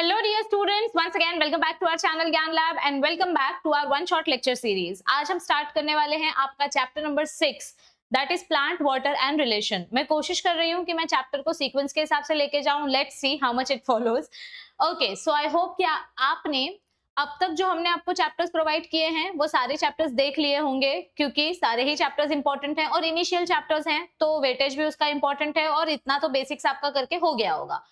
Hello dear students, once again welcome back to our channel ज्ञान lab and welcome back to our one shot lecture series। आज हम start करने वाले हैं आपका chapter number 6 that is plant water and relation. मैं कोशिश कर रही हूँ कि मैं चैप्टर को सीक्वेंस के हिसाब से लेके जाऊं। Let's see how much it follows. Okay, so I hope कि आपने अब तक जो हमने आपको चैप्टर्स प्रोवाइड किए हैं वो सारे चैप्टर्स देख लिए होंगे, क्योंकि सारे ही चैप्टर्स इंपॉर्टेंट हैं और इनिशियल चैप्टर्स हैं तो वेटेज भी उसका इंपॉर्टेंट है और इतना तो बेसिक्स आपका करके हो गया होगा।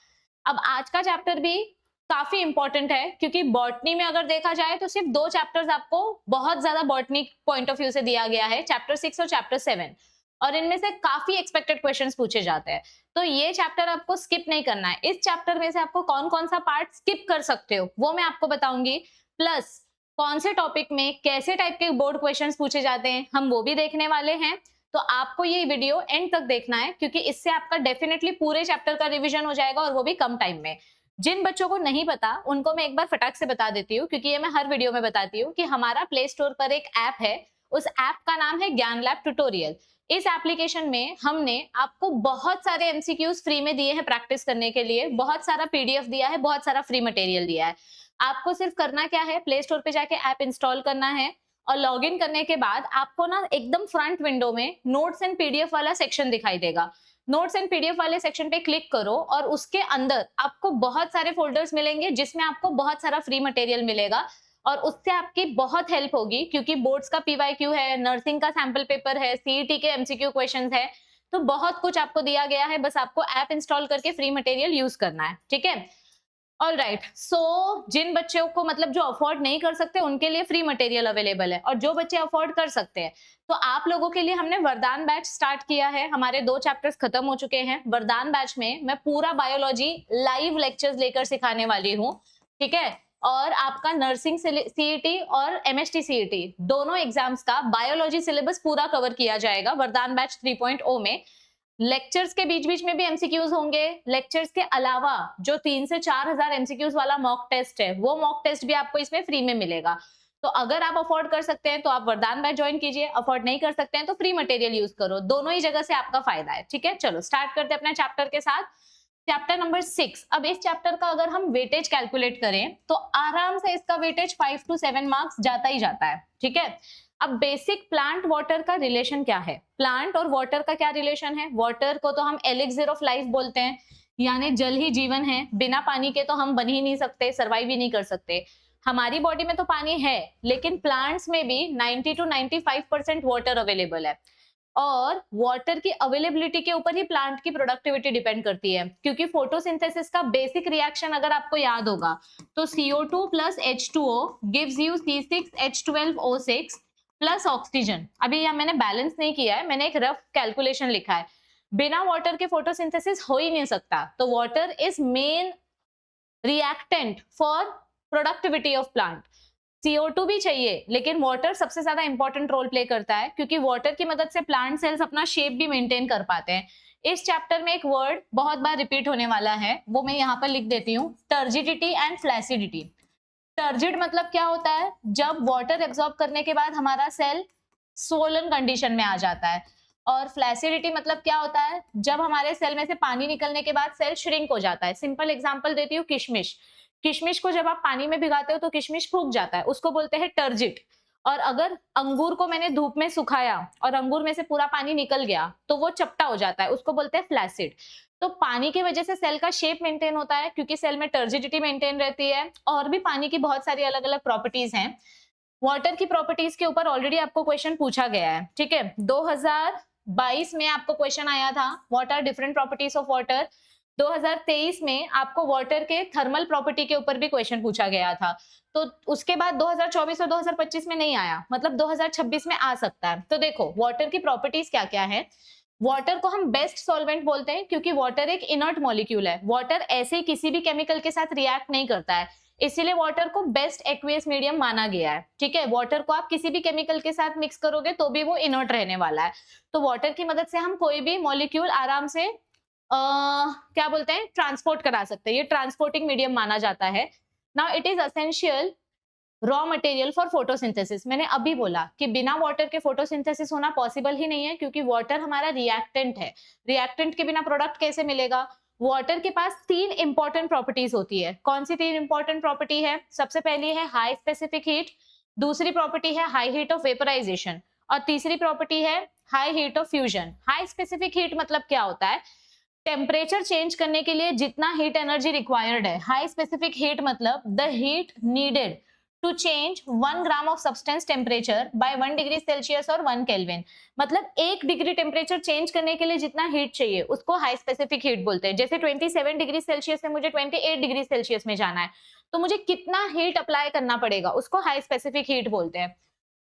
अब आज का चैप्टर भी काफी इंपॉर्टेंट है, क्योंकि बॉटनी में अगर देखा जाए तो सिर्फ दो चैप्टर्स आपको बहुत ज्यादा बॉटनी पॉइंट ऑफ व्यू से दिया गया है, चैप्टर 6 और चैप्टर 7, और इनमें से काफी एक्सपेक्टेड क्वेश्चंस पूछे जाते हैं। तो ये चैप्टर आपको स्किप नहीं करना है। इस चैप्टर में से आपको कौन कौन सा पार्ट स्किप कर सकते हो वो मैं आपको बताऊंगी, प्लस कौन से टॉपिक में कैसे टाइप के बोर्ड क्वेश्चंस पूछे जाते हैं हम वो भी देखने वाले हैं। तो आपको ये वीडियो एंड तक देखना है, क्योंकि इससे आपका डेफिनेटली पूरे चैप्टर का रिवीजन हो जाएगा और वो भी कम टाइम में। जिन बच्चों को नहीं पता उनको मैं एक बार फटाक से बता देती हूँ, क्योंकि ये मैं हर वीडियो में बताती हूँ कि हमारा प्ले स्टोर पर एक ऐप है, उस ऐप का नाम है ज्ञान लैब ट्यूटोरियल। इस एप्लीकेशन में हमने आपको बहुत सारे एमसीक्यूज फ्री में दिए हैं प्रैक्टिस करने के लिए, बहुत सारा पीडीएफ दिया है, बहुत सारा फ्री मटेरियल दिया है। आपको सिर्फ करना क्या है, प्ले स्टोर पे जाके ऐप इंस्टॉल करना है और लॉग इन करने के बाद आपको ना एकदम फ्रंट विंडो में नोट्स एंड पीडीएफ वाला सेक्शन दिखाई देगा। नोट्स एंड पीडीएफ वाले सेक्शन पे क्लिक करो और उसके अंदर आपको बहुत सारे फोल्डर्स मिलेंगे जिसमें आपको बहुत सारा फ्री मटेरियल मिलेगा और उससे आपकी बहुत हेल्प होगी, क्योंकि बोर्ड्स का पीवाईक्यू है, नर्सिंग का सैंपल पेपर है, सीईटी के एमसीक्यू क्वेश्चंस है, तो बहुत कुछ आपको दिया गया है। बस आपको ऐप इंस्टॉल करके फ्री मटेरियल यूज करना है, ठीक है। ऑल राइट, सो जिन बच्चों को मतलब जो अफोर्ड नहीं कर सकते उनके लिए फ्री मटेरियल अवेलेबल है, और जो बच्चे अफोर्ड कर सकते हैं तो आप लोगों के लिए हमने वरदान बैच स्टार्ट किया है। हमारे 2 चैप्टर्स खत्म हो चुके हैं। वरदान बैच में मैं पूरा बायोलॉजी लाइव लेक्चर्स लेकर सिखाने वाली हूँ, ठीक है। और आपका नर्सिंग सीईटी और एमएसटी सीईटी दोनों एग्जाम्स का बायोलॉजी सिलेबस पूरा कवर किया जाएगा वरदान बैच 3.0 में। लेक्चर्स के बीच बीच में भी एमसीक्यूज होंगे। लेक्चर्स के अलावा जो 3 से 4 हजार एमसीक्यूज वाला मॉक टेस्ट है वो मॉक टेस्ट भी आपको इसमें फ्री में मिलेगा। तो अगर आप अफोर्ड कर सकते हैं तो आप वरदान बैच ज्वाइन कीजिए, अफोर्ड नहीं कर सकते हैं तो फ्री मटेरियल यूज करो, दोनों ही जगह से आपका फायदा है, ठीक है। चलो स्टार्ट करते हैं अपने चैप्टर के साथ, चैप्टर नंबर 6। अब इस चैप्टर का अगर हम वेटेज कैलकुलेट करें तो आराम से इसका वेटेज 5 to 7 मार्क्स जाता ही जाता है, ठीक है। अब बेसिक प्लांट वाटर का रिलेशन क्या है, प्लांट और वाटर का क्या रिलेशन है। वाटर को तो हम एलिक्सिर ऑफ लाइफ बोलते हैं, यानी जल ही जीवन है, बिना पानी के तो हम बन ही नहीं सकते, सर्वाइव ही नहीं कर सकते। हमारी बॉडी में तो पानी है, लेकिन प्लांट्स में भी 90 to 95% वाटर अवेलेबल है, और वाटर की अवेलेबिलिटी के ऊपर ही प्लांट की प्रोडक्टिविटी डिपेंड करती है। क्योंकि फोटोसिंथेसिस का बेसिक रिएक्शन अगर आपको याद होगा तो CO2 plus H2O gives you C6H12O6 plus oxygen. अभी यह मैंने बैलेंस नहीं किया है, मैंने एक रफ कैलकुलेशन लिखा है। बिना वाटर के फोटोसिंथेसिस हो ही नहीं सकता, तो water is main reactant for productivity of plant. CO2 भी चाहिए, लेकिन वाटर सबसे ज्यादा इंपॉर्टेंट रोल प्ले करता है, क्योंकि वाटर की मदद से प्लांट सेल्स अपना शेप भी मेंटेन कर पाते हैं। इस चैप्टर में एक वर्ड बहुत बार रिपीट होने वाला है, वो मैं यहाँ पर लिख देती हूँ, टर्जिडिटी एंड फ्लैसिडिटी। टर्जिड मतलब क्या होता है, जब वाटर एब्जॉर्ब करने के बाद हमारा सेल स्वोलन कंडीशन में आ जाता है, और फ्लैसिडिटी मतलब क्या होता है, जब हमारे सेल में से पानी निकलने के बाद सेल श्रिंक हो जाता है। सिंपल एग्जांपल देती हूँ, किशमिश। किशमिश को जब आप पानी में भिगाते हो तो किशमिश फूक जाता है, उसको बोलते हैं टर्जिड। और अगर अंगूर को मैंने धूप में सुखाया और अंगूर में से पूरा पानी निकल गया तो वो चपटा हो जाता है, उसको बोलते हैं फ्लैसिड। तो पानी की वजह से सेल का शेप मेंटेन होता है, क्योंकि सेल में टर्जिडिटी मेंटेन रहती है, और भी पानी की बहुत सारी अलग अलग प्रॉपर्टीज हैं। वाटर की प्रॉपर्टीज के ऊपर ऑलरेडी आपको क्वेश्चन पूछा गया है, ठीक है। 2022 में आपको क्वेश्चन आया था, what are different properties of water. 2023 में आपको वाटर के थर्मल प्रॉपर्टी के ऊपर भी क्वेश्चन पूछा गया था। तो उसके बाद 2024 और 2025 में नहीं आया, मतलब 2026 में आ सकता है। तो देखो वाटर की प्रॉपर्टीज क्या क्या है। वाटर को हम बेस्ट सॉल्वेंट बोलते हैं, क्योंकि वाटर एक इनर्ट मॉलिक्यूल है। वाटर ऐसे ही किसी भी केमिकल के साथ रिएक्ट नहीं करता है, इसीलिए वाटर को बेस्ट एक्वियस मीडियम माना गया है, ठीक है। वाटर को आप किसी भी केमिकल के साथ मिक्स करोगे तो भी वो इनर्ट रहने वाला है। तो वाटर की मदद से हम कोई भी मॉलिक्यूल आराम से क्या बोलते हैं, ट्रांसपोर्ट करा सकते हैं। ये ट्रांसपोर्टिंग मीडियम माना जाता है। Now it is essential raw material for photosynthesis. मैंने अभी बोला कि बिना वाटर के फोटोसिंथेसिस होना पॉसिबल ही नहीं है, क्योंकि वाटर हमारा रिएक्टेंट है। रिएक्टेंट के बिना प्रोडक्ट कैसे मिलेगा। वाटर के पास 3 इंपॉर्टेंट प्रॉपर्टीज होती है। कौन सी 3 इंपॉर्टेंट प्रॉपर्टी है? सबसे पहली है हाई स्पेसिफिक हीट, दूसरी प्रॉपर्टी है हाई हीट ऑफ वेपराइजेशन और तीसरी प्रॉपर्टी है high heat of fusion. High specific heat मतलब क्या होता है? टेम्परेचर चेंज करने के लिए जितना हीट एनर्जी रिक्वायर्ड है। हाई स्पेसिफिक हीट मतलब the heat needed to change 1 gram of substance temperature by 1 degree Celsius और 1 केल्विन। मतलब 1 डिग्री टेम्परेचर चेंज करने के लिए जितना हीट चाहिए उसको हाई स्पेसिफिक हीट बोलते हैं। जैसे 27 डिग्री सेल्सियस से मुझे 28 डिग्री सेल्सियस में जाना है, तो मुझे कितना हीट अप्लाई करना पड़ेगा उसको हाई स्पेसिफिक हीट बोलते हैं।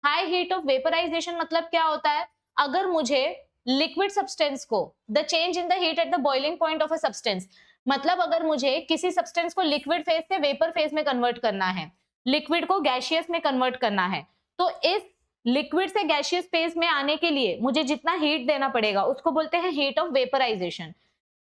हाई हीट ऑफ वेपराइजेशन मतलब क्या होता है? अगर मुझे लिक्विड सब्सटेंस को, the change in the heat at the boiling point of a substance, मतलब अगर मुझे किसी सब्सटेंस को लिक्विड फेज से वेपर फेज में कन्वर्ट करना है, लिक्विड को गैसियस में कन्वर्ट करना है, तो इस लिक्विड से गैसियस फेज में आने के लिए मुझे जितना हीट देना पड़ेगा उसको बोलते हैं हीट ऑफ वेपराइजेशन।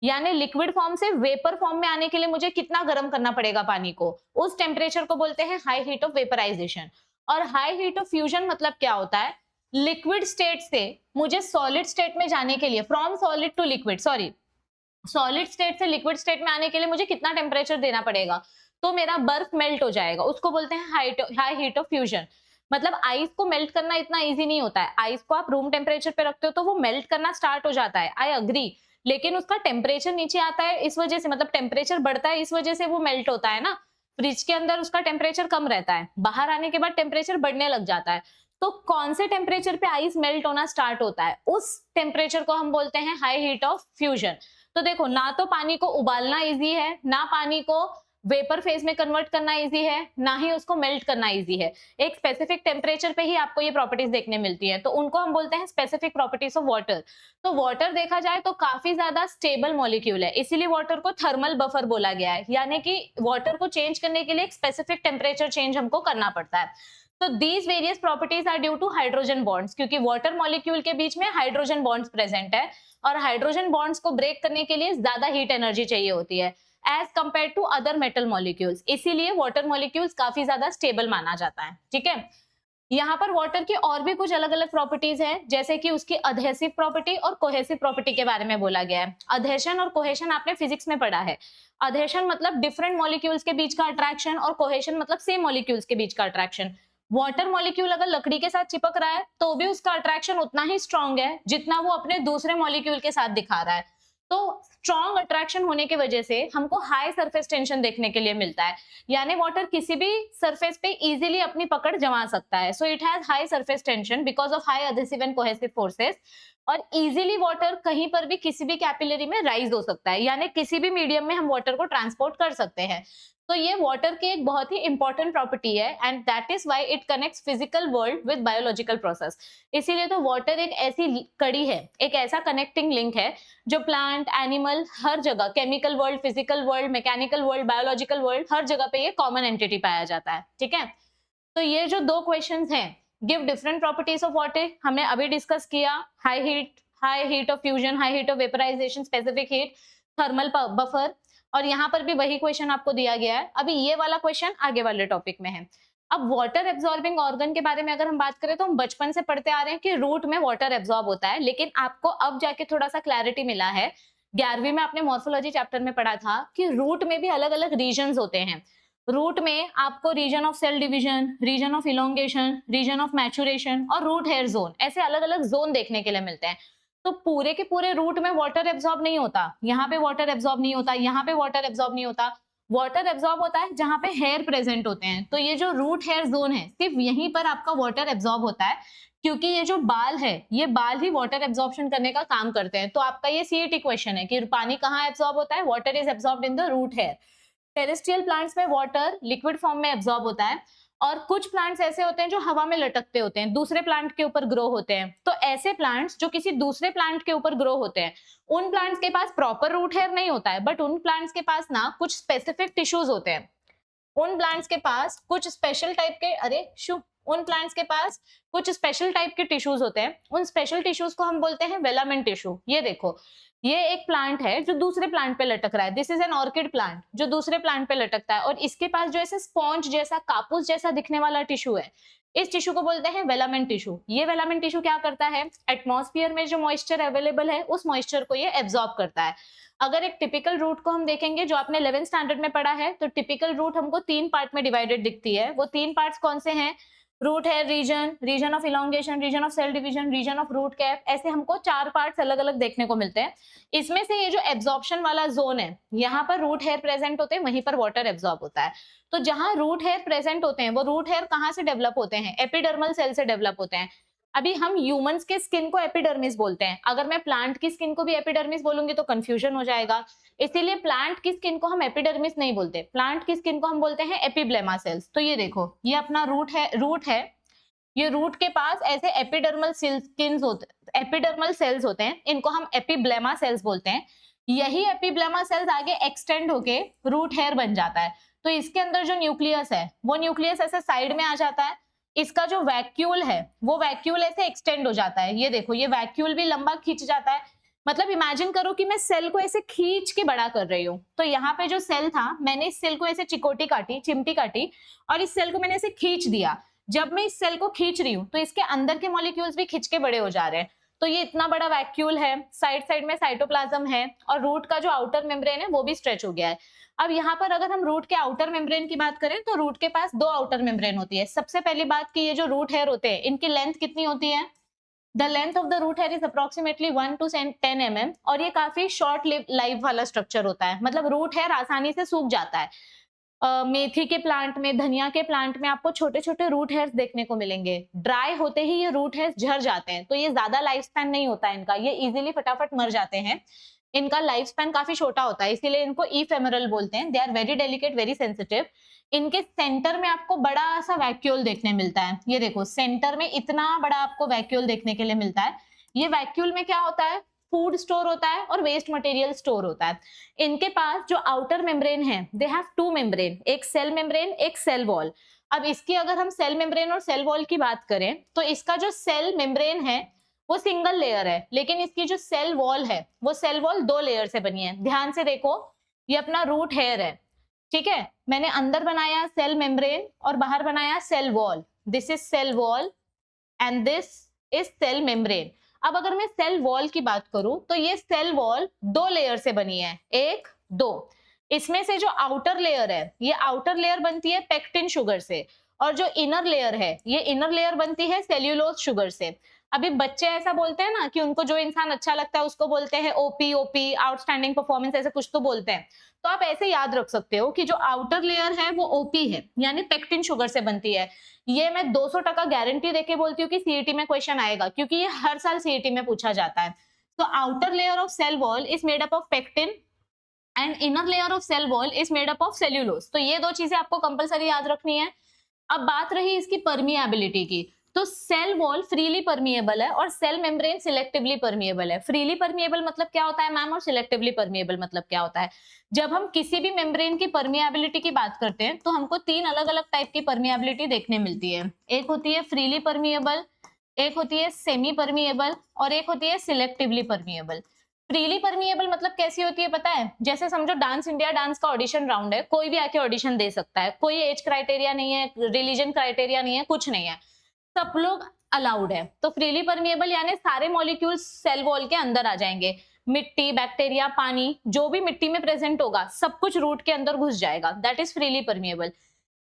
यानी लिक्विड फॉर्म से वेपर फॉर्म में आने के लिए मुझे कितना गर्म करना पड़ेगा पानी को, उस टेम्परेचर को बोलते हैं हाई हीट ऑफ वेपराइजेशन। और हाई हीट ऑफ फ्यूजन मतलब क्या होता है? लिक्विड स्टेट से मुझे सॉलिड स्टेट में जाने के लिए, from solid to liquid, solid state से लिक्विड स्टेट में आने के लिए मुझे कितना टेम्परेचर देना पड़ेगा, तो मेरा बर्फ मेल्ट हो जाएगा, उसको बोलते हैं हाई हीट ऑफ फ्यूजन। मतलब आइस को मेल्ट करना इतना इजी नहीं होता है। आइस को आप रूम टेम्परेचर पे रखते हो तो वो मेल्ट करना स्टार्ट हो जाता है, आई अग्री, लेकिन उसका टेम्परेचर नीचे आता है इस वजह से, मतलब टेम्परेचर बढ़ता है इस वजह से वो मेल्ट होता है ना। फ्रिज के अंदर उसका टेम्परेचर कम रहता है, बाहर आने के बाद टेम्परेचर बढ़ने लग जाता है। तो कौन से टेम्परेचर पे आइस मेल्ट होना स्टार्ट होता है, उस टेम्परेचर को हम बोलते हैं हाई हीट ऑफ फ्यूजन। तो देखो, ना तो पानी को उबालना इजी है, ना पानी को वेपर फेज में कन्वर्ट करना इजी है, ना ही उसको मेल्ट करना इजी है। एक स्पेसिफिक टेम्परेचर पे ही आपको ये प्रॉपर्टीज देखने मिलती है, तो उनको हम बोलते हैं स्पेसिफिक प्रॉपर्टीज ऑफ वाटर। तो वाटर देखा जाए तो काफी ज्यादा स्टेबल मॉलिक्यूल है, इसीलिए वाटर को थर्मल बफर बोला गया है, यानी कि वाटर को चेंज करने के लिए एक स्पेसिफिक टेम्परेचर चेंज हमको करना पड़ता है। तो these various properties are due to hydrogen bonds, क्योंकि वाटर मॉलिक्यूल के बीच में हाइड्रोजन बॉन्ड्स प्रेजेंट है और हाइड्रोजन बॉन्ड्स को ब्रेक करने के लिए ज्यादा हीट एनर्जी चाहिए होती है as compare to other metal molecules, इसीलिए वाटर मॉलिक्यूल्स काफी ज्यादा स्टेबल माना जाता है। ठीक है, यहाँ पर वाटर की और भी कुछ अलग अलग प्रॉपर्टीज हैं, जैसे कि उसकी अधेसिव प्रॉपर्टी और कोहेसिव प्रॉपर्टी के बारे में बोला गया है। अधेशन और कोहेशन आपने फिजिक्स में पढ़ा है। अधेशन मतलब डिफरेंट मॉलिक्यूल्स के बीच का अट्रैक्शन और कोहेशन मतलब सेम मॉलिक्यूल्स के बीच का अट्रैक्शन। वाटर मॉलिक्यूल अगर लकड़ी के साथ चिपक रहा है तो भी उसका अट्रैक्शन उतना ही स्ट्रॉन्ग है जितना वो अपने दूसरे मॉलिक्यूल के साथ दिखा रहा है। तो स्ट्रॉन्ग अट्रैक्शन होने की वजह से हमको हाई सरफेस टेंशन देखने के लिए मिलता है, यानी वाटर किसी भी सरफेस पे इजीली अपनी पकड़ जमा सकता है। So it has high surface tension because of high adhesive and cohesive forces, और इजीली वाटर कहीं पर भी किसी भी कैपिलरी में राइज हो सकता है, यानी किसी भी मीडियम में हम वाटर को ट्रांसपोर्ट कर सकते हैं। तो ये वाटर की एक बहुत ही इंपॉर्टेंट प्रॉपर्टी है and that is why it connects physical world with biological process. इसीलिए तो वाटर एक ऐसी कड़ी है, एक ऐसा कनेक्टिंग लिंक है जो प्लांट, एनिमल, हर जगह, chemical world, physical world, mechanical world, biological world, हर जगह पे ये कॉमन एंटिटी पाया जाता है। ठीक है, तो ये जो दो क्वेश्चंस हैं, give different properties of water, हमने अभी डिस्कस किया। High heat of fusion, high heat of vaporization, specific heat, thermal buffer, और यहाँ पर भी वही क्वेश्चन आपको दिया गया है। अभी ये वाला क्वेश्चन आगे वाले टॉपिक में है। अब वाटर एब्जॉर्बिंग ऑर्गन के बारे में अगर हम बात करें तो हम बचपन से पढ़ते आ रहे हैं कि रूट में वाटर एब्जॉर्ब होता है, लेकिन आपको अब जाके थोड़ा सा क्लैरिटी मिला है। 11वीं में आपने मॉर्फोलॉजी चैप्टर में पढ़ा था कि रूट में भी अलग अलग रीजन होते हैं। रूट में आपको region of cell division, region of elongation, region of maturation और रूट हेयर जोन, ऐसे अलग अलग जोन देखने के लिए मिलते हैं। तो पूरे के पूरे रूट में वाटर एब्जॉर्ब नहीं होता, यहाँ पे वाटर एब्जॉर्ब नहीं होता, यहाँ पे वाटर एब्जॉर्ब नहीं होता। वाटर एब्जॉर्ब होता है जहाँ पे हेयर प्रेजेंट होते हैं। तो ये जो रूट हेयर जोन है, सिर्फ यहीं पर आपका वाटर एब्जॉर्ब होता है, क्योंकि ये जो बाल है, ये बाल ही वाटर एब्जॉर्प्शन करने का काम करते हैं। तो आपका ये सीईटी क्वेश्चन है कि पानी कहाँ एब्जॉर्ब होता है, water is absorbed in the root hair. Terrestrial plants में वाटर लिक्विड फॉर्म में एब्जॉर्ब होता है, और कुछ प्लांट्स ऐसे होते हैं जो हवा में लटकते होते हैं, दूसरे प्लांट के ऊपर ग्रो होते हैं। तो ऐसे प्लांट्स जो किसी दूसरे प्लांट के ऊपर ग्रो होते हैं, उन प्लांट्स के पास प्रॉपर रूट हेयर नहीं होता है, बट उन प्लांट्स के पास ना कुछ स्पेसिफिक टिश्यूज होते हैं। उन प्लांट्स के पास कुछ स्पेशल टाइप के उन प्लांट्स के पास कुछ स्पेशल टाइप के टिश्यूज होते हैं। उन स्पेशल टिश्यूज को हम बोलते हैं वेलामेंट टिश्यू। ये देखो, ये एक प्लांट है जो दूसरे प्लांट पे लटक रहा है, this is an orchid plant जो दूसरे प्लांट पे लटकता है, और इसके पास जो ऐसे स्पॉन्ज जैसा, कापूस जैसा दिखने वाला टिश्यू है, इस टिश्यू को बोलते हैं वेलामेंट टिश्यू। ये वेलामेंट टिश्यू क्या करता है, एटमॉस्फेयर में जो मॉइस्चर अवेलेबल है उस मॉइस्चर को ये एब्जॉर्ब करता है। अगर एक टिपिकल रूट को हम देखेंगे जो आपने 11th स्टैंडर्ड में पढ़ा है, तो टिपिकल रूट हमको 3 पार्ट में डिवाइडेड दिखती है। वो 3 पार्ट्स कौन से हैं, रूट है region, region of elongation, region of cell division, region of root cap, ऐसे हमको 4 पार्ट्स अलग अलग देखने को मिलते हैं। इसमें से ये जो एब्जॉर्प्शन वाला जोन है, यहाँ पर रूट हेयर प्रेजेंट होते हैं, वहीं पर वाटर एब्जॉर्ब होता है। तो जहां रूट हेयर प्रेजेंट होते हैं, वो रूट हेयर कहाँ से डेवलप होते हैं, एपिडर्मल सेल से डेवलप होते हैं। अभी हम ह्यूमंस के स्किन को एपिडर्मिस बोलते हैं, अगर मैं प्लांट की स्किन को भी एपिडर्मिस बोलूंगी तो कंफ्यूजन हो जाएगा, इसीलिए प्लांट की स्किन को हम एपिडर्मिस नहीं बोलते, प्लांट की स्किन को हम बोलते हैं एपिब्लेमा सेल्स। तो ये देखो, ये अपना रूट है, ये रूट के पास ऐसे एपिडर्मल सेल्स होते हैं, इनको हम एपिब्लेमा सेल्स बोलते हैं। यही एपिब्लेमा सेल्स आगे एक्सटेंड होके रूट हेयर बन जाता है। तो इसके अंदर जो न्यूक्लियस है, वो न्यूक्लियस ऐसे साइड में आ जाता है, इसका जो वैक्यूल है वो वैक्यूल ऐसे एक्सटेंड हो जाता है। ये देखो, ये वैक्यूल भी लंबा खींच जाता है, मतलब इमेजिन करो कि मैं सेल को ऐसे खींच के बड़ा कर रही हूँ। तो यहाँ पे जो सेल था, मैंने इस सेल को ऐसे चिमटी काटी और इस सेल को मैंने ऐसे खींच दिया। जब मैं इस सेल को खींच रही हूँ तो इसके अंदर के मॉलिक्यूल्स भी खींच के बड़े हो जा रहे हैं। तो ये इतना बड़ा वैक्यूल है, साइड साइड में साइटोप्लाज्म है, और रूट का जो आउटर मेम्ब्रेन है वो भी स्ट्रेच हो गया है। अब यहाँ पर अगर हम रूट के आउटर मेम्ब्रेन की बात करें, तो रूट के पास 2 आउटर मेम्ब्रेन होती है। सबसे पहली बात कि ये जो रूट हेयर होते हैं, इनकी लेंथ कितनी होती है, the length of the root hair is approximately 1 to 10 mm, और ये काफी शॉर्ट लाइफ वाला स्ट्रक्चर होता है, मतलब रूट हेयर आसानी से सूख जाता है। मेथी के प्लांट में, धनिया के प्लांट में आपको छोटे छोटे रूट हेयर्स देखने को मिलेंगे। ड्राई होते ही ये रूट हेयर्स झड़ जाते हैं, तो ये ज्यादा लाइफ स्पैन नहीं होता है इनका, ये इजीली फटाफट मर जाते हैं। इनका लाइफ स्पैन काफी छोटा होता है, इसीलिए इनको इफेमरल बोलते हैं। They are very delicate, very sensitive. इनके सेंटर में आपको बड़ा सा वैक्यूल देखने मिलता है। ये देखो, सेंटर में इतना बड़ा आपको वैक्यूल देखने के लिए मिलता है। ये वैक्यूल में क्या होता है, फूड स्टोर होता है और वेस्ट मटेरियल स्टोर होता है। इनके पास जो आउटर मेम्ब्रेन है, दे हैव 2 मेम्ब्रेन, एक सेल मेम्ब्रेन, एक सेल वॉल। अब इसकी अगर हम सेल मेम्ब्रेन और सेल वॉल की बात करें, तो इसका जो सेल मेम्ब्रेन है वो सिंगल लेयर है, लेकिन इसकी जो सेल वॉल है वो सेल वॉल 2 लेयर से बनी है। ध्यान से देखो, ये अपना रूट हेयर है, ठीक है, मैंने अंदर बनाया सेल मेम्ब्रेन और बाहर बनाया cell wall. This is cell wall and this is cell membrane. अब अगर मैं सेल वॉल की बात करूं, तो ये सेल वॉल 2 लेयर से बनी है, 1, 2। इसमें से जो आउटर लेयर है, ये आउटर लेयर बनती है पेक्टिन शुगर से, और जो इनर लेयर है, ये इनर लेयर बनती है सेल्यूलोज शुगर से। अभी बच्चे ऐसा बोलते हैं ना कि उनको जो इंसान अच्छा लगता है उसको बोलते हैं ओपी, आउटस्टैंडिंग परफॉर्मेंस, ऐसे कुछ तो बोलते हैं। तो आप ऐसे याद रख सकते हो कि जो आउटर लेयर है वो ओपी है, यानी पेक्टिन शुगर से बनती है। ये मैं 200% गारंटी देके बोलती हूँ कि सीईटी में क्वेश्चन आएगा, क्योंकि ये हर साल सीईटी में पूछा जाता है। तो outer layer of cell wall is made up of pectin and inner layer of cell wall is made up of cellulose. तो ये 2 चीजें आपको कंपलसरी याद रखनी है। अब बात रही इसकी परमिएबिलिटी की, तो सेल वॉल फ्रीली परमिएबल है और सेल मेम्ब्रेन सिलेक्टिवली परमिएबल है। फ्रीली परमिएबल मतलब क्या होता है मैम, और सिलेक्टिवली परमिएबल मतलब क्या होता है? जब हम किसी भी मेम्ब्रेन की परमिएबिलिटी की बात करते हैं तो हमको 3 अलग अलग टाइप की परमिएबिलिटी देखने मिलती है। एक होती है फ्रीली परमिएबल, एक होती है सेमी परमिएबल, और एक होती है सिलेक्टिवली परमिएबल। फ्रीली परमिएबल मतलब कैसी होती है पता है? जैसे समझो डांस इंडिया डांस का ऑडिशन राउंड है, कोई भी आके ऑडिशन दे सकता है, कोई एज क्राइटेरिया नहीं है, रिलीजन क्राइटेरिया नहीं है, कुछ नहीं है, सब लोग अलाउड है। तो फ्रीली परमिएबल यानी सारे मॉलिक्यूल्स सेल वॉल के अंदर आ जाएंगे। मिट्टी, बैक्टीरिया, पानी, जो भी मिट्टी में प्रेजेंट होगा सब कुछ रूट के अंदर घुस जाएगा, that is freely permeable.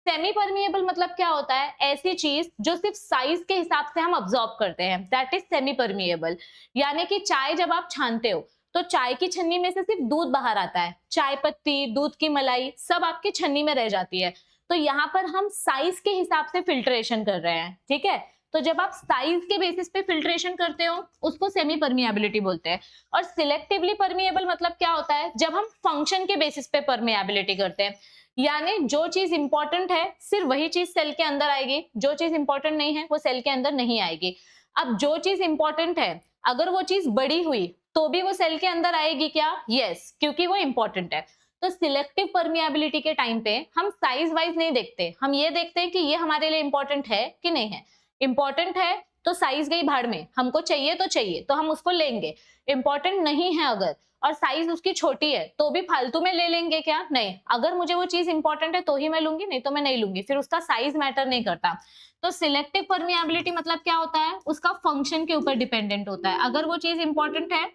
Semi permeable मतलब क्या होता है? ऐसी चीज जो सिर्फ साइज के हिसाब से हम अब्सॉर्ब करते हैं, दैट इज सेमी परमिएबल। यानी कि चाय जब आप छानते हो तो चाय की छन्नी में से सिर्फ दूध बाहर आता है, चाय पत्ती, दूध की मलाई सब आपकी छन्नी में रह जाती है। तो यहाँ पर हम साइज के हिसाब से फिल्ट्रेशन कर रहे हैं, ठीक है? तो जब आप साइज के बेसिस पे फिल्ट्रेशन करते हो उसको सेमी परमिएबिलिटी बोलते हैं। और सिलेक्टिवली परमिएबल मतलब क्या होता है? जब हम फंक्शन के बेसिस पे परमिएबिलिटी करते हैं, यानी जो चीज इंपॉर्टेंट है सिर्फ वही चीज सेल के अंदर आएगी, जो चीज इंपॉर्टेंट नहीं है वो सेल के अंदर नहीं आएगी। अब जो चीज इंपॉर्टेंट है अगर वो चीज बड़ी हुई तो भी वो सेल के अंदर आएगी क्या? यस, क्योंकि वो इंपॉर्टेंट है। तो सिलेक्टिव परमिएबिलिटी के टाइम पे हम साइज वाइज नहीं देखते, हम ये देखते हैं कि ये हमारे लिए इंपॉर्टेंट है कि नहीं है। इंपॉर्टेंट है तो साइज गई भाड़ में, हमको चाहिए तो हम उसको लेंगे, इंपॉर्टेंट नहीं है अगर, और साइज उसकी छोटी है तो भी फालतू में ले लेंगे क्या? नहीं, अगर मुझे वो चीज इंपॉर्टेंट है तो ही मैं लूंगी, नहीं तो मैं नहीं लूंगी, फिर उसका साइज मैटर नहीं करता। तो सिलेक्टिव परमिएबिलिटी मतलब क्या होता है? उसका फंक्शन के ऊपर डिपेंडेंट होता है, अगर वो चीज इंपॉर्टेंट है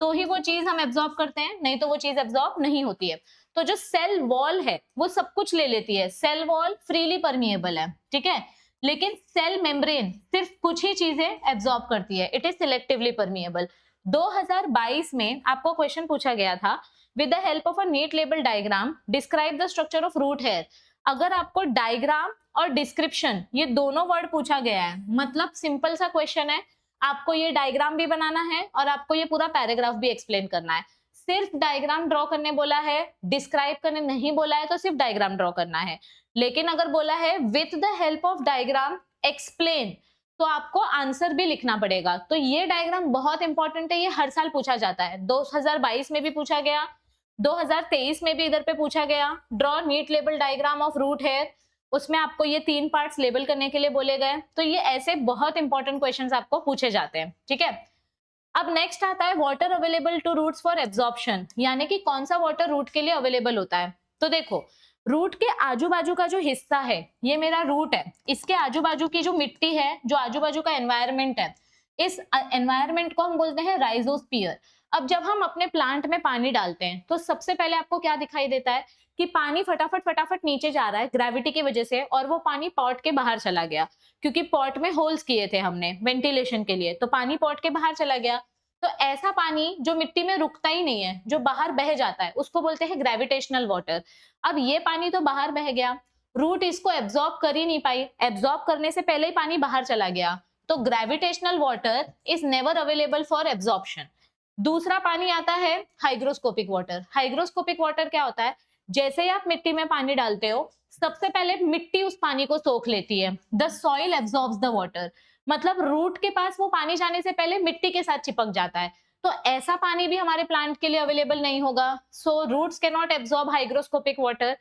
तो ही वो चीज हम एब्जॉर्ब करते हैं, नहीं तो वो चीज एब्जॉर्ब नहीं होती है। तो जो सेल वॉल है वो सब कुछ ले लेती है, सेल वॉल फ्रीली परमिएबल है, ठीक है, लेकिन सेल मेम्ब्रेन सिर्फ कुछ ही चीजें एब्जॉर्ब करती है, इट इज सिलेक्टिवली परमिएबल। 2022 में आपको क्वेश्चन पूछा गया था, with the help of a neat label diagram describe the structure of root hair. अगर आपको डायग्राम और डिस्क्रिप्शन ये दोनों वर्ड पूछा गया है, मतलब सिंपल सा क्वेश्चन है, आपको ये डायग्राम भी बनाना है और आपको ये पूरा पैराग्राफ भी एक्सप्लेन करना है। सिर्फ डायग्राम ड्रॉ करने बोला है, डिस्क्राइब करने नहीं बोला है, तो सिर्फ डायग्राम ड्रॉ करना है। लेकिन अगर बोला है with the help of diagram explain, तो आपको आंसर भी लिखना पड़ेगा। तो ये डायग्राम बहुत इंपॉर्टेंट है, ये हर साल पूछा जाता है, 2022 में भी पूछा गया, 2023 में भी इधर पे पूछा गया, draw neat label diagram of root hair, उसमें आपको ये 3 पार्ट्स लेबल करने के लिए बोले गए। तो ये ऐसे बहुत इंपॉर्टेंट क्वेश्चंस आपको पूछे जाते हैं, ठीक है। अब नेक्स्ट आता है water available to roots for absorption, यानी कि कौन सा वाटर रूट के लिए अवेलेबल होता है। तो देखो, रूट के आजू बाजू का जो हिस्सा है ये मेरा रूट है, इसके आजू बाजू की जो मिट्टी है, जो आजू बाजू का एनवायरमेंट है, इस एनवायरमेंट को हम बोलते हैं राइजोस्फीयर। अब जब हम अपने प्लांट में पानी डालते हैं तो सबसे पहले आपको क्या दिखाई देता है कि पानी फटाफट फटाफट नीचे जा रहा है ग्रेविटी की वजह से, और वो पानी पॉट के बाहर चला गया, क्योंकि पॉट में होल्स किए थे हमने वेंटिलेशन के लिए, तो पानी पॉट के बाहर चला गया। तो ऐसा पानी जो मिट्टी में रुकता ही नहीं है, जो बाहर बह जाता है, उसको बोलते हैं ग्रेविटेशनल वाटर। अब ये पानी तो बाहर बह गया, रूट इसको एब्जॉर्ब कर ही नहीं पाई, एब्जॉर्ब करने से पहले ही पानी बाहर चला गया, तो gravitational water is never available for absorption. दूसरा पानी आता है हाइग्रोस्कोपिक वाटर। हाइग्रोस्कोपिक वाटर क्या होता है? जैसे ही आप मिट्टी में पानी डालते हो, सबसे पहले मिट्टी उस पानी को सोख लेती है, the soil absorbs the water, मतलब रूट के पास वो पानी जाने से पहले मिट्टी के साथ चिपक जाता है। तो ऐसा पानी भी हमारे प्लांट के लिए अवेलेबल नहीं होगा, so roots can not absorb hygroscopic water.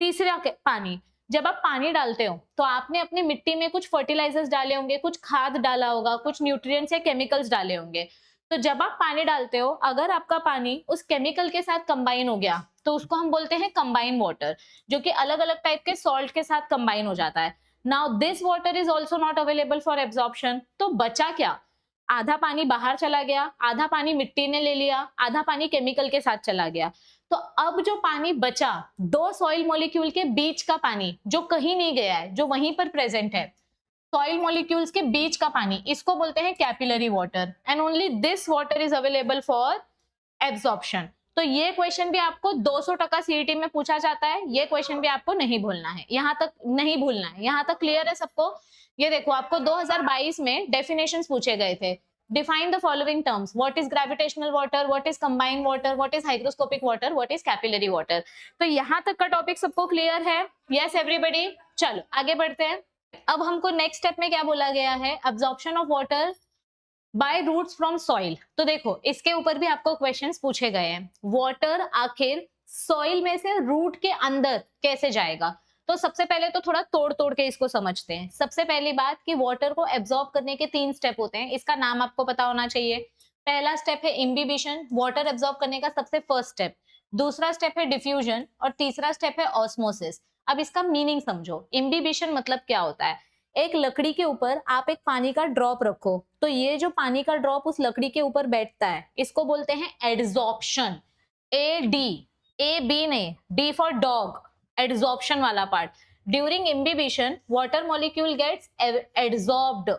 तीसरा पानी, जब आप पानी डालते हो तो आपने अपनी मिट्टी में कुछ फर्टिलाइजर्स डाले होंगे, कुछ खाद डाला होगा, कुछ न्यूट्रिएंट्स या केमिकल्स डाले होंगे। तो जब आप पानी डालते हो, अगर आपका पानी उस केमिकल के साथ कंबाइन हो गया तो उसको हम बोलते हैं कंबाइन वाटर, जो कि अलग अलग टाइप के सॉल्ट के साथ कंबाइन हो जाता है। Now this water is also not available for absorption. तो बचा क्या? आधा पानी बाहर चला गया, आधा पानी मिट्टी ने ले लिया, आधा पानी केमिकल के साथ चला गया। तो अब जो पानी बचा, 2 सॉइल मॉलिक्यूल के बीच का पानी, जो कहीं नहीं गया है, जो वहीं पर प्रेजेंट है, सॉइल मॉलिक्यूल्स के बीच का पानी, इसको बोलते हैं capillary water, and only this water is available for absorption. तो ये क्वेश्चन भी आपको 200% सीईटी में पूछा जाता है, ये क्वेश्चन भी आपको नहीं भूलना है, यहाँ तक नहीं भूलना है, यहाँ तक क्लियर है सबको। ये देखो, आपको 2022 में डेफिनेशंस पूछे गए थे, define the following terms, what is gravitational water, what is combined water, what is hygroscopic water, what is capillary water. तो यहाँ तक का टॉपिक सबको क्लियर है? यस एवरीबॉडी, चलो आगे बढ़ते हैं। अब हमको नेक्स्ट स्टेप में क्या बोला गया है? Absorption of water by roots from soil. तो देखो, इसके ऊपर भी आपको क्वेश्चंस पूछे गए हैं, वाटर आखिर सॉइल में से रूट के अंदर कैसे जाएगा। तो सबसे पहले तो थोड़ा तोड़ तोड़ के इसको समझते हैं। सबसे पहली बात कि वाटर को एब्जॉर्ब करने के 3 स्टेप होते हैं, इसका नाम आपको पता होना चाहिए। पहला स्टेप है इम्बिबिशन, वाटर एब्जॉर्ब करने का सबसे फर्स्ट स्टेप। दूसरा स्टेप है डिफ्यूजन, और तीसरा स्टेप है ऑस्मोसिस। अब इसका मीनिंग समझो। इम्बिबिशन मतलब क्या होता है? एक लकड़ी के ऊपर आप एक पानी का ड्रॉप रखो, तो ये जो पानी का ड्रॉप उस लकड़ी के ऊपर बैठता है, इसको बोलते हैं एड्सॉर्प्शन। ए नहीं, डी फॉर डॉग, एड्सॉर्प्शन वाला part. During imbibition water molecule gets adsorbed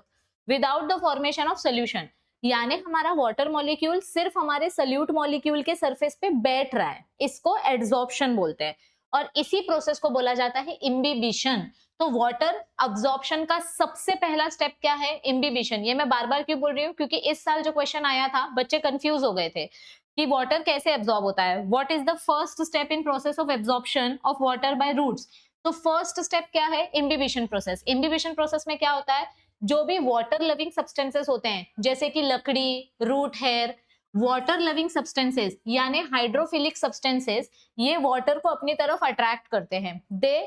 without the formation of solution, यानी हमारा वाटर मॉलिक्यूल सिर्फ हमारे सल्यूट मॉलिक्यूल के सरफेस पे बैठ रहा है, इसको एड्सॉर्प्शन बोलते हैं, और इसी प्रोसेस को बोला जाता है इम्बिबिशन। तो वाटर अब्जॉर्प्शन का सबसे पहला स्टेप क्या है? इम्बिबिशन। ये मैं बार बार क्यों बोल रही हूँ? क्योंकि इस साल जो क्वेश्चन आया था, बच्चे कंफ्यूज हो गए थे कि वाटर कैसे एब्जॉर्ब होता है। What is the first step in process of absorption of water by roots? तो फर्स्ट स्टेप क्या है? Imbibition process. इम्बिबिशन प्रोसेस में क्या होता है? जो भी वाटर लविंग सब्सटेंसेस होते हैं, जैसे कि लकड़ी, root hair, water loving substances यानी हाइड्रोफिलिक सब्सटेंसेस, ये वाटर को अपनी तरफ अट्रैक्ट करते हैं। They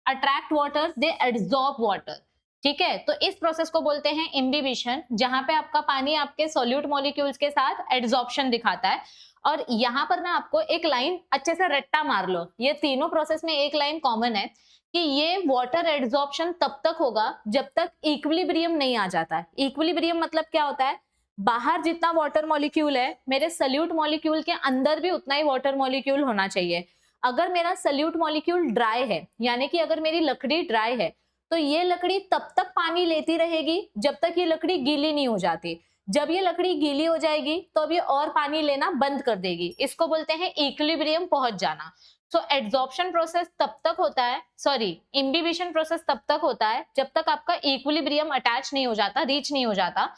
attract water, they absorb water. ठीक है, तो इस प्रोसेस को बोलते हैं इम्बिबिशन, जहां पे आपका पानी आपके सोल्यूट मॉलिक्यूल्स के साथ एड्सॉर्प्शन दिखाता है। और यहाँ पर ना आपको एक लाइन अच्छे से रट्टा मार लो, ये तीनों प्रोसेस में एक लाइन कॉमन है कि ये वाटर एड्सॉर्प्शन तब तक होगा जब तक इक्विलिब्रियम नहीं आ जाता है। इक्विलिब्रियम मतलब क्या होता है, बाहर जितना वाटर मॉलिक्यूल है मेरे सल्यूट मॉलिक्यूल के अंदर भी उतना ही वाटर मॉलिक्यूल होना चाहिए। अगर मेरा सल्यूट मॉलिक्यूल ड्राई है, यानी कि अगर मेरी लकड़ी ड्राई है, तो ये लकड़ी तब तक पानी लेती रहेगी जब तक ये लकड़ी गीली नहीं हो जाती। जब ये लकड़ी गीली हो जाएगी तो अब ये और पानी लेना बंद कर देगी। इसको बोलते हैं इक्विलिब्रियम पहुंच जाना। सो एड्सॉर्प्शन प्रोसेस तब तक होता है, सॉरी इम्बिबिशन प्रोसेस तब तक होता है जब तक आपका इक्विलिब्रियम अटैच नहीं हो जाता, रीच नहीं हो जाता।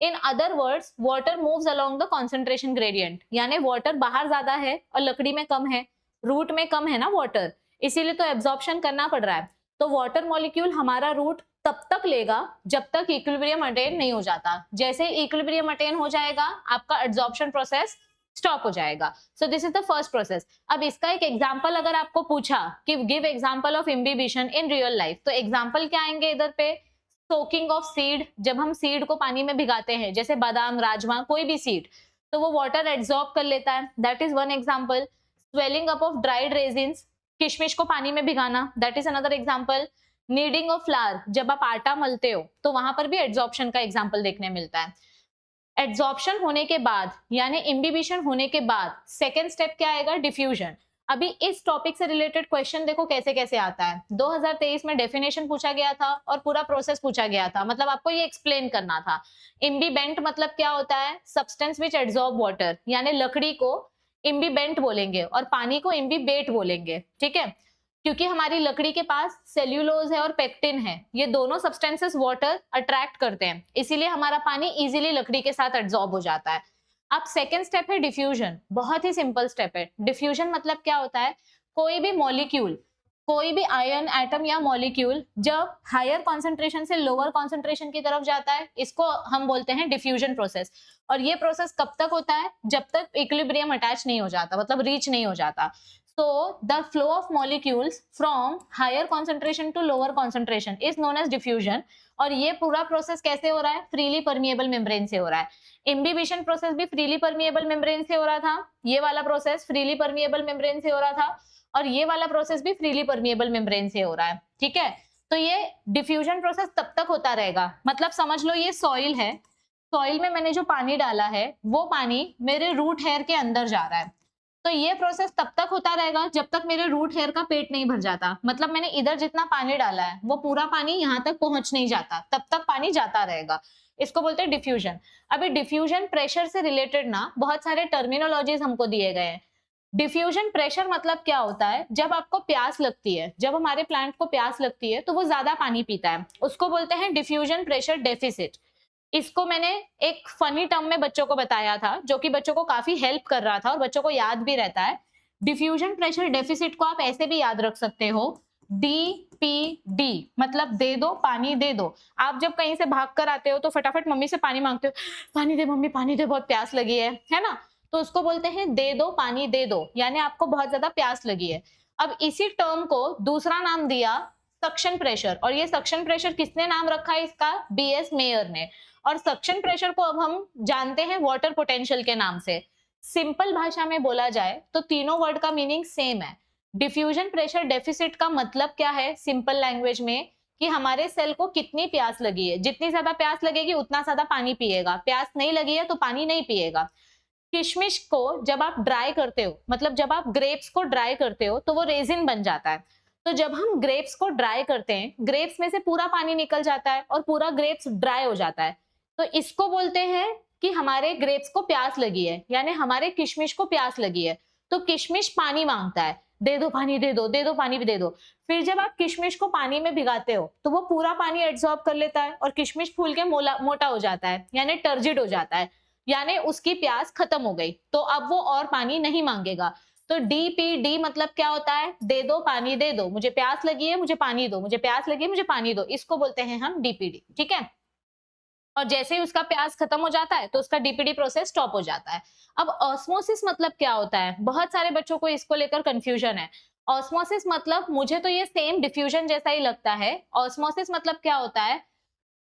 In other words, water moves along the concentration gradient, यानी वाटर बाहर ज्यादा है और लकड़ी में कम है, रूट में कम है ना वाटर, इसीलिए तो एब्जॉर्प्शन करना पड़ रहा है। तो वाटर मॉलिक्यूल हमारा रूट तब तक लेगा जब तक इक्विलिब्रियम अटेन नहीं हो जाता। जैसे इक्विलिब्रियम अटेन हो जाएगा आपका एब्जॉर्प्शन प्रोसेस स्टॉप हो जाएगा। सो this is the first process. अब इसका एक एग्जांपल अगर आपको पूछा कि give example of imbibition in real life, तो एग्जांपल क्या आएंगे इधर पे, सोकिंग ऑफ सीड, जब हम सीड को पानी में भिगाते हैं जैसे बादाम, राजमा, कोई भी सीड, तो वो वाटर एब्जॉर्ब कर लेता है, that is one example. Swelling up of dried raisins, किशमिश को पानी में भिगाना, that is another example. Kneading of flour, जब आप आटा मलते हो तो वहां पर भी एड्सॉर्प्शन का एग्जांपल देखने मिलता है। एड्सॉर्प्शन होने के बाद यानी इम्बिबिशन होने के बाद सेकेंड स्टेप क्या आएगा, डिफ्यूजन। अभी इस टॉपिक से रिलेटेड क्वेश्चन देखो कैसे कैसे आता है। 2023 में डेफिनेशन पूछा गया था और पूरा प्रोसेस पूछा गया था, मतलब आपको ये एक्सप्लेन करना था। इम्बिबेंट मतलब क्या होता है, सब्सटेंस विच एब्जॉर्ब वाटर, यानी लकड़ी को इम्बिबेंट बोलेंगे और पानी को इम्बिबेट बोलेंगे, ठीक है, क्योंकि हमारी लकड़ी के पास सेल्यूलोज है और पेक्टिन है, ये दोनों सब्सटेंसेस वाटर अट्रैक्ट करते हैं, इसीलिए हमारा पानी इजीली लकड़ी के साथ एब्जॉर्ब हो जाता है। अब सेकेंड स्टेप है डिफ्यूजन, बहुत ही सिंपल स्टेप है। डिफ्यूजन मतलब क्या होता है, कोई भी मॉलिक्यूल, कोई भी आयन, एटम या मॉलिक्यूल जब हायर कॉन्सेंट्रेशन से लोअर कॉन्सेंट्रेशन की तरफ जाता है, इसको हम बोलते हैं डिफ्यूजन प्रोसेस। और ये प्रोसेस कब तक होता है, जब तक इक्विलिब्रियम अटैच नहीं हो जाता, मतलब रीच नहीं हो जाता। So the flow of molecules from higher concentration to lower concentration is known as diffusion। और ये पूरा प्रोसेस कैसे हो रहा है, फ्रीली परमिएबल मेम्ब्रेन से हो रहा है। इम्बिबिशन प्रोसेस भी फ्रीली परमिएबल मेम्ब्रेन से हो रहा था, ये वाला प्रोसेस फ्रीली परमिएबल मेम्ब्रेन से हो रहा था, और ये वाला प्रोसेस भी फ्रीली परमिएबल मेम्ब्रेन से हो रहा है, ठीक है। तो ये डिफ्यूजन प्रोसेस तब तक होता रहेगा, मतलब समझ लो ये सॉइल है, सॉइल में मैंने जो पानी डाला है वो पानी मेरे रूट हेयर के अंदर जा रहा है, तो ये प्रोसेस तब तक होता रहेगा जब तक मेरे रूट हेयर का पेट नहीं भर जाता, मतलब मैंने इधर जितना पानी डाला है वो पूरा पानी यहाँ तक पहुंच नहीं जाता, तब तक पानी जाता रहेगा, इसको बोलते हैं डिफ्यूजन। अभी डिफ्यूजन प्रेशर से रिलेटेड ना बहुत सारे टर्मिनोलॉजीज हमको दिए गए हैं। डिफ्यूजन प्रेशर मतलब क्या होता है, जब आपको प्यास लगती है, जब हमारे प्लांट को प्यास लगती है तो वो ज्यादा पानी पीता है, उसको बोलते हैं डिफ्यूजन प्रेशर डेफिसिट। इसको मैंने एक फनी टर्म में बच्चों को बताया था, जो कि बच्चों को काफी हेल्प कर रहा था और बच्चों को याद भी रहता है। डिफ्यूजन प्रेशर डेफिसिट को आप ऐसे भी याद रख सकते हो, DPD, मतलब दे दो पानी दे दो। आप जब कहीं से भाग कर आते हो तो फटाफट मम्मी से पानी मांगते हो, पानी दे मम्मी पानी दे, बहुत प्यास लगी है ना, तो उसको बोलते हैं दे दो पानी दे दो, यानी आपको बहुत ज्यादा प्यास लगी है। अब इसी टर्म को दूसरा नाम दिया सक्शन प्रेशर, और ये सक्शन प्रेशर किसने नाम रखा है इसका, BS मेयर ने। और सक्शन प्रेशर को अब हम जानते हैं वाटर पोटेंशियल के नाम से। सिंपल भाषा में बोला जाए तो तीनों वर्ड का मीनिंग सेम है। डिफ्यूजन प्रेशर डेफिसिट का मतलब क्या है सिंपल लैंग्वेज में, कि हमारे सेल को कितनी प्यास लगी है, जितनी ज्यादा प्यास लगेगी उतना ज्यादा पानी पिएगा, प्यास नहीं लगी है तो पानी नहीं पिएगा। किशमिश को जब आप ड्राई करते हो, मतलब जब आप ग्रेप्स को ड्राई करते हो तो वो रेजिन बन जाता है, तो जब हम ग्रेप्स को ड्राई करते हैं ग्रेप्स में से पूरा पानी निकल जाता है और पूरा ग्रेप्स ड्राई हो जाता है, तो इसको बोलते हैं कि हमारे ग्रेप्स को प्यास लगी है, यानी हमारे किशमिश को प्यास लगी है, तो किशमिश पानी मांगता है, दे दो पानी दे दो, दे दो पानी भी दे दो। फिर जब आप किशमिश को पानी में भिगाते हो तो वो पूरा पानी एब्जॉर्ब कर लेता है और किशमिश फूल के मोटा हो जाता है, यानी टर्जिड हो जाता है, यानी उसकी प्यास खत्म हो गई, तो अब वो और पानी नहीं मांगेगा। तो DPD मतलब क्या होता है, दे दो पानी दे दो, मुझे प्यास लगी है मुझे पानी दो, मुझे प्यास लगी है मुझे पानी दो, इसको बोलते हैं हम DPD, ठीक है। और जैसे ही उसका प्यास खत्म हो जाता है तो उसका DPD प्रोसेस स्टॉप हो जाता है। अब ऑस्मोसिस मतलब क्या होता है, बहुत सारे बच्चों को इसको लेकर कंफ्यूजन है। ऑस्मोसिस मतलब, मुझे तो ये सेम डिफ्यूजन जैसा ही लगता है। ऑस्मोसिस मतलब क्या होता है,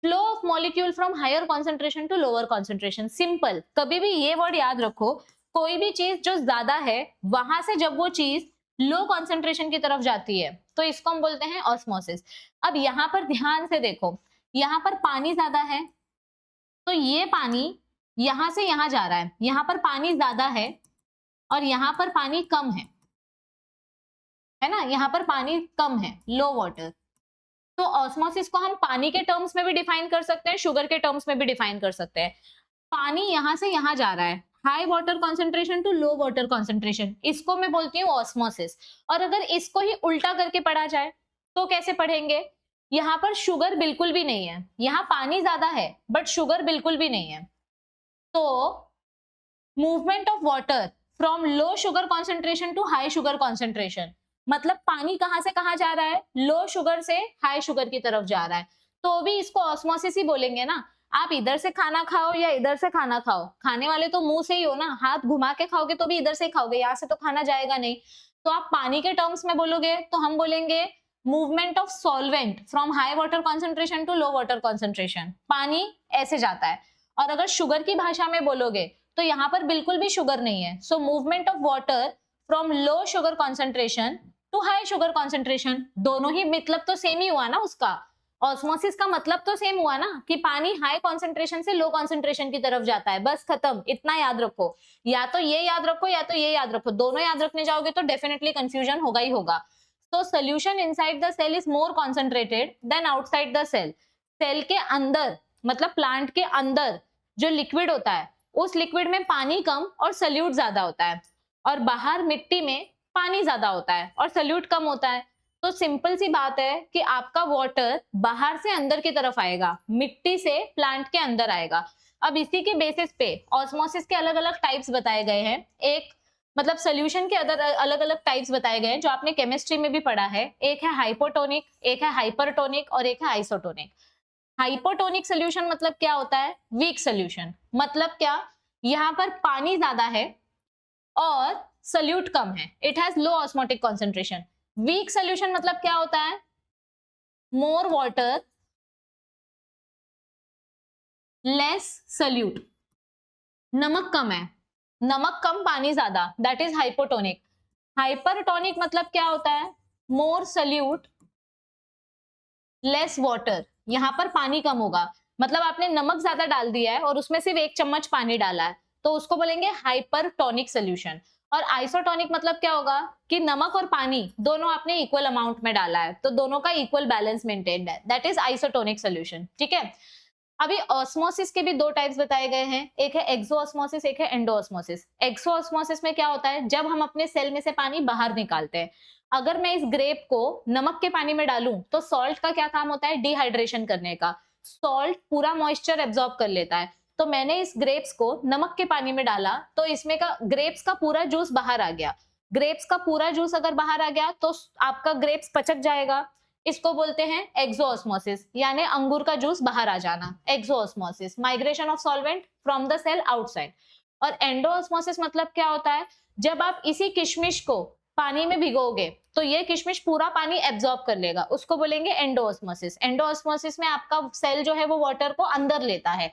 flow of molecule from higher concentration to lower concentration. Simple, कभी भी ये वर्ड याद रखो, कोई भी चीज जो ज्यादा है वहां से जब वो चीज लो कॉन्सेंट्रेशन की तरफ जाती है तो इसको हम बोलते हैं ऑस्मोसिस। अब यहाँ पर ध्यान से देखो, यहाँ पर पानी ज्यादा है तो ये पानी यहां से यहां जा रहा है, यहाँ पर पानी ज्यादा है और यहाँ पर पानी कम है ना, यहाँ पर पानी कम है, लो वाटर। तो ऑस्मोसिस को हम पानी के टर्म्स में भी डिफाइन कर सकते हैं, शुगर के टर्म्स में भी डिफाइन कर सकते हैं। पानी यहां से यहां जा रहा है, high water concentration to low water concentration, इसको मैं बोलती हूँ ऑस्मोसिस। और अगर इसको ही उल्टा करके पढ़ा जाए तो कैसे पढ़ेंगे, यहाँ पर शुगर बिल्कुल भी नहीं है, यहाँ पानी ज्यादा है बट शुगर बिल्कुल भी नहीं है, तो movement of water from low sugar concentration to high sugar concentration, मतलब पानी कहां से कहां जा रहा है, लो शुगर से हाई शुगर की तरफ जा रहा है, तो भी इसको ऑस्मोसिस ही बोलेंगे ना। आप इधर से खाना खाओ या इधर से खाना खाओ, खाने वाले तो मुंह से ही हो ना, हाथ घुमा के खाओगे तो भी इधर से ही खाओगे, यहाँ से तो खाना जाएगा नहीं। तो आप पानी के टर्म्स में बोलोगे तो हम बोलेंगे movement of solvent from high water concentration to low water concentration, पानी ऐसे जाता है। और अगर शुगर की भाषा में बोलोगे तो यहाँ पर बिल्कुल भी शुगर नहीं है, so movement of water from low sugar concentration to high sugar concentration, दोनों ही मतलब तो सेम ही हुआ ना उसका, ऑस्मोसिस का मतलब तो सेम हुआ ना कि पानी हाई कॉन्सेंट्रेशन से लो कॉन्सेंट्रेशन की तरफ जाता है, बस खत्म, इतना याद रखो। या तो ये याद रखो या तो ये याद रखो, दोनों याद रखने जाओगे तो डेफिनेटली कंफ्यूजन होगा ही होगा। तो solution inside the cell is more concentrated than outside the cell, cell के अंदर मतलब प्लांट के अंदर जो लिक्विड होता है उस लिक्विड में पानी कम और सल्यूट ज्यादा होता है, और बाहर मिट्टी में पानी ज्यादा होता है और सल्यूट कम होता है। तो सिंपल सी बात है कि आपका वाटर बाहर से अंदर की तरफ आएगा, मिट्टी से प्लांट के अंदर आएगा। अब इसी के बेसिस पे ऑस्मोसिस के अलग अलग टाइप्स बताए गए हैं, एक मतलब सोल्यूशन के अलग अलग टाइप्स बताए गए हैं जो आपने केमिस्ट्री में भी पढ़ा है, एक है हाइपोटोनिक, एक है हाइपरटोनिक और एक है आइसोटोनिक। हाइपोटोनिक सोल्यूशन मतलब क्या होता है, वीक सोल्यूशन, मतलब क्या, यहाँ पर पानी ज्यादा है और सल्यूट कम है, it has low osmotic concentration. Weak solution मतलब क्या होता है, मोर वाटर लेस सल्यूट, नमक कम है, नमक कम पानी ज्यादा, दैट इज हाइपोटोनिक। हाइपरटोनिक मतलब क्या होता है, मोर सल्यूट लेस वाटर, यहाँ पर पानी कम होगा, मतलब आपने नमक ज्यादा डाल दिया है और उसमें सिर्फ 1 चम्मच पानी डाला है तो उसको बोलेंगे हाइपरटोनिक सोल्यूशन। और आइसोटोनिक मतलब क्या होगा कि नमक और पानी दोनों आपने इक्वल अमाउंट में डाला है तो दोनों का इक्वल बैलेंस मेंटेन्ड है, दैट इज आइसोटोनिक सोल्यूशन। ठीक है, अभी ऑस्मोसिस के भी 2 टाइप्स बताए गए हैं, एक है एक्सोऑस्मोसिस, एक है एंडोऑस्मोसिस। एक्सोऑस्मोसिस में क्या होता है, जब हम अपने सेल में से पानी बाहर निकालते हैं, अगर मैं इस ग्रेप को नमक के पानी में डालूं तो सॉल्ट का क्या काम होता है, डिहाइड्रेशन करने का, सॉल्ट पूरा मॉइस्चर एब्जॉर्ब कर लेता है। तो मैंने इस ग्रेप्स को नमक के पानी में डाला तो इसमें का ग्रेप्स का पूरा जूस बाहर आ गया, ग्रेप्स का पूरा जूस अगर बाहर आ गया तो आपका ग्रेप्स पचक जाएगा, इसको बोलते हैं एक्सोऑस्मोसिस, यानी अंगूर का जूस बाहर आ जाना, exosmosis, migration of solvent from the cell outside. और एंडोऑस्मोसिस मतलब क्या होता है, जब आप इसी किशमिश को पानी में भिगोगे तो ये किशमिश पूरा पानी एब्जॉर्ब कर लेगा, उसको बोलेंगे एंडोऑस्मोसिस। एंडोऑस्मोसिस में आपका सेल जो है वो वाटर को अंदर लेता है,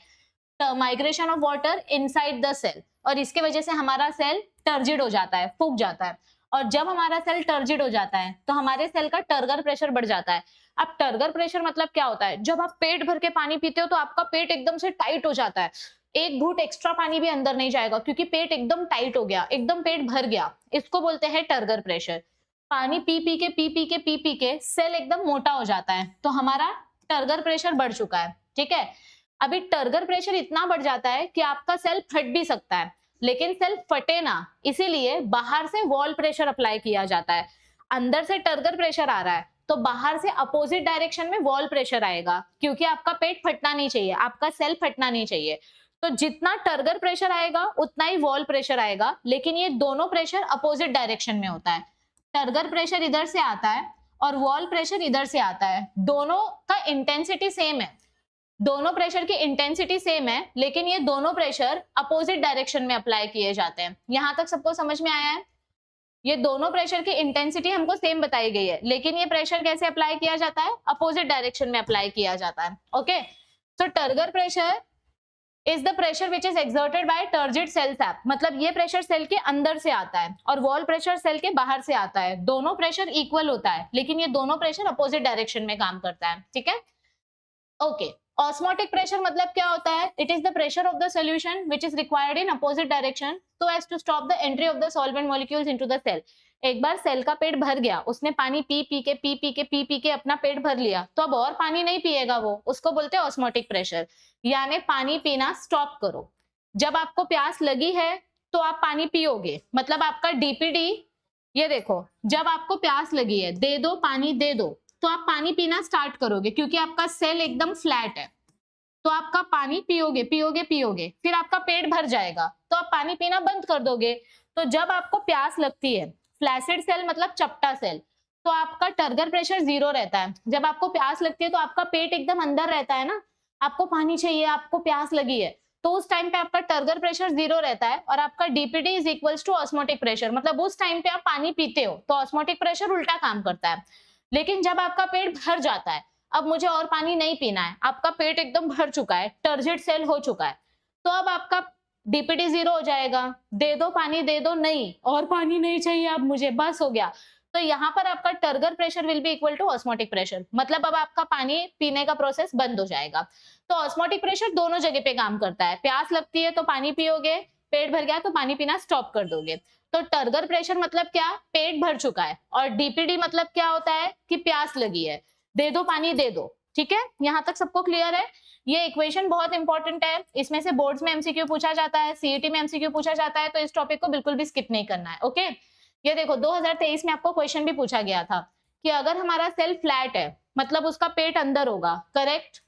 migration of water inside the cell, और इसके वजह से हमारा सेल टर्जिड हो जाता है, फूक जाता है। और जब हमारा सेल टर्जिड हो जाता है तो हमारे सेल का टर्गर प्रेशर बढ़ जाता है। अब टर्गर प्रेशर मतलब क्या होता है, जब आप पेट भर के पानी पीते हो तो आपका पेट एकदम से टाइट हो जाता है, एक घूंट एक्स्ट्रा पानी भी अंदर नहीं जाएगा क्योंकि पेट एकदम टाइट हो गया, एकदम पेट भर गया, इसको बोलते हैं टर्गर प्रेशर। पानी पी पी के सेल एकदम मोटा हो जाता है तो हमारा टर्गर प्रेशर बढ़ चुका है। ठीक है, अभी टर्गर प्रेशर इतना बढ़ जाता है कि आपका सेल फट भी सकता है, लेकिन सेल फटे ना, इसीलिए बाहर से वॉल प्रेशर अप्लाई किया जाता है। अंदर से टर्गर प्रेशर आ रहा है तो बाहर से अपोजिट डायरेक्शन में वॉल प्रेशर आएगा, क्योंकि आपका पेट फटना नहीं चाहिए, आपका सेल फटना नहीं चाहिए। तो जितना टर्गर प्रेशर आएगा उतना ही वॉल प्रेशर आएगा, लेकिन ये दोनों प्रेशर अपोजिट डायरेक्शन में होता है। टर्गर प्रेशर इधर से आता है और वॉल प्रेशर इधर से आता है, दोनों का इंटेंसिटी सेम है, दोनों प्रेशर की इंटेंसिटी सेम है, लेकिन ये दोनों प्रेशर अपोजिट डायरेक्शन में अप्लाई किए जाते हैं। यहां तक सबको समझ में आया है, ये दोनों प्रेशर की इंटेंसिटी हमको सेम बताई गई है, लेकिन ये प्रेशर कैसे अप्लाई किया जाता है, अपोजिट डायरेक्शन में अप्लाई किया जाता है। Okay, so turgor pressure is the pressure which is exerted by turgid cell sap, मतलब ये प्रेशर सेल के अंदर से आता है और वॉल प्रेशर सेल के बाहर से आता है। दोनों प्रेशर इक्वल होता है, लेकिन ये दोनों प्रेशर अपोजिट डायरेक्शन में काम करता है, ठीक है। ओके, ऑस्मोटिक प्रेशर मतलब क्या होता है? It is the pressure of the solution which is required in opposite direction so as to stop the entry of the solvent molecules into the cell. एक बार सेल का पेट भर गया, उसने पानी पी के अपना पेट भर लिया, तो अब और पानी नहीं पिएगा वो, उसको बोलते हैं ऑस्मोटिक प्रेशर। यानी पानी पीना स्टॉप करो। जब आपको प्यास लगी है तो आप पानी पियोगे, मतलब आपका डीपीडी, ये देखो, जब आपको प्यास लगी है, दे दो पानी दे दो, तो आप पानी पीना स्टार्ट करोगे क्योंकि आपका सेल एकदम फ्लैट है, तो आपका पानी पियोगे पियोगे पियोगे, फिर आपका पेट भर जाएगा तो आप पानी पीना बंद कर दोगे। तो जब आपको प्यास लगती है, फ्लैसिड सेल मतलब चपटा सेल, तो आपका टर्गर प्रेशर 0 रहता है। जब आपको प्यास लगती है तो आपका पेट एकदम अंदर रहता है ना, आपको पानी चाहिए, आपको प्यास लगी है, तो उस टाइम पे आपका टर्गर प्रेशर 0 रहता है और आपका DPD is equals to osmotic pressure, मतलब उस टाइम पे आप पानी पीते हो तो ऑस्मोटिक प्रेशर उल्टा काम करता है। लेकिन जब आपका पेट भर जाता है, अब मुझे और पानी नहीं पीना है, आपका पेट एकदम भर चुका है, टर्जिड सेल हो चुका है, तो अब आपका डीपीडी 0 हो जाएगा। दे दो पानी दे दो, नहीं और पानी नहीं चाहिए अब मुझे, बस हो गया। तो यहाँ पर आपका turgor pressure will be equal to osmotic pressure, मतलब अब आपका पानी पीने का प्रोसेस बंद हो जाएगा। तो ऑस्मोटिक प्रेशर दोनों जगह पे काम करता है, प्यास लगती है तो पानी पियोगे, पेट भर गया तो पानी पीना स्टॉप कर दोगे। तो टर्गर प्रेशर मतलब क्या? पेट भर चुका है। और डीपीडी मतलब क्या होता है कि प्यास लगी है, दे दो पानी दे दो, ठीक है। यहाँ तक सबको क्लियर है? ये इक्वेशन बहुत इंपॉर्टेंट है, इसमें से बोर्ड्स में एमसीक्यू पूछा जाता है, सीईटी में एमसीक्यू पूछा जाता है, तो इस टॉपिक को बिल्कुल भी स्किप नहीं करना है, ओके। ये देखो 2023 में आपको क्वेश्चन भी पूछा गया था कि अगर हमारा सेल फ्लैट है मतलब उसका पेट अंदर होगा, करेक्ट।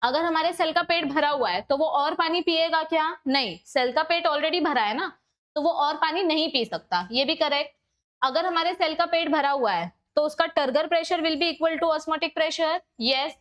अगर हमारे सेल का पेट भरा हुआ है तो वो और पानी पिएगा क्या? नहीं, सेल का पेट ऑलरेडी भरा है ना, तो वो और पानी नहीं पी सकता, ये भी करेक्ट। अगर हमारे सेल का पेट भरा हुआ है तो उसका turgor pressure will be equal to osmotic pressure, yes.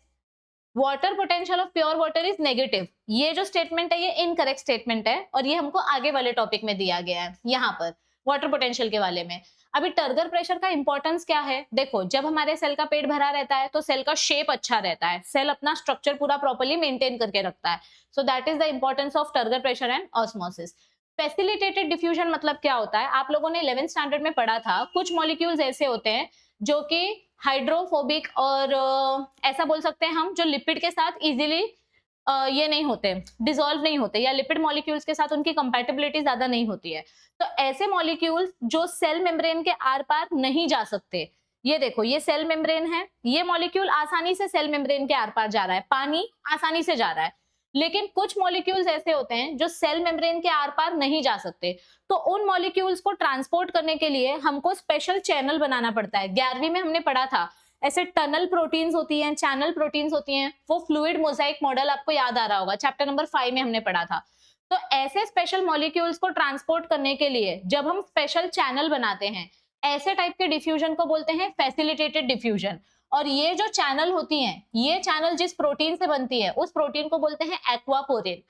Water potential of pure water is negative, ये जो स्टेटमेंट है ये इनकरेक्ट स्टेटमेंट है और ये हमको आगे वाले टॉपिक में दिया गया है, यहाँ पर वाटर पोटेंशियल के वाले में। अभी टर्गर प्रेशर का इंपॉर्टेंस क्या है? देखो, जब हमारे सेल का पेट भरा रहता है तो सेल का शेप अच्छा रहता है, सेल अपना स्ट्रक्चर पूरा प्रॉपर्ली मेंटेन करके रखता है। So that is the importance of turgor pressure and osmosis. Facilitated diffusion मतलब क्या होता है? आप लोगों ने 11th स्टैंडर्ड में पढ़ा था, कुछ मॉलिक्यूल्स ऐसे होते हैं जो कि हाइड्रोफोबिक और ऐसा बोल सकते हैं हम, जो लिपिड के साथ इजीली ये नहीं होते, डिसॉल्व नहीं होते, या लिपिड मॉलिक्यूल्स के साथ उनकी कंपैटिबिलिटी ज्यादा नहीं होती है। तो ऐसे मॉलिक्यूल्स जो सेल मेम्ब्रेन के आर पार नहीं जा सकते, ये देखो ये सेल मेम्ब्रेन है, ये मॉलिक्यूल आसानी से सेल मेम्ब्रेन के आर पार जा रहा है, पानी आसानी से जा रहा है। लेकिन कुछ मॉलिक्यूल्स ऐसे होते हैं जो सेल मेम्ब्रेन के आर पार नहीं जा सकते, तो उन मॉलिक्यूल्स को ट्रांसपोर्ट करने के लिए हमको स्पेशल चैनल बनाना पड़ता है। 11वीं में हमने पढ़ा था, ऐसे टनल प्रोटीन्स होती हैं, चैनल प्रोटीन्स होती हैं, वो फ्लूइड मोजाइक मॉडल आपको याद आ रहा होगा, चैप्टर नंबर 5 में हमने पढ़ा था। तो ऐसे स्पेशल मॉलिक्यूल्स को ट्रांसपोर्ट करने के लिए जब हम स्पेशल चैनल बनाते हैं, ऐसे टाइप के डिफ्यूजन को बोलते हैं फैसिलिटेटेड डिफ्यूजन। और ये जो चैनल होती हैं, ये चैनल जिस प्रोटीन से बनती है उस प्रोटीन को बोलते हैं एक्वापोरिन।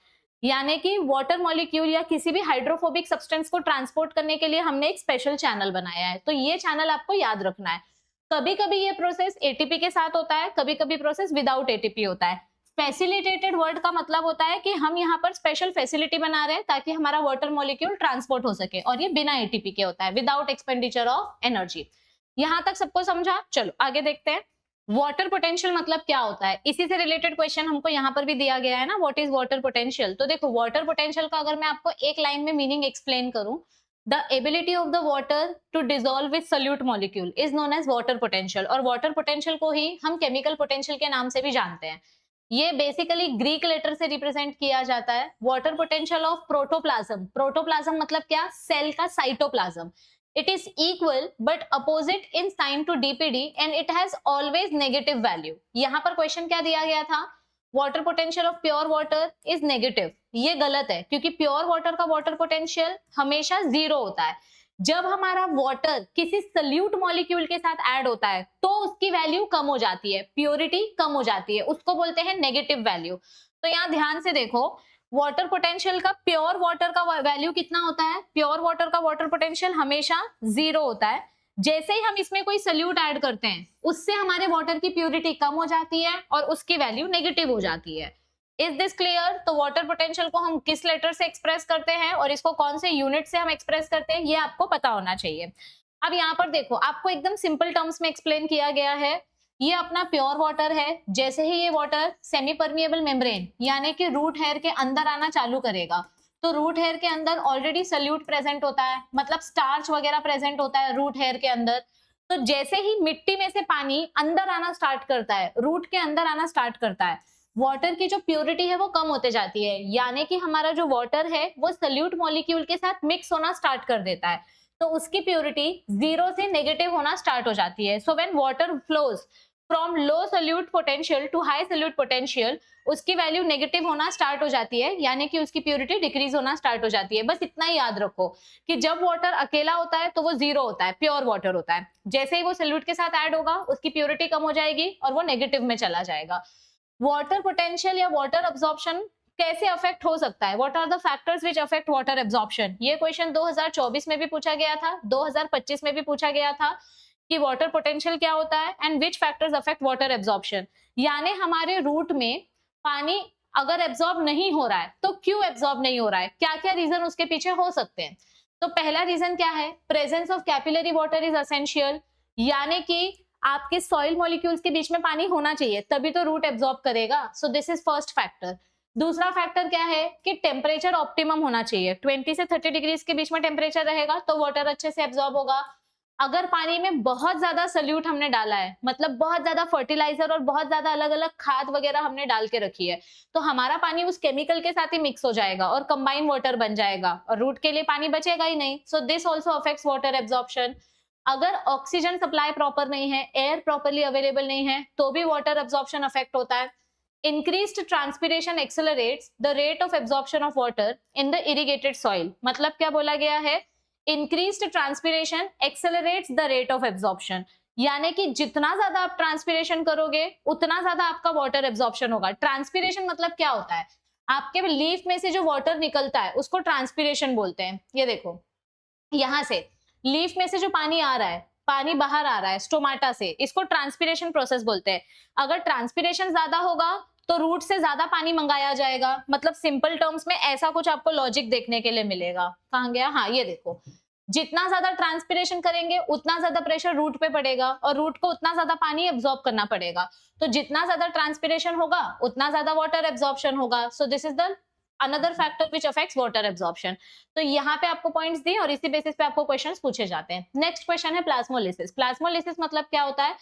यानी कि वाटर मॉलिक्यूल या किसी भी हाइड्रोफोबिक सब्सटेंस को ट्रांसपोर्ट करने के लिए हमने एक स्पेशल चैनल बनाया है, तो ये चैनल आपको याद रखना है। कभी कभी ये प्रोसेस एटीपी के साथ होता है, कभी कभी प्रोसेस विदाउट एटीपी होता है। फैसिलिटेटेड वर्ड का मतलब होता है कि हम यहाँ पर स्पेशल फैसिलिटी बना रहे हैं ताकि हमारा वाटर मॉलिक्यूल ट्रांसपोर्ट हो सके, और ये बिना एटीपी के होता है, विदाउट एक्सपेंडिचर ऑफ एनर्जी। यहाँ तक सबको समझा? चलो आगे देखते हैं। वाटर पोटेंशियल मतलब क्या होता है, इसी से रिलेटेड क्वेश्चन हमको यहाँ पर भी दिया गया है ना, व्हाट इज वाटर पोटेंशियल। तो देखो, वाटर पोटेंशियल का अगर मैं आपको एक लाइन में मीनिंग एक्सप्लेन करूं, the ability of the water to dissolve with solute molecule is known as water potential। और water potential को ही हम chemical potential के नाम से भी जानते हैं। ये बेसिकली ग्रीक लेटर से रिप्रेजेंट किया जाता है। Water potential of protoplasm, protoplasm मतलब क्या? सेल का cytoplasm. It is equal but opposite in sign to DPD and it has always negative value. यहाँ पर क्वेश्चन क्या दिया गया था? Water potential of pure water is negative. ये गलत है, क्योंकि प्योर वाटर का वाटर पोटेंशियल हमेशा 0 होता है। जब हमारा वाटर किसी सल्यूट मॉलिक्यूल के साथ ऐड होता है तो उसकी वैल्यू कम हो जाती है, प्योरिटी कम हो जाती है, उसको बोलते हैं नेगेटिव वैल्यू। तो यहाँ ध्यान से देखो, वाटर पोटेंशियल का प्योर वाटर का वैल्यू कितना होता है? प्योर वाटर का वाटर पोटेंशियल हमेशा 0 होता है। जैसे ही हम इसमें कोई सल्यूट ऐड करते हैं उससे हमारे वाटर की प्यूरिटी कम हो जाती है और उसकी वैल्यू नेगेटिव हो जाती है। Is this clear? तो वाटर पोटेंशियल को हम किस लेटर से एक्सप्रेस करते हैं और इसको कौन से यूनिट से हम एक्सप्रेस करते हैं, ये आपको पता होना चाहिए। अब यहाँ पर देखो, आपको एकदम सिंपल टर्म्स में एक्सप्लेन किया गया है। ये अपना प्योर वाटर है। जैसे ही ये वाटर सेमी परमिएबल मेम्ब्रेन यानी कि रूट हेयर के अंदर आना चालू करेगा, तो रूट हेयर के अंदर ऑलरेडी सल्यूट प्रेजेंट होता है, मतलब स्टार्च वगैरह प्रेजेंट होता है रूट हेयर के अंदर। तो जैसे ही मिट्टी में से पानी अंदर आना स्टार्ट करता है, रूट के अंदर आना स्टार्ट करता है, वाटर की जो प्योरिटी है वो कम होते जाती है, यानी कि हमारा जो वाटर है वो सल्यूट मॉलिक्यूल के साथ मिक्स होना स्टार्ट कर देता है। तो उसकी प्योरिटी 0 से नेगेटिव होना स्टार्ट हो जाती है। So when water flows from low solute potential to high solute potential, उसकी वैल्यू नेगेटिव होना स्टार्ट हो जाती है, यानी कि उसकी प्योरिटी डिक्रीज होना स्टार्ट हो जाती है। बस इतना ही याद रखो कि जब वाटर अकेला होता है तो वो 0 होता है, प्योर वाटर होता है। जैसे ही वो सल्यूट के साथ ऐड होगा उसकी प्योरिटी कम हो जाएगी और वो नेगेटिव में चला जाएगा। वाटर पोटेंशियल या वाटर अब्जॉर्प्शन कैसे अफेक्ट हो सकता है? What are the factors which affect water absorption? ये क्वेश्चन 2024 में भी पूछा गया था, 2025 में भी पूछा गया था कि वाटर पोटेंशियल क्या होता है and which factors affect water absorption. यानी हमारे रूट में पानी अगर एब्जॉर्ब नहीं हो रहा है तो क्यों एब्जॉर्ब नहीं हो रहा है, क्या क्या रीजन उसके पीछे हो सकते हैं? तो पहला रीजन क्या है? Presence of capillary water is essential, यानी कि आपके सॉइल मॉलिक्यूल्स के बीच में पानी होना चाहिए तभी तो रूट एब्जॉर्ब करेगा। सो दिस इज फर्स्ट फैक्टर। दूसरा फैक्टर क्या है कि टेम्परेचर ऑप्टिमम होना चाहिए। 20 से 30 डिग्री के बीच में टेम्परेचर रहेगा तो वाटर अच्छे से एब्जॉर्ब होगा। अगर पानी में बहुत ज्यादा सल्यूट हमने डाला है, मतलब बहुत ज्यादा फर्टिलाइजर और बहुत ज्यादा अलग अलग खाद वगैरह हमने डाल के रखी है, तो हमारा पानी उस केमिकल के साथ ही मिक्स हो जाएगा और कंबाइन वाटर बन जाएगा और रूट के लिए पानी बचेगा ही नहीं। So this also affects water absorption. अगर ऑक्सीजन सप्लाई प्रॉपर नहीं है, एयर प्रॉपरली अवेलेबल नहीं है, तो भी वाटर एब्जॉर्प्शन अफेक्ट होता है। Increased transpiration accelerates the rate of absorption of water in the irrigated soil। मतलब क्या बोला गया है? Increased transpiration accelerates the rate of absorption, यानी कि जितना ज्यादा आप ट्रांसपिरेशन करोगे उतना ज्यादा आपका वाटर एब्जॉर्प्शन होगा। ट्रांसपिरेशन मतलब क्या होता है? आपके लीफ में से जो वाटर निकलता है उसको ट्रांसपिरेशन बोलते हैं। ये देखो, यहां से लीफ में से जो पानी आ रहा है, पानी बाहर आ रहा है स्टोमाटा से, इसको ट्रांसपिरेशन प्रोसेस बोलते हैं। अगर ट्रांसपिरेशन ज्यादा होगा तो रूट से ज्यादा पानी मंगाया जाएगा। मतलब सिंपल टर्म्स में ऐसा कुछ आपको लॉजिक देखने के लिए मिलेगा। कहां गया? हाँ, ये देखो, जितना ज्यादा ट्रांसपिरेशन करेंगे उतना ज्यादा प्रेशर रूट पे पड़ेगा और रूट को उतना ज्यादा पानी एब्जॉर्ब करना पड़ेगा। तो जितना ज्यादा ट्रांसपिरेशन होगा उतना ज्यादा वाटर एब्जॉर्प्शन होगा। सो this is the another factor which affects water absorption. तो यहाँ पे आपको पॉइंट्स दिए और इसी बेसिस पे आपको क्वेश्चंस पूछे जाते हैं। नेक्स्ट क्वेश्चन है प्लाज्मोलिसिस। प्लाज्मोलिसिस मतलब क्या होता है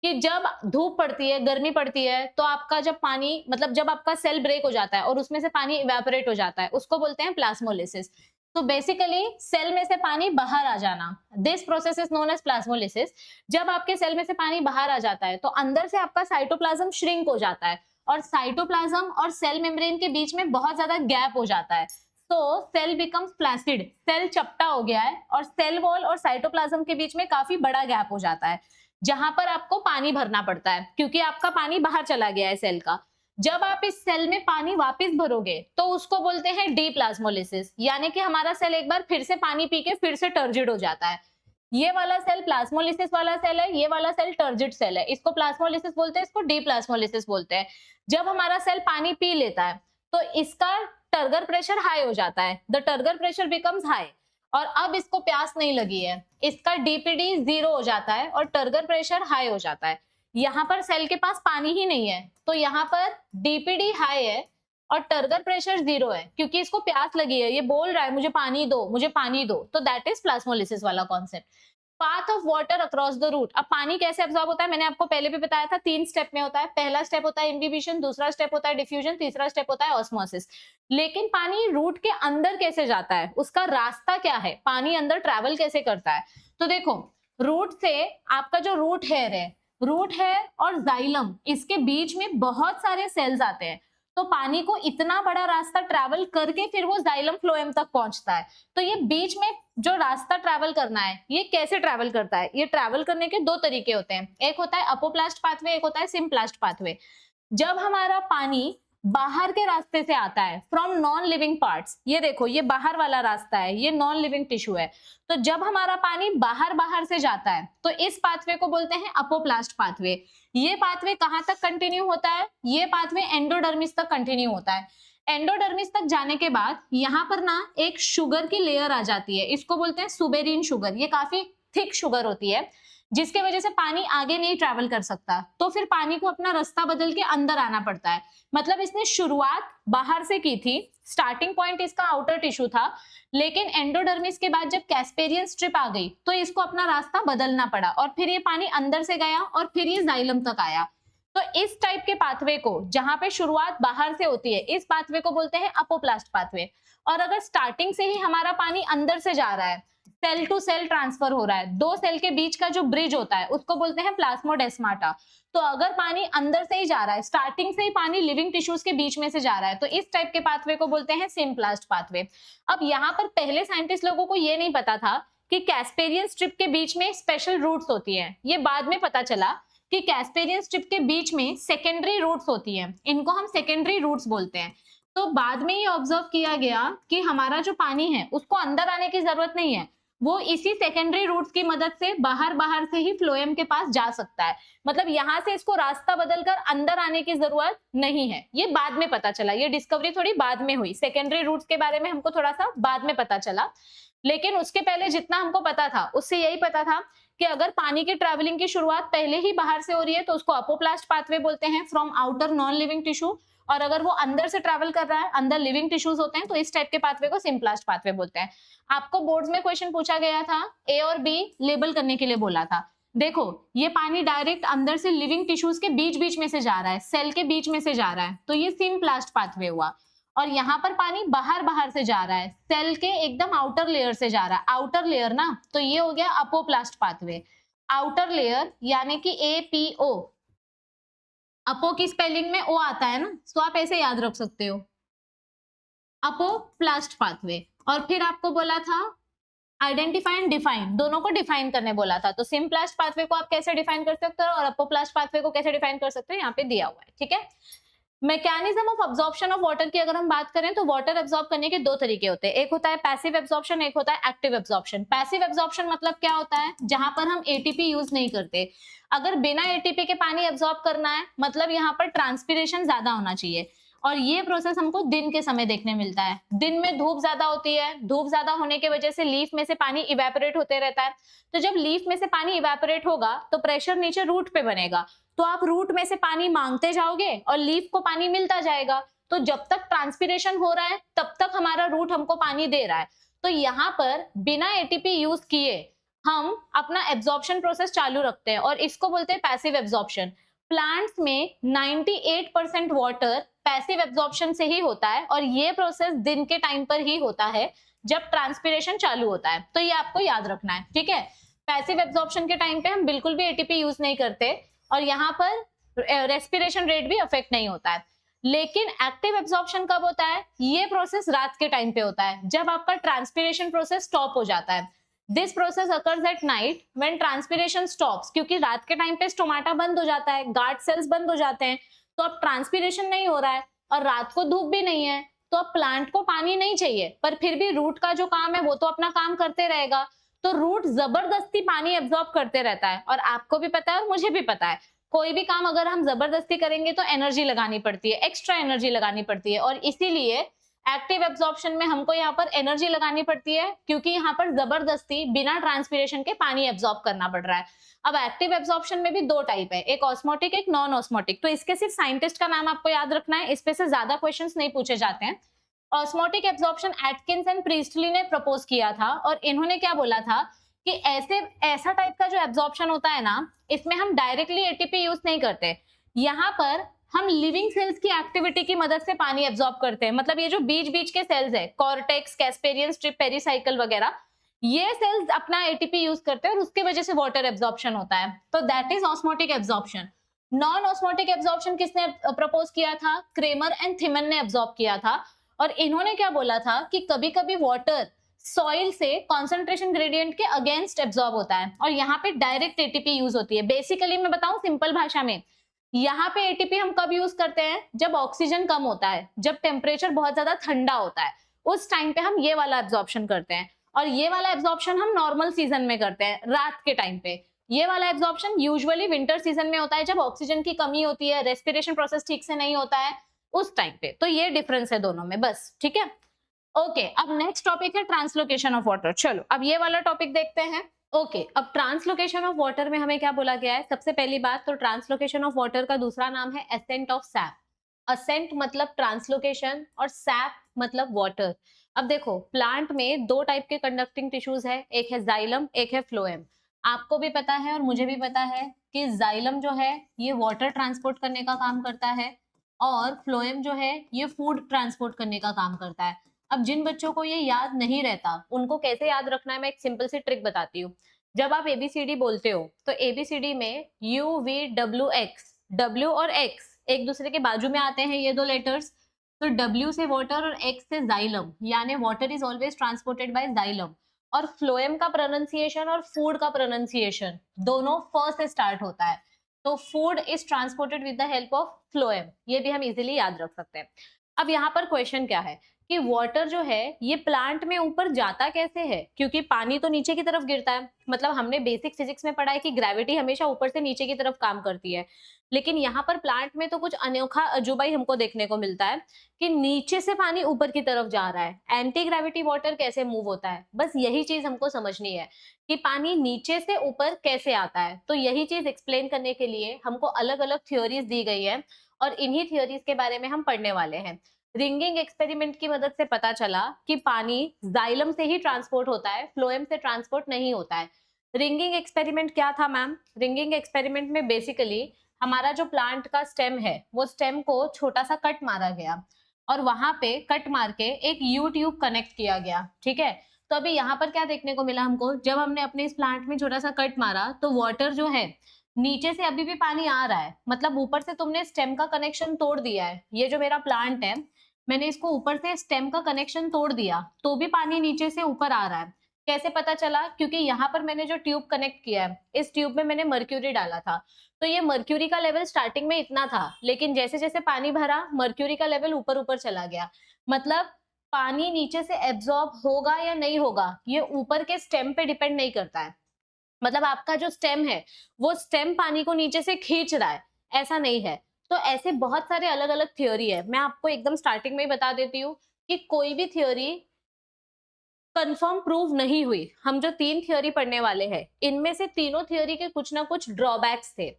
कि जब धूप पड़ती है, गर्मी पड़ती है, तो आपका जब पानी, मतलब जब आपका सेल ब्रेक हो जाता है और उसमें से पानी इवेपोरेट हो जाता है, उसको बोलते हैं प्लाज्मोलिसिस। तो बेसिकली सेल में से पानी बाहर आ जाना, this process is known as plasmolysis. जब आपके सेल में से पानी बाहर आ जाता है तो अंदर से आपका साइटोप्लाज्म श्रिंक हो जाता है और साइटोप्लाज्म और सेल मेम्ब्रेन के बीच में बहुत ज्यादा गैप हो जाता है। तो सेल बिकम्स फ्लैसिड, सेल चपटा हो गया है और सेल वॉल और साइटोप्लाज्म के बीच में काफी बड़ा गैप हो जाता है जहां पर आपको पानी भरना पड़ता है क्योंकि आपका पानी बाहर चला गया है सेल का। जब आप इस सेल में पानी वापस भरोगे तो उसको बोलते हैं डीप्लाज्मोलिसिस, यानी कि हमारा सेल एक बार फिर से पानी पी के फिर से टर्जिड हो जाता है। ये वाला सेल प्लाज्मोलिसिस वाला सेल है, ये वाला सेल टर्जिड सेल है। इसको प्लाज्मोलिसिस बोलते हैं, इसको डीप्लाज्मोलिसिस बोलते हैं। जब हमारा सेल पानी पी लेता है तो इसका टर्गर प्रेशर हाई हो जाता है, the turgor pressure becomes high, और अब इसको प्यास नहीं लगी है, इसका डीपीडी 0 हो जाता है और टर्गर प्रेशर हाई हो जाता है। यहाँ पर सेल के पास पानी ही नहीं है तो यहाँ पर डीपीडी हाई है और टर्गर प्रेशर 0 है क्योंकि इसको प्यास लगी है, ये बोल रहा है मुझे पानी दो, मुझे पानी दो। तो दैट इज प्लाज्मोलिसिस वाला concept. Path of water across the root. अब पानी कैसे एब्जॉर्ब होता है मैंने आपको पहले भी बताया था, 3 स्टेप में होता है। पहला स्टेप होता है इम्बिबिशन, दूसरा स्टेप होता है डिफ्यूजन, तीसरा स्टेप होता है ऑस्मोसिस। लेकिन पानी रूट के अंदर कैसे जाता है, उसका रास्ता क्या है, पानी अंदर ट्रैवल कैसे करता है? तो देखो, रूट से आपका जो रूट हेयर है, रूट हेयर और जाइलम, इसके बीच में बहुत सारे सेल्स आते हैं। तो पानी को इतना बड़ा रास्ता ट्रैवल करके फिर वो जाइलम फ्लोएम तक पहुंचता है। तो ये बीच में जो रास्ता ट्रैवल करना है, ये कैसे ट्रैवल करता है? ये ट्रैवल करने के 2 तरीके होते हैं, एक होता है अपोप्लास्ट पाथवे, एक होता है सिम्प्लास्ट पाथवे। जब हमारा पानी बाहर के रास्ते से आता है, फ्रॉम नॉन लिविंग पार्ट्स। ये देखो, ये बाहर वाला रास्ता है, ये नॉन लिविंग टिश्यू है। तो जब हमारा पानी बाहर बाहर से जाता है तो इस पाथवे को बोलते हैं अपोप्लास्ट पाथवे। ये पाथवे कहाँ तक कंटिन्यू होता है? ये पाथवे एंडोडर्मिस तक कंटिन्यू होता है। एंडोडर्मिस तक जाने के बाद यहाँ पर ना एक शुगर की लेयर आ जाती है, इसको बोलते हैं सुबेरिन शुगर। ये काफी थिक शुगर होती है जिसके वजह से पानी आगे नहीं ट्रैवल कर सकता, तो फिर पानी को अपना रास्ता बदल के अंदर आना पड़ता है। मतलब इसने शुरुआत बाहर से की थी, स्टार्टिंग पॉइंट इसका आउटर टिश्यू था, लेकिन एंडोडर्मिस के बाद जब कैस्पेरियन स्ट्रिप आ गई तो इसको अपना रास्ता बदलना पड़ा और फिर ये पानी अंदर से गया और फिर ये जाइलम तक आया। तो इस टाइप के पाथवे को, जहां पे शुरुआत बाहर से होती है, इस पाथवे को बोलते हैं अपोप्लास्ट पाथवे। और अगर स्टार्टिंग से ही हमारा पानी अंदर से जा रहा है, सेल टू सेल ट्रांसफर हो रहा है, दो सेल के बीच का जो ब्रिज होता है उसको बोलते हैं प्लाज्मोडेस्माटा। तो अगर पानी अंदर से ही जा रहा है, स्टार्टिंग से ही पानी लिविंग टिश्यूज के बीच में से जा रहा है, तो इस टाइप के पाथवे को बोलते हैं सिम्प्लास्ट पाथवे। अब यहाँ पर पहले साइंटिस्ट लोगों को ये नहीं पता था कि कैस्पेरियन स्ट्रिप के बीच में स्पेशल रूट्स होती है। ये बाद में पता चला कि कैस्पेरियन स्ट्रिप के बीच में सेकेंडरी रूट्स होती है, इनको हम सेकेंडरी रूट्स बोलते हैं। तो बाद में ये ऑब्जर्व किया गया कि हमारा जो पानी है उसको अंदर आने की जरूरत नहीं है, वो इसी सेकेंडरी रूट्स की मदद से बाहर बाहर से ही फ्लोएम के पास जा सकता है। मतलब यहाँ से इसको रास्ता बदलकर अंदर आने की जरूरत नहीं है। ये बाद में पता चला, ये डिस्कवरी थोड़ी बाद में हुई, सेकेंडरी रूट्स के बारे में हमको थोड़ा सा बाद में पता चला। लेकिन उसके पहले जितना हमको पता था उससे यही पता था कि अगर पानी की ट्रैवलिंग की शुरुआत पहले ही बाहर से हो रही है तो उसको अपोप्लास्ट पाथवे बोलते हैं, from outer non living tissue. और अगर वो अंदर से ट्रैवल कर रहा है, अंदर लिविंग टिश्यूज होते हैं, तो इस टाइप के पाथवे को सिम्प्लास्ट पाथवे बोलते हैं। आपको बोर्ड्स में क्वेश्चन पूछा गया था, ए और बी लेबल करने के लिए बोला था। देखो, ये पानी डायरेक्ट अंदर से लिविंग टिश्यूज के बीच बीच में से जा रहा है, सेल के बीच में से जा रहा है, तो ये सिम्प्लास्ट पाथवे हुआ। और यहाँ पर पानी बाहर बाहर से जा रहा है, सेल के एकदम आउटर लेयर से जा रहा है, आउटर लेयर ना, तो ये हो गया अपोप्लास्ट पाथवे। आउटर लेयर यानी कि APO, अपो की स्पेलिंग में ओ आता है ना, तो आप ऐसे याद रख सकते हो, अपोप्लास्ट पाथवे। और फिर आपको बोला था आइडेंटिफाई एंड डिफाइन, दोनों को डिफाइन करने बोला था। तो सिम्प्लास्ट पाथवे को आप कैसे डिफाइन कर सकते हो और अपोप्लास्ट पाथवे को कैसे डिफाइन कर सकते हो, यहाँ पे दिया हुआ है, ठीक है। Mechanism of absorption of water की अगर हम बात करें तो वाटर एब्जॉर्ब करने के दो तरीके होते हैं, एक होता है पैसिव एब्जॉर्प्शन, एक होता है एक्टिव एब्जॉर्प्शन। पैसिव एब्जॉर्प्शन मतलब क्या होता है? जहां पर हम एटीपी यूज नहीं करते। अगर बिना एटीपी के पानी एब्जॉर्ब करना है मतलब यहाँ पर ट्रांसपीरेशन ज्यादा होना चाहिए, और ये प्रोसेस हमको दिन के समय देखने मिलता है। दिन में धूप ज्यादा होती है, धूप ज्यादा होने की वजह से लीफ में से पानी इवेपोरेट होते रहता है। तो जब लीफ में से पानी इवेपोरेट होगा तो प्रेशर नीचे रूट पे बनेगा, तो आप रूट में से पानी मांगते जाओगे और लीफ को पानी मिलता जाएगा। तो जब तक ट्रांसपीरेशन हो रहा है तब तक हमारा रूट हमको पानी दे रहा है। तो यहाँ पर बिना एटीपी यूज किए हम अपना एब्जॉर्प्शन प्रोसेस चालू रखते हैं और इसको बोलते हैं पैसिव एब्जॉर्प्शन। प्लांट्स में 98% वाटर पैसिव एब्जॉर्प्शन से ही होता है और ये प्रोसेस दिन के टाइम पर ही होता है जब ट्रांसपीरेशन चालू होता है। तो ये आपको याद रखना है, ठीक है। पैसिव एब्जॉर्प्शन के टाइम पे हम बिल्कुल भी एटीपी यूज नहीं करते और यहाँ पर रेस्पिरेशन रेट भी अफेक्ट नहीं होता है। लेकिन एक्टिव एब्जॉर्प्शन कब होता है? ये प्रोसेस रात के टाइम पे होता है जब आपका ट्रांसपीरेशन प्रोसेस स्टॉप हो जाता है। This process occurs at night when transpiration stops, क्योंकि रात के टाइम पे स्टोमाटा बंद हो जाता है, गार्ड सेल्स बंद हो जाते हैं, तो अब ट्रांसपीरेशन नहीं हो रहा है और रात को धूप भी नहीं है, तो अब प्लांट को पानी नहीं चाहिए, पर फिर भी रूट का जो काम है वो तो अपना काम करते रहेगा। तो रूट जबरदस्ती पानी एब्जॉर्ब करते रहता है और आपको भी पता है और मुझे भी पता है, कोई भी काम अगर हम जबरदस्ती करेंगे तो एनर्जी लगानी पड़ती है, एक्स्ट्रा एनर्जी लगानी पड़ती है, और इसीलिए एक्टिव एब्जॉर्प्शन में हमको यहाँ पर एनर्जी लगानी पड़ती है क्योंकि यहाँ पर जबरदस्ती बिना ट्रांसपीरेशन के पानी एब्जॉर्ब करना पड़ रहा है। अब एक्टिव एब्जॉर्प्शन में भी दो टाइप है, एक ऑस्मोटिक एक नॉन ऑस्मोटिक। तो इसके सिर्फ साइंटिस्ट का नाम आपको याद रखना है, इस पे से ज्यादा क्वेश्चंस नहीं पूछे जाते हैं। Osmotic absorption Atkins and Priestley ने प्रपोज किया था और इन्होंने क्या बोला था कि ऐसा टाइप का जो एब्जॉर्प्शन होता है ना, इसमें हम डायरेक्टली एटीपी यूज नहीं करते, यहाँ पर हम लिविंग सेल्स की एक्टिविटी की मदद से पानी एब्जॉर्ब करते हैं। मतलब ये जो बीच बीच के सेल्स है, कॉर्टेक्स, कैस्पेरियन स्ट्रिप, पेरिसाइकिल वगैरह, ये सेल्स अपना एटीपी यूज करते हैं और उसकी वजह से वाटर एब्जॉर्प्शन होता है। तो that is osmotic absorption. Non osmotic absorption किसने प्रपोज किया था? क्रेमर एंड थिमन ने एब्जॉर्ब किया था और इन्होंने क्या बोला था कि कभी कभी वाटर सॉइल से कॉन्सेंट्रेशन ग्रेडियंट के अगेंस्ट एब्जॉर्ब होता है और यहाँ पे डायरेक्ट एटीपी यूज होती है। बेसिकली मैं बताऊं सिंपल भाषा में, यहाँ पे एटीपी हम कब यूज करते हैं? जब ऑक्सीजन कम होता है, जब टेम्परेचर बहुत ज्यादा ठंडा होता है, उस टाइम पे हम ये वाला एब्जॉर्प्शन करते हैं। और ये वाला एब्जॉर्प्शन हम नॉर्मल सीजन में करते हैं, रात के टाइम पे। ये वाला एब्जॉर्प्शन यूजुअली विंटर सीजन में होता है, जब ऑक्सीजन की कमी होती है, रेस्पिरेशन प्रोसेस ठीक से नहीं होता है, उस टाइम पे। तो ये डिफरेंस है दोनों में, बस। ठीक है, ओके। अब नेक्स्ट टॉपिक है ट्रांसलोकेशन ऑफ वाटर। चलो अब ये वाला टॉपिक देखते हैं। ओके, अब ट्रांसलोकेशन ऑफ वाटर में हमें क्या बोला गया है? सबसे पहली बात तो ट्रांसलोकेशन ऑफ वाटर का दूसरा नाम है एसेंट ऑफ सैप। असेंट मतलब ट्रांसलोकेशन और सैप मतलब वाटर। अब देखो, प्लांट में दो टाइप के कंडक्टिंग टिश्यूज है, एक है जाइलम, एक है फ्लोएम। आपको भी पता है और मुझे भी पता है कि जाइलम जो है ये वाटर ट्रांसपोर्ट करने का काम करता है, और फ्लोएम जो है ये फूड ट्रांसपोर्ट करने का काम करता है। अब जिन बच्चों को ये याद नहीं रहता, उनको कैसे याद रखना है, मैं एक सिंपल सी ट्रिक बताती हूँ। जब आप एबीसीडी बोलते हो तो एबीसीडी में you V W x, W और एक्स एक दूसरे के बाजू में आते हैं, ये दो लेटर्स। तो डब्ल्यू से वाटर और एक्स से जाइलम, यानी water is always transported by xylem. और फ्लोएम का प्रोनाउंसिएशन और फूड का प्रोनाउंसिएशन दोनों फ से स्टार्ट होता है। तो food is transported with the help of phloem, ये भी हम इजीली याद रख सकते हैं। अब यहाँ पर क्वेश्चन क्या है कि वाटर जो है ये प्लांट में ऊपर जाता कैसे है? क्योंकि पानी तो नीचे की तरफ गिरता है, मतलब हमने बेसिक फिजिक्स में पढ़ा है कि ग्रेविटी हमेशा ऊपर से नीचे की तरफ काम करती है। लेकिन यहाँ पर प्लांट में तो कुछ अनोखा अजूबा ही हमको देखने को मिलता है कि नीचे से पानी ऊपर की तरफ जा रहा है। एंटी ग्रेविटी वाटर कैसे मूव होता है, बस यही चीज हमको समझनी है कि पानी नीचे से ऊपर कैसे आता है। तो यही चीज एक्सप्लेन करने के लिए हमको अलग अलग थ्योरीज दी गई है, और इन्हीं थ्योरीज के बारे में हम पढ़ने वाले हैं। रिंगिंग एक्सपेरिमेंट की मदद से पता चला कि पानी जाइलम से ही ट्रांसपोर्ट होता है, फ्लोएम से ट्रांसपोर्ट नहीं होता है। रिंगिंग एक्सपेरिमेंट क्या था मैम? रिंगिंग एक्सपेरिमेंट में बेसिकली हमारा जो प्लांट का स्टेम है, वो स्टेम को छोटा सा कट मारा गया, और वहां पे कट मार के एक यू ट्यूब कनेक्ट किया गया। ठीक है, तो अभी यहाँ पर क्या देखने को मिला हमको? जब हमने अपने इस प्लांट में छोटा सा कट मारा तो वाटर जो है नीचे से अभी भी पानी आ रहा है, मतलब ऊपर से तुमने स्टेम का कनेक्शन तोड़ दिया है। ये जो मेरा प्लांट है, मैंने इसको ऊपर से स्टेम का कनेक्शन तोड़ दिया, तो भी पानी नीचे से ऊपर आ रहा है। कैसे पता चला? क्योंकि यहाँ पर मैंने जो ट्यूब कनेक्ट किया है, इस ट्यूब में मैंने मर्क्यूरी डाला था। तो ये मर्क्यूरी का लेवल स्टार्टिंग में इतना था, लेकिन जैसे जैसे पानी भरा मर्क्यूरी का लेवल ऊपर ऊपर चला गया। मतलब पानी नीचे से एब्जॉर्ब होगा या नहीं होगा, ये ऊपर के स्टेम पे डिपेंड नहीं करता है। मतलब आपका जो स्टेम है, वो स्टेम पानी को नीचे से खींच रहा है, ऐसा नहीं है। तो ऐसे बहुत सारे अलग अलग थ्योरी है। मैं आपको एकदम स्टार्टिंग में ही बता देती हूँ कि कोई भी थ्योरी कंफर्म प्रूव नहीं हुई। हम जो तीन थ्योरी पढ़ने वाले हैं, इनमें से तीनों थ्योरी के कुछ ना कुछ ड्रॉबैक्स थे।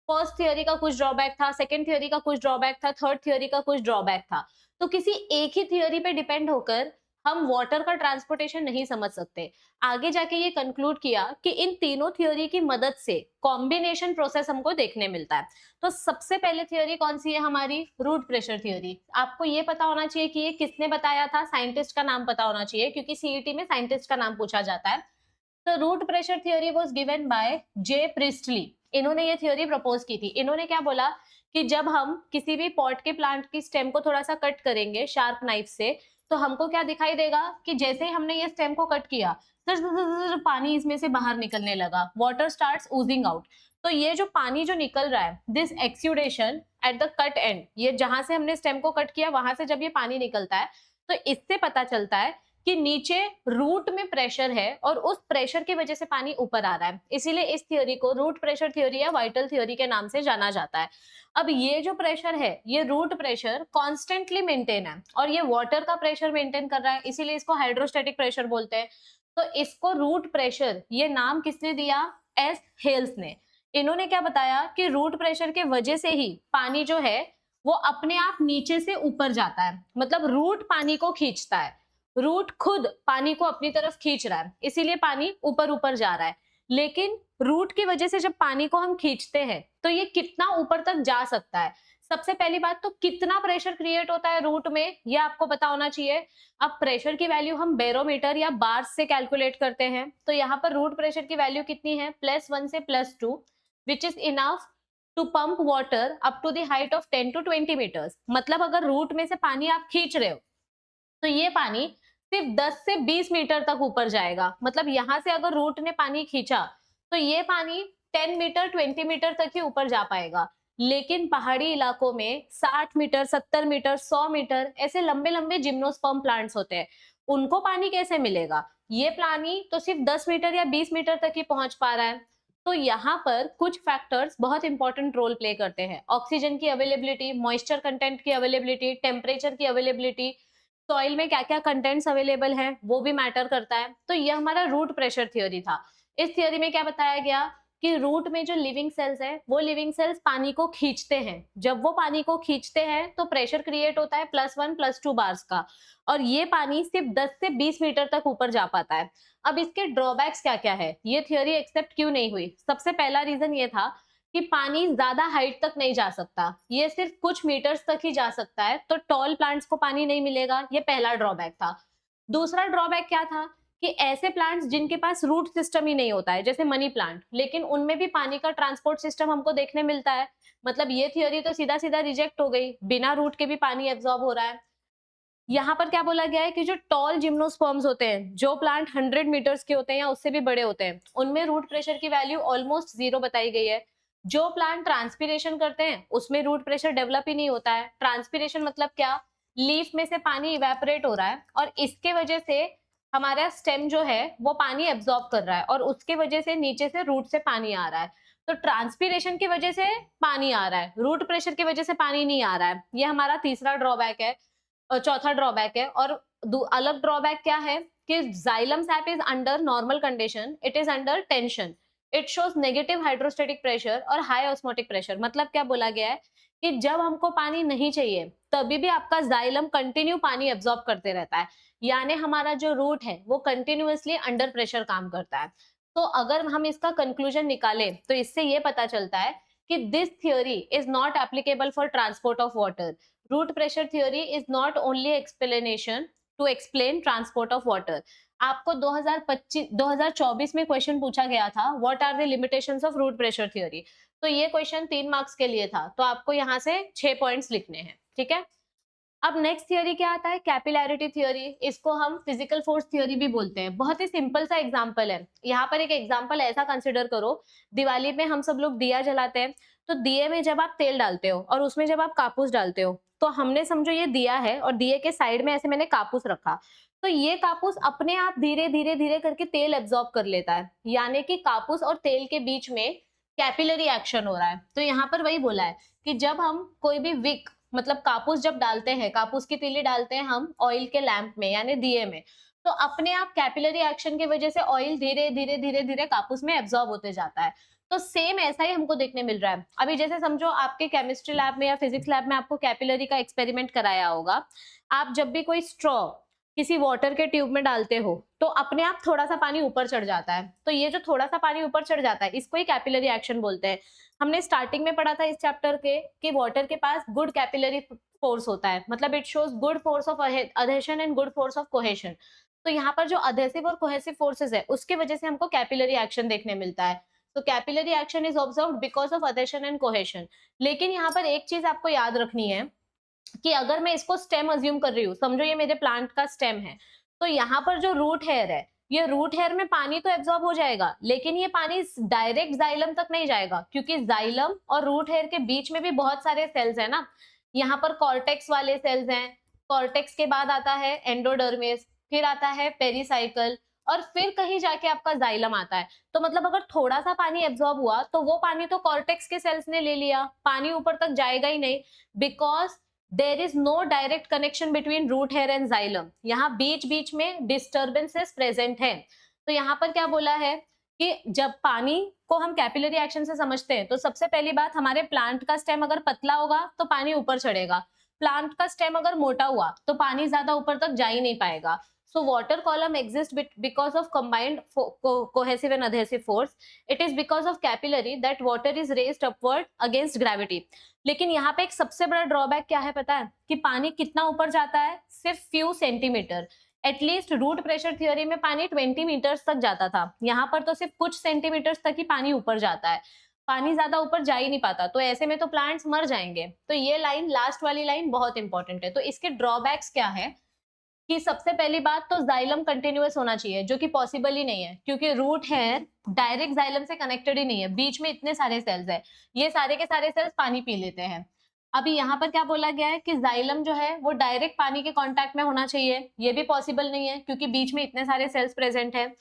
फर्स्ट थ्योरी का कुछ ड्रॉबैक था, सेकंड थ्योरी का कुछ ड्रॉबैक था, थर्ड थ्योरी का कुछ ड्रॉबैक था। तो किसी एक ही थ्योरी पे डिपेंड होकर हम वाटर का ट्रांसपोर्टेशन नहीं समझ सकते। आगे जाके ये कंक्लूड किया कि इन तीनों थ्योरी की मदद से कॉम्बिनेशन प्रोसेस हमको देखने मिलता है। तो सबसे पहले थ्योरी कौन सी है हमारी? Root pressure theory. आपको ये पता होना चाहिए कि ये किसने बताया था, साइंटिस्ट का नाम पता होना चाहिए, क्योंकि सीईटी में साइंटिस्ट का नाम पूछा जाता है। तो root pressure theory was given by J Priestley. इन्होंने ये थ्योरी प्रपोज की थी। इन्होंने क्या बोला कि जब हम किसी भी पॉट के प्लांट की स्टेम को थोड़ा सा कट करेंगे शार्प नाइफ से, तो हमको क्या दिखाई देगा कि जैसे ही हमने ये स्टेम को कट किया, पानी इसमें से बाहर निकलने लगा, वाटर स्टार्ट्स ओजिंग आउट। तो ये जो पानी जो निकल रहा है, this exudation at the cut and, ये जहां से हमने स्टेम को कट किया वहां से जब ये पानी निकलता है, तो इससे पता चलता है कि नीचे रूट में प्रेशर है, और उस प्रेशर की वजह से पानी ऊपर आ रहा है। इसीलिए इस थ्योरी को रूट प्रेशर थ्योरी या वाइटल थ्योरी के नाम से जाना जाता है। अब ये जो प्रेशर है, ये रूट प्रेशर कॉन्स्टेंटली मेंटेन है, और ये वाटर का प्रेशर मेंटेन कर रहा है, इसीलिए इसको हाइड्रोस्टेटिक प्रेशर बोलते हैं। तो इसको रूट प्रेशर, ये नाम किसने दिया? एस हेल्स ने। इन्होंने क्या बताया कि रूट प्रेशर के वजह से ही पानी जो है वो अपने आप नीचे से ऊपर जाता है, मतलब रूट पानी को खींचता है, रूट खुद पानी को अपनी तरफ खींच रहा है, इसीलिए पानी ऊपर ऊपर जा रहा है। लेकिन रूट की वजह से जब पानी को हम खींचते हैं तो ये कितना ऊपर तक जा सकता है? सबसे पहली बात तो कितना प्रेशर क्रिएट होता है रूट में, ये आपको पता होना चाहिए। अब प्रेशर की वैल्यू हम बैरोमीटर या बार्स से कैलकुलेट करते हैं, तो यहाँ पर रूट प्रेशर की वैल्यू कितनी है? +1 से +2, which is enough to pump water up to the height of 10 to 20 metres. मतलब अगर रूट में से पानी आप खींच रहे हो तो ये पानी सिर्फ 10 से 20 मीटर तक ऊपर जाएगा। मतलब यहां से अगर रूट ने पानी खींचा तो ये पानी 10 मीटर 20 मीटर तक ही ऊपर जा पाएगा। लेकिन पहाड़ी इलाकों में 60 मीटर, 70 मीटर, 100 मीटर ऐसे लंबे लंबे जिम्नोस्पर्म प्लांट्स होते हैं, उनको पानी कैसे मिलेगा? ये पानी तो सिर्फ 10 मीटर या 20 मीटर तक ही पहुंच पा रहा है। तो यहाँ पर कुछ फैक्टर्स बहुत इंपॉर्टेंट रोल प्ले करते हैं। ऑक्सीजन की अवेलेबिलिटी, मॉइस्चर कंटेंट की अवेलेबिलिटी, टेम्परेचर की अवेलेबिलिटी, सॉइल में क्या क्या कंटेंट्स अवेलेबल हैं वो भी मैटर करता है। तो ये हमारा रूट प्रेशर थ्योरी था। इस थ्योरी में क्या बताया गया कि रूट में जो लिविंग सेल्स है वो लिविंग सेल्स पानी को खींचते हैं। जब वो पानी को खींचते हैं तो प्रेशर क्रिएट होता है +1 +2 बार्स का, और ये पानी सिर्फ 10 से 20 मीटर तक ऊपर जा पाता है। अब इसके ड्रॉबैक्स क्या क्या है, ये थ्योरी एक्सेप्ट क्यों नहीं हुई? सबसे पहला रीजन ये था कि पानी ज्यादा हाइट तक नहीं जा सकता, ये सिर्फ कुछ मीटर्स तक ही जा सकता है, तो टॉल प्लांट्स को पानी नहीं मिलेगा, ये पहला ड्रॉबैक था। दूसरा ड्रॉबैक क्या था कि ऐसे प्लांट्स जिनके पास रूट सिस्टम ही नहीं होता है, जैसे मनी प्लांट, लेकिन उनमें भी पानी का ट्रांसपोर्ट सिस्टम हमको देखने मिलता है। मतलब ये थ्योरी तो सीधा सीधा रिजेक्ट हो गई, बिना रूट के भी पानी एब्जॉर्ब हो रहा है। यहाँ पर क्या बोला गया है कि जो टॉल जिम्नोस्पर्म्स होते हैं, जो प्लांट 100 मीटर्स के होते हैं या उससे भी बड़े होते हैं, उनमें रूट प्रेशर की वैल्यू ऑलमोस्ट 0 बताई गई है। जो प्लांट ट्रांसपीरेशन करते हैं उसमें रूट प्रेशर डेवलप ही नहीं होता है। ट्रांसपीरेशन मतलब क्या? लीफ में से पानी इवेपोरेट हो रहा है और इसके वजह से हमारा स्टेम जो है वो पानी एब्जॉर्ब कर रहा है और उसके वजह से नीचे से रूट से पानी आ रहा है। तो ट्रांसपीरेशन की वजह से पानी आ रहा है, रूट प्रेशर की वजह से पानी नहीं आ रहा है। ये हमारा तीसरा ड्रॉबैक है और चौथा ड्रॉबैक है। और अलग ड्रॉबैक क्या है कि xylem SAP is under normal condition, it is under tension, it shows negative hydrostatic pressure और हाई ऑस्मोटिक प्रेशर। मतलब क्या बोला गया है कि जब हमको पानी नहीं चाहिए तभी भी आपका जाइलम कंटिन्यू पानी एब्जॉर्ब करते रहता है, यानी हमारा जो रूट है वो कंटिन्यूअसली अंडर प्रेशर काम करता है। तो अगर हम इसका कंक्लूजन निकालें तो इससे ये पता चलता है कि this theory is not applicable for transport of water. Root pressure theory is not only explanation to explain transport of water. आपको 2024 में क्वेश्चन पूछा गया था, what are the limitations of root pressure theory. तो ये क्वेश्चन 3 मार्क्स के लिए था, तो आपको यहाँ से 6 पॉइंट्स लिखने हैं, ठीक है। अब नेक्स्ट थियोरी क्या आता है? Capillarity theory. इसको हम फिजिकल फोर्स थियोरी भी बोलते हैं। बहुत ही सिंपल सा एग्जांपल है। यहाँ पर एक एग्जांपल ऐसा कंसिडर करो, दिवाली में हम सब लोग दिया जलाते हैं, तो दिए में जब आप तेल डालते हो और उसमें जब आप कापूस डालते हो, तो हमने समझो ये दिया है और दिए के साइड में ऐसे मैंने कापूस रखा, तो ये कापूस अपने आप धीरे धीरे धीरे करके तेल एब्जॉर्ब कर लेता है, यानी कि कापूस और तेल के बीच में कैपिलरी एक्शन हो रहा है। तो यहाँ पर वही बोला है कि जब हम कोई भी विक मतलब कापूस जब डालते हैं, कापूस की तीली डालते हैं हम ऑयल के लैंप में यानी दिए में, तो अपने आप कैपिलरी एक्शन की वजह से ऑयल धीरे धीरे धीरे धीरे कापूस में एब्जॉर्ब होते जाता है। तो सेम ऐसा ही हमको देखने मिल रहा है। अभी जैसे समझो आपके केमिस्ट्री लैब में या फिजिक्स लैब में आपको कैपिलरी का एक्सपेरिमेंट कराया होगा। आप जब भी कोई स्ट्रॉ किसी वाटर के ट्यूब में डालते हो तो अपने आप थोड़ा सा पानी ऊपर चढ़ जाता है। तो ये जो थोड़ा सा पानी ऊपर चढ़ जाता है इसको ही कैपिलरी एक्शन बोलते हैं। हमने स्टार्टिंग में पढ़ा था इस चैप्टर के कि वाटर के पास गुड कैपिलरी फोर्स होता है, मतलब it shows good force of adhesion and good force of cohesion. तो यहाँ पर जो अधेसिव और कोहेसिव फोर्सेस है उसकी वजह से हमको कैपिलरी एक्शन देखने मिलता है। तो capillary action is observed because of adhesion and cohesion. लेकिन यहाँ पर एक चीज आपको याद रखनी है कि अगर मैं इसको स्टेम अज्यूम कर रही हूँ, समझो ये मेरे प्लांट का स्टेम है, तो यहाँ पर जो रूट हेयर है, ये रूट हेयर में पानी तो एब्जॉर्ब हो जाएगा, लेकिन ये पानी डायरेक्ट जाइलम तक नहीं जाएगा, क्योंकि जाइलम और रूट हेयर के बीच में भी बहुत सारे सेल्स है ना। यहाँ पर कॉर्टेक्स वाले सेल्स हैं, कॉर्टेक्स के बाद आता है एंडोडर्मिस, फिर आता है पेरिसाइकल, और फिर कहीं जाके आपका जाइलम आता है। तो मतलब अगर थोड़ा सा पानी एब्जॉर्ब हुआ तो वो पानी तो कॉर्टेक्स के सेल्स ने ले लिया, पानी ऊपर तक जाएगा ही नहीं, because there is no direct connection between root hair and xylem. यहाँ बीच बीच में डिस्टर्बेंसेस प्रेजेंट है। तो यहाँ पर क्या बोला है कि जब पानी को हम कैपिलरी एक्शन से समझते हैं तो सबसे पहली बात, हमारे प्लांट का स्टेम अगर पतला होगा तो पानी ऊपर चढ़ेगा, प्लांट का स्टेम अगर मोटा हुआ तो पानी ज्यादा ऊपर तक जा ही नहीं पाएगा। So water column exists because of combined cohesive and adhesive force. It is because of capillary that water is raised upward against gravity. लेकिन यहाँ पे एक सबसे बड़ा ड्रॉबैक क्या है पता है? कि पानी कितना ऊपर जाता है? सिर्फ few centimetre. At least root pressure theory में पानी 20 मीटर्स तक जाता था, यहाँ पर तो सिर्फ कुछ सेंटीमीटर्स तक ही पानी ऊपर जाता है, पानी ज्यादा ऊपर जा ही नहीं पाता। तो ऐसे में तो प्लांट्स मर जाएंगे। तो ये लाइन, लास्ट वाली लाइन बहुत इंपॉर्टेंट है। तो इसके ड्रॉबैक्स क्या है? कि सबसे पहली बात तो जाइलम कंटिन्यूअस होना चाहिए, जो कि पॉसिबल ही नहीं है, क्योंकि रूट हेयर डायरेक्ट जाइलम से कनेक्टेड ही नहीं है, बीच में इतने सारे सेल्स है, ये सारे के सारे सेल्स पानी पी लेते हैं। अभी यहाँ पर क्या बोला गया है कि जाइलम जो है वो डायरेक्ट पानी के कांटेक्ट में होना चाहिए, ये भी पॉसिबल नहीं है क्योंकि बीच में इतने सारे सेल्स प्रेजेंट है।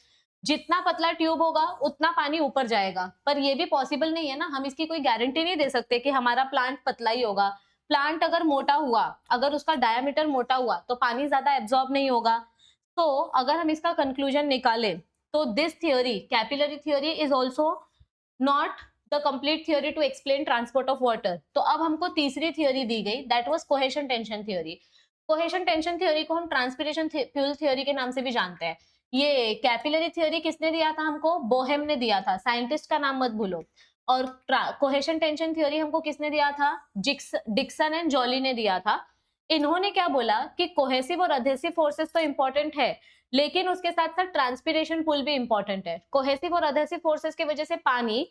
जितना पतला ट्यूब होगा उतना पानी ऊपर जाएगा, पर ये भी पॉसिबल नहीं है ना, हम इसकी कोई गारंटी नहीं दे सकते कि हमारा प्लांट पतला ही होगा। प्लांट अगर मोटा हुआ, अगर उसका डायामीटर मोटा हुआ तो पानी ज्यादा एब्जॉर्ब नहीं होगा। तो अगर हम इसका कंक्लूजन निकालें तो this theory, capillary theory, is also not the complete theory to explain transport of water. तो अब हमको तीसरी थियोरी दी गई, that was cohesion tension theory. Cohesion tension theory को हम ट्रांसपिरेशन फ्यूल थियोरी के नाम से भी जानते हैं। ये कैपिलरी थियोरी किसने दिया था हमको? बोहेम ने दिया था, साइंटिस्ट का नाम मत भूलो। और कोहेशन टेंशन थ्योरी हमको किसने दिया था? डिक्सन एंड जॉली ने दिया था। इन्होंने क्या बोला कि कोहेसिव और अधेसिव फोर्सेस तो इंपॉर्टेंट है, लेकिन उसके साथ साथ ट्रांसपिरेशन पुल भी इंपॉर्टेंट है। कोहेसिव और अधेसिव फोर्सेस की वजह से पानी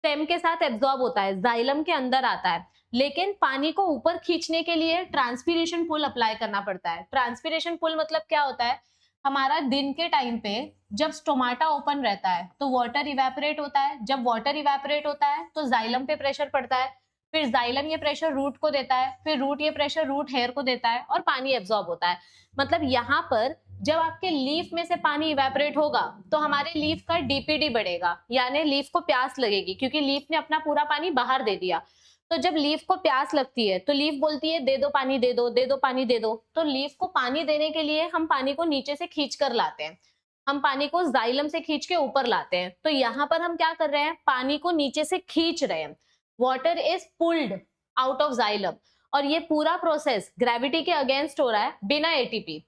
स्टेम के साथ एब्जॉर्ब होता है, जाइलम के अंदर आता है, लेकिन पानी को ऊपर खींचने के लिए ट्रांसपिरेशन पुल अप्लाई करना पड़ता है। ट्रांसपिरेशन पुल मतलब क्या होता है? हमारा दिन के टाइम पे जब स्टोमाटा ओपन रहता है तो वाटर इवेपोरेट होता है, जब वाटर इवेपोरेट होता है तो जाइलम पे प्रेशर पड़ता है, फिर जाइलम ये प्रेशर रूट को देता है, फिर रूट ये प्रेशर रूट हेयर को देता है और पानी एब्जॉर्ब होता है। मतलब यहाँ पर जब आपके लीफ में से पानी इवेपोरेट होगा तो हमारे लीफ का डीपीडी बढ़ेगा, यानी लीफ को प्यास लगेगी क्योंकि लीफ ने अपना पूरा पानी बाहर दे दिया। तो जब लीफ को प्यास लगती है तो लीफ बोलती है दे दो पानी, दे दो, दे दो पानी, दे दो। तो लीफ को पानी देने के लिए हम पानी को नीचे से खींच कर लाते हैं, हम पानी को जाइलम से खींच के ऊपर लाते हैं। तो यहाँ पर हम क्या कर रहे हैं? पानी को नीचे से खींच रहे हैं। Water is pulled out of xylem, और ये पूरा प्रोसेस ग्रेविटी के अगेंस्ट हो रहा है, बिना एटीपी,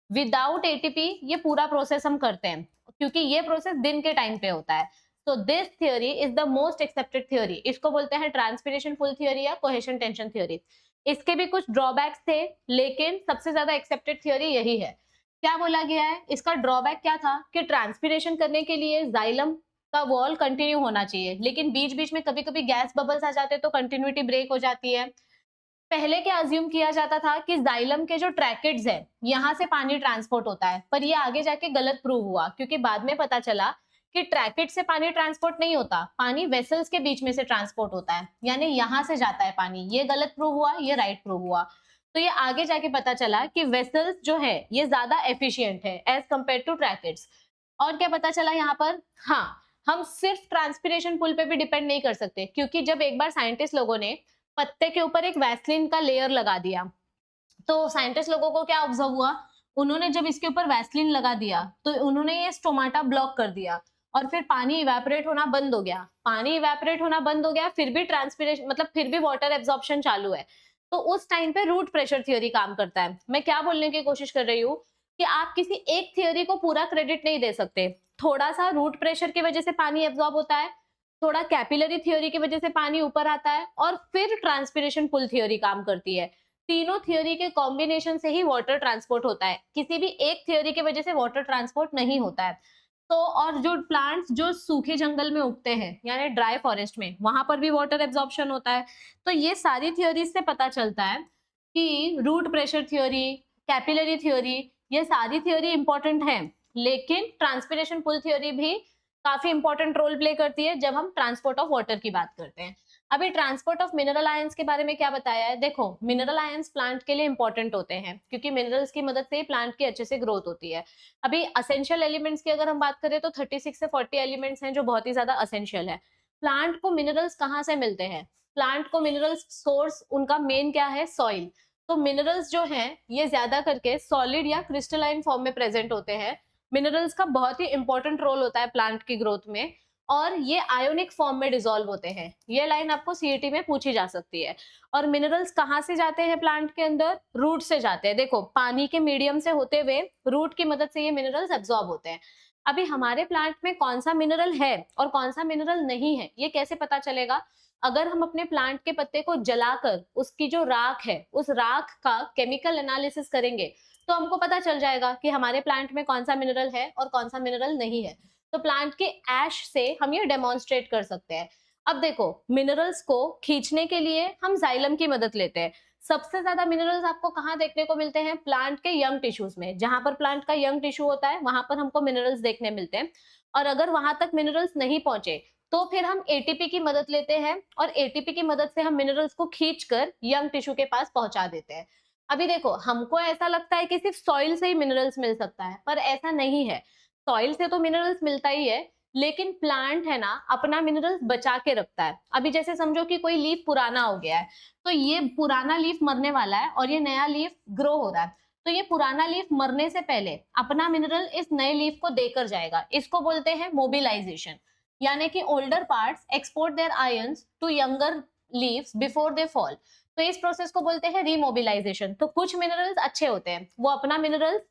विदाउट एटीपी ये पूरा प्रोसेस हम करते हैं, क्योंकि ये प्रोसेस दिन के टाइम पे होता है। तो this theory is the most accepted theory. इसको बोलते हैं ट्रांसपिरेशन पुल थियोरी या कोहेशन टेंशन थियोरी। इसके भी कुछ ड्रॉबैक्स थे, लेकिन सबसे ज्यादा एक्सेप्टेड थियोरी यही है। क्या बोला गया है? इसका ड्रॉबैक क्या था कि ट्रांसपिरेशन करने के लिए जाइलम का वॉल कंटिन्यू होना चाहिए, लेकिन बीच बीच में कभी कभी गैस बबल्स आ जाते तो कंटिन्यूटी ब्रेक हो जाती है। पहले क्या अज्यूम किया जाता था कि जाइलम के जो ट्रैकेट्स है यहाँ से पानी ट्रांसपोर्ट होता है, पर ये आगे जाके गलत प्रूव हुआ, क्योंकि बाद में पता चला कि ट्रैकेट से पानी ट्रांसपोर्ट नहीं होता, पानी वेसल्स के बीच में से ट्रांसपोर्ट होता है, यानी यहाँ से जाता है पानी। ये गलत प्रूव हुआ, ये राइट प्रूव हुआ। तो ये आगे जाके पता चला कि वेसल्स जो है ये ज्यादा एफिशिएंट है एज कंपेयर टू ट्रैकेट्स। और क्या पता चला यहाँ पर? हाँ, हम सिर्फ ट्रांसपिरेशन पुल पे भी डिपेंड नहीं कर सकते, क्योंकि जब एक बार साइंटिस्ट लोगों ने पत्ते के ऊपर एक वैसलीन का लेयर लगा दिया, तो साइंटिस्ट लोगों को क्या ऑब्जर्व हुआ? उन्होंने जब इसके ऊपर वैसलीन लगा दिया तो उन्होंने ये स्टोमाटा ब्लॉक कर दिया, और फिर पानी इवेपोरेट होना बंद हो गया। पानी इवेपोरेट होना बंद हो गया, फिर भी ट्रांसपिरेशन मतलब फिर भी वाटर एब्जॉर्प्शन चालू है। तो उस टाइम पे रूट प्रेशर थ्योरी काम करता है। मैं क्या बोलने की कोशिश कर रही हूँ कि आप किसी एक थ्योरी को पूरा क्रेडिट नहीं दे सकते। थोड़ा सा रूट प्रेशर की वजह से पानी एब्जॉर्ब होता है, थोड़ा कैपिलरी थ्योरी की वजह से पानी ऊपर आता है, और फिर ट्रांसपिरेशन पुल थ्योरी काम करती है। तीनों थ्योरी के कॉम्बिनेशन से ही वाटर ट्रांसपोर्ट होता है, किसी भी एक थ्योरी की वजह से वाटर ट्रांसपोर्ट नहीं होता है। तो और जो प्लांट्स जो सूखे जंगल में उगते हैं यानी ड्राई फॉरेस्ट में, वहां पर भी वाटर एब्जॉर्प्शन होता है। तो ये सारी थ्योरीज से पता चलता है कि root pressure theory, capillary theory, ये सारी थ्योरी इंपॉर्टेंट है, लेकिन ट्रांसपिरेशन पुल थ्योरी भी काफी इंपॉर्टेंट रोल प्ले करती है जब हम ट्रांसपोर्ट ऑफ वाटर की बात करते हैं। अभी ट्रांसपोर्ट ऑफ मिनरल आयंस के बारे में क्या बताया है? देखो, मिनरल आयंस प्लांट के लिए इंपॉर्टेंट होते हैं, क्योंकि मिनरल्स की मदद से ही प्लांट की अच्छे से ग्रोथ होती है। अभी असेंशियल एलिमेंट्स की अगर हम बात करें तो 36 से 40 एलिमेंट्स हैं जो बहुत ही ज्यादा असेंशियल है। प्लांट को मिनरल्स कहाँ से मिलते हैं? प्लांट को मिनरल्स सोर्स उनका मेन क्या है? सॉइल। तो मिनरल्स जो है ये ज्यादा करके सॉलिड या क्रिस्टलाइन फॉर्म में प्रेजेंट होते हैं। मिनरल्स का बहुत ही इंपॉर्टेंट रोल होता है प्लांट की ग्रोथ में, और ये आयोनिक फॉर्म में डिसॉल्व होते हैं। ये लाइन आपको सीईटी में पूछी जा सकती है। और मिनरल्स कहाँ से जाते हैं प्लांट के अंदर? रूट से जाते हैं। देखो, पानी के मीडियम से होते हुए रूट की मदद से ये मिनरल्स एब्जॉर्ब होते हैं। अभी हमारे प्लांट में कौन सा मिनरल है और कौन सा मिनरल नहीं है, ये कैसे पता चलेगा? अगर हम अपने प्लांट के पत्ते को जलाकर उसकी जो राख है उस राख का केमिकल एनालिसिस करेंगे तो हमको पता चल जाएगा कि हमारे प्लांट में कौन सा मिनरल है और कौन सा मिनरल नहीं है। तो प्लांट के ऐश से हम ये डेमोन्स्ट्रेट कर सकते हैं। अब देखो, मिनरल्स को खींचने के लिए हम जाइलम की मदद लेते हैं। सबसे ज्यादा मिनरल्स आपको कहाँ देखने को मिलते हैं? प्लांट के यंग टिश्यूज में। जहां पर प्लांट का यंग टिश्यू होता है वहां पर हमको मिनरल्स देखने मिलते हैं। और अगर वहां तक मिनरल्स नहीं पहुंचे तो फिर हम एटीपी की मदद लेते हैं और एटीपी की मदद से हम मिनरल्स को खींचकर यंग टिश्यू के पास पहुंचा देते हैं। अभी देखो, हमको ऐसा लगता है कि सिर्फ सॉइल से ही मिनरल्स मिल सकता है, पर ऐसा नहीं है। सॉइल से तो मिनरल्स मिलता ही है, लेकिन प्लांट है ना, अपना मिनरल्स बचा के रखता है। अभी जैसे समझो कि कोई लीफ पुराना हो गया है, तो ये पुराना लीफ मरने वाला है और ये नया लीफ ग्रो हो रहा है। तो ये पुराना लीफ मरने से पहले अपना मिनरल इस नए लीफ को देकर जाएगा। इसको बोलते हैं मोबिलाइजेशन। यानी कि older parts export their ions to younger leaves before they fall. तो इस प्रोसेस को बोलते हैं रीमोबिलाइजेशन। तो कुछ मिनरल्स अच्छे होते हैं, वो अपना मिनरल्स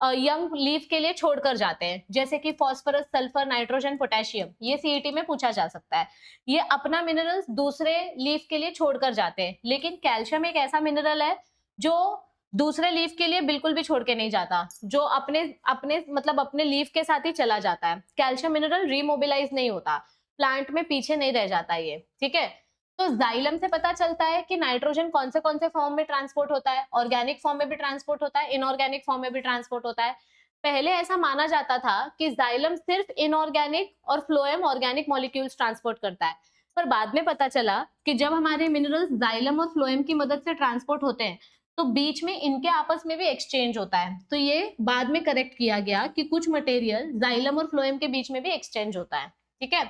यंग लीफ के लिए छोड़कर जाते हैं, जैसे कि फास्फोरस, सल्फर, नाइट्रोजन, पोटेशियम। ये सीईटी में पूछा जा सकता है। ये अपना मिनरल्स दूसरे लीफ के लिए छोड़कर जाते हैं। लेकिन कैल्शियम एक ऐसा मिनरल है जो दूसरे लीफ के लिए बिल्कुल भी छोड़ के नहीं जाता, जो अपने अपने मतलब अपने लीफ के साथ ही चला जाता है। कैल्शियम मिनरल रीमोबिलाइज नहीं होता, प्लांट में पीछे नहीं रह जाता ये, ठीक है। तो जाइलम से पता चलता है कि नाइट्रोजन कौन से फॉर्म में ट्रांसपोर्ट होता है। ऑर्गेनिक फॉर्म में भी ट्रांसपोर्ट होता है, इनऑर्गेनिक फॉर्म में भी ट्रांसपोर्ट होता है। पहले ऐसा माना जाता था कि जाइलम सिर्फ इनऑर्गेनिक और फ्लोएम ऑर्गेनिक मॉलिक्यूल्स ट्रांसपोर्ट करता है, पर बाद में पता चला कि जब हमारे मिनरल्स जाइलम और फ्लोएम की मदद से ट्रांसपोर्ट होते हैं तो बीच में इनके आपस में भी एक्सचेंज होता है। तो ये बाद में करेक्ट किया गया कि कुछ मटेरियल जाइलम और फ्लोएम के बीच में भी एक्सचेंज होता है, ठीक है।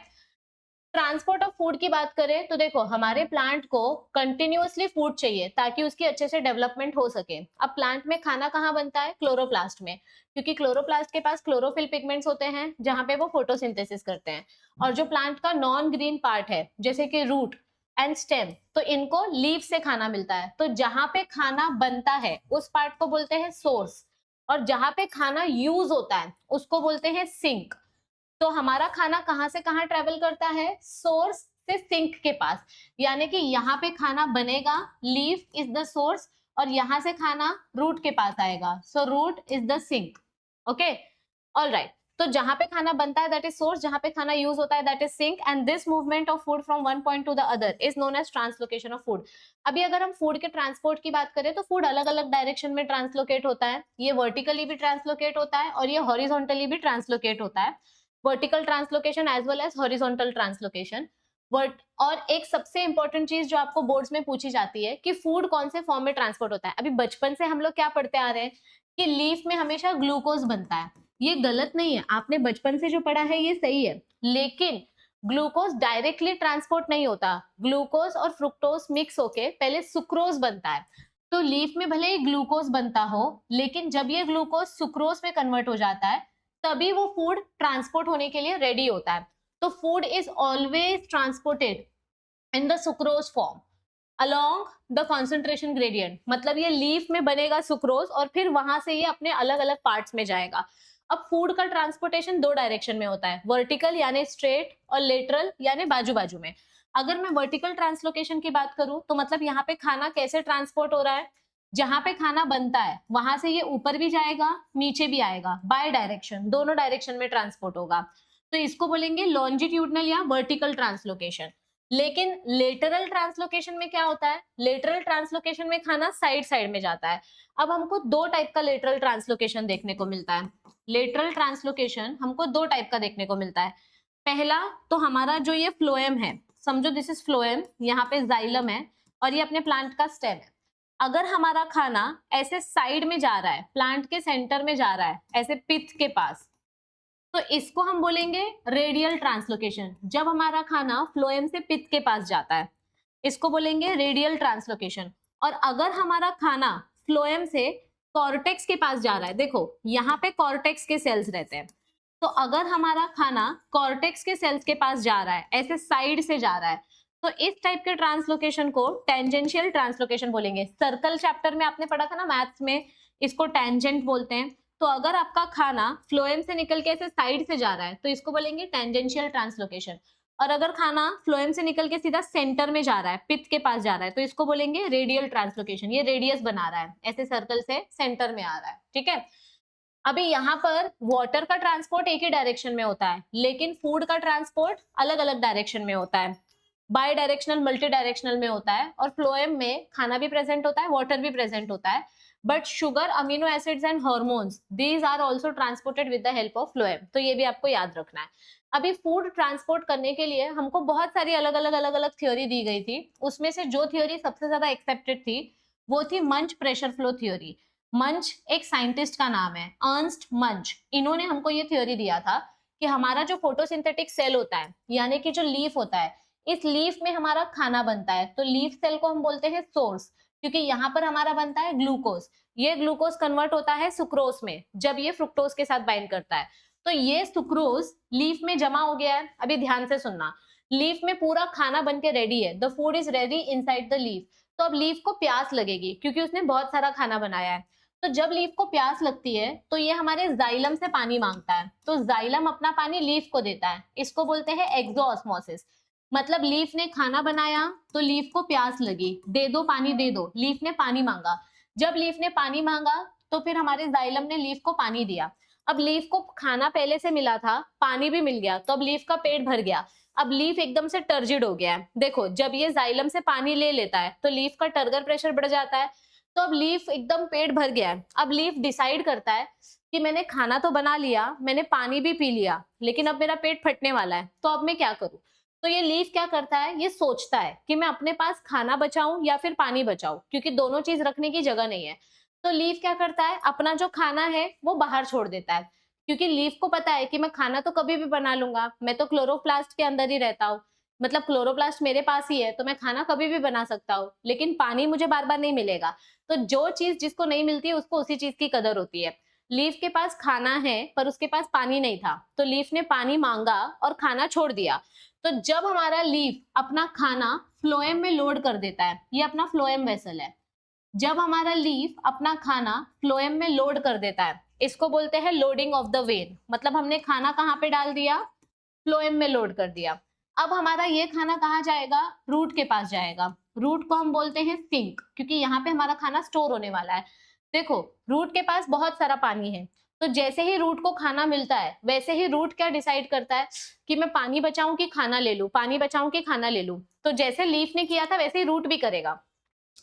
ट्रांसपोर्ट ऑफ फूड की बात करें तो देखो, हमारे प्लांट को कंटिन्यूअसली फूड चाहिए ताकि उसकी अच्छे से डेवलपमेंट हो सके। अब प्लांट में खाना कहाँ बनता है? क्लोरोप्लास्ट में, क्योंकि क्लोरोप्लास्ट के पास क्लोरोफिल पिगमेंट्स होते हैं जहां पे वो फोटोसिंथेसिस करते हैं। और जो प्लांट का नॉन ग्रीन पार्ट है, जैसे कि रूट एंड स्टेम, तो इनको लीव से खाना मिलता है। तो जहां पे खाना बनता है उस पार्ट को बोलते हैं सोर्स, और जहां पे खाना यूज होता है उसको बोलते हैं सिंक। तो हमारा खाना कहाँ से कहाँ ट्रेवल करता है? सोर्स से सिंक के पास। यानी कि यहाँ पे खाना बनेगा, लीफ इज द सोर्स, और यहाँ से खाना रूट के पास आएगा, so root is the sink. Okay, alright. तो जहां पे खाना बनता है दैट इज सोर्स, जहां पे खाना यूज होता है that is sink, and this movement of food from one point to the other is known as translocation of food. अभी अगर हम फूड के ट्रांसपोर्ट की बात करें तो फूड अलग अलग डायरेक्शन में ट्रांसलोकेट होता है। ये वर्टिकली भी ट्रांसलोकेट होता है और ये हॉरिजॉन्टली भी ट्रांसलोकेट होता है। Vertical translocation as well as horizontal translocation. और एक सबसे इंपॉर्टेंट चीज जो आपको बोर्ड्स में पूछी जाती है कि फूड कौन से फॉर्म में ट्रांसपोर्ट होता है। अभी बचपन से हम लोग क्या पढ़ते आ रहे हैं कि लीफ में हमेशा ग्लूकोज बनता है। ये गलत नहीं है, आपने बचपन से जो पढ़ा है ये सही है, लेकिन ग्लूकोज डायरेक्टली ट्रांसपोर्ट नहीं होता। ग्लूकोज और फ्रुक्टोज मिक्स होके पहले सुक्रोज बनता है। तो लीफ में भले ही ग्लूकोज बनता हो, लेकिन जब ये ग्लूकोज सुक्रोज में कन्वर्ट हो जाता है तभी वो फूड ट्रांसपोर्ट होने के लिए रेडी होता है। तो food is always transported in the sucrose form along the concentration gradient. मतलब ये लीफ में बनेगा सुक्रोज और फिर वहां से ये अपने अलग अलग पार्ट्स में जाएगा। अब फूड का ट्रांसपोर्टेशन दो डायरेक्शन में होता है, वर्टिकल यानी स्ट्रेट और लेटरल यानी बाजू बाजू में। अगर मैं वर्टिकल ट्रांसलोकेशन की बात करूं तो मतलब यहाँ पे खाना कैसे ट्रांसपोर्ट हो रहा है? जहां पे खाना बनता है वहां से ये ऊपर भी जाएगा नीचे भी आएगा, बाय डायरेक्शन, दोनों डायरेक्शन में ट्रांसपोर्ट होगा। तो इसको बोलेंगे लॉन्जिट्यूडनल या वर्टिकल ट्रांसलोकेशन। लेकिन लेटरल ट्रांसलोकेशन में क्या होता है? लेटरल ट्रांसलोकेशन में खाना साइड साइड में जाता है। अब हमको दो टाइप का लेटरल ट्रांसलोकेशन देखने को मिलता है। लेटरल ट्रांसलोकेशन हमको दो टाइप का देखने को मिलता है। पहला तो हमारा जो ये फ्लोएम है, समझो दिस इज फ्लोएम, यहाँ पे जाइलम है और ये अपने प्लांट का स्टेम है। अगर हमारा खाना ऐसे साइड में जा रहा है, प्लांट के सेंटर में जा रहा है, ऐसे पिथ के पास, तो इसको हम बोलेंगे रेडियल ट्रांसलोकेशन। जब हमारा खाना फ्लोएम से पिथ के पास जाता है इसको बोलेंगे रेडियल ट्रांसलोकेशन। और अगर हमारा खाना फ्लोएम से कॉर्टेक्स के पास जा रहा है, देखो यहाँ पे कॉर्टेक्स के सेल्स रहते हैं, तो अगर हमारा खाना कॉर्टेक्स के सेल्स के पास जा रहा है, ऐसे साइड से जा रहा है, तो इस टाइप के ट्रांसलोकेशन को टेंजेंशियल ट्रांसलोकेशन बोलेंगे। सर्कल चैप्टर में आपने पढ़ा था ना मैथ्स में, इसको टेंजेंट बोलते हैं। तो अगर आपका खाना फ्लोएम से निकल के ऐसे साइड से जा रहा है तो इसको बोलेंगे टेंजेंशियल ट्रांसलोकेशन। और अगर खाना फ्लोएम से निकल के सीधा सेंटर में जा रहा है, पिथ के पास जा रहा है, तो इसको बोलेंगे रेडियल ट्रांसलोकेशन। ये रेडियस बना रहा है, ऐसे सर्कल से सेंटर में आ रहा है, ठीक है। अभी यहाँ पर वाटर का ट्रांसपोर्ट एक ही डायरेक्शन में होता है, लेकिन फूड का ट्रांसपोर्ट अलग अलग डायरेक्शन में होता है। बाई डायरेक्शनल मल्टी डायरेक्शनल में होता है, और फ्लोएम में खाना भी प्रेजेंट होता है, वाटर भी प्रेजेंट होता है, but sugar, amino acids and hormones, these are also transported with the help of phloem. तो ये भी आपको याद रखना है। अभी फूड ट्रांसपोर्ट करने के लिए हमको बहुत सारी अलग अलग थ्योरी दी गई थी। उसमें से जो थ्योरी सबसे ज्यादा एक्सेप्टेड थी वो थी मंच प्रेशर फ्लो थ्योरी। मंच एक साइंटिस्ट का नाम है, अर्नस्ट मंच। इन्होंने हमको ये थ्योरी दिया था कि हमारा जो फोटोसिंथेटिक सेल होता है, यानी कि जो लीफ होता है, इस लीफ में हमारा खाना बनता है। तो लीफ सेल को हम बोलते हैं सोर्स, क्योंकि यहाँ पर हमारा बनता है ग्लूकोज। ये ग्लूकोज कन्वर्ट होता है सुक्रोज में जब ये फ्रुक्टोज के साथ बाइंड करता है। तो ये सुक्रोज लीफ में जमा हो गया है। अभी ध्यान से सुनना, लीफ में पूरा खाना बन के रेडी है, the food is ready inside the leaf. तो अब लीफ को प्यास लगेगी क्योंकि उसने बहुत सारा खाना बनाया है। तो जब लीफ को प्यास लगती है तो ये हमारे जाइलम से पानी मांगता है। तो जाइलम अपना पानी लीफ को देता है, इसको बोलते हैं एक्सोऑस्मोसिस। मतलब लीफ ने खाना बनाया तो लीफ को प्यास लगी, दे दो पानी दे दो, लीफ ने पानी मांगा। जब लीफ ने पानी मांगा तो फिर हमारे जाइलम ने लीफ को पानी दिया। अब लीफ को खाना पहले से मिला था, पानी भी मिल गया, तो अब लीफ का पेट भर गया। अब लीफ एकदम से टर्जिड हो गया है। देखो, जब ये जाइलम से पानी ले लेता है तो लीफ का टर्गर प्रेशर बढ़ जाता है। तो अब लीफ एकदम पेट भर गया है। अब लीफ डिसाइड करता है कि मैंने खाना तो बना लिया, मैंने पानी भी पी लिया, लेकिन अब मेरा पेट फटने वाला है, तो अब मैं क्या करूं। तो ये लीफ क्या करता है, ये सोचता है कि मैं अपने पास खाना बचाऊं या फिर पानी बचाऊं, क्योंकि दोनों चीज रखने की जगह नहीं है। तो लीफ क्या करता है, अपना जो खाना है वो बाहर छोड़ देता है, क्योंकि लीफ को पता है कि मैं खाना तो कभी भी बना लूंगा, मैं तो क्लोरोप्लास्ट के अंदर ही रहता हूँ, मतलब क्लोरोप्लास्ट मेरे पास ही है, तो मैं खाना कभी भी बना सकता हूँ, लेकिन पानी मुझे बार बार नहीं मिलेगा। तो जो चीज जिसको नहीं मिलती है उसको उसी चीज की कदर होती है। लीफ के पास खाना है पर उसके पास पानी नहीं था, तो लीफ ने पानी मांगा और खाना छोड़ दिया। तो जब हमारा लीफ अपना खाना फ्लोएम में लोड कर देता है, ये अपना फ्लोएम वेसल है, जब हमारा लीफ अपना खाना फ्लोएम में लोड कर देता है, इसको बोलते हैं लोडिंग ऑफ द वेन। मतलब हमने खाना कहाँ पे डाल दिया, फ्लोएम में लोड कर दिया। अब हमारा ये खाना कहाँ जाएगा, रूट के पास जाएगा। रूट को हम बोलते हैं सिंक, क्योंकि यहाँ पे हमारा खाना स्टोर होने वाला है। देखो, रूट के पास बहुत सारा पानी है, तो जैसे ही रूट को खाना मिलता है वैसे ही रूट क्या डिसाइड करता है कि मैं पानी बचाऊं कि खाना ले लूं, पानी बचाऊं कि खाना ले लूं। तो जैसे लीफ ने किया था वैसे ही रूट भी करेगा।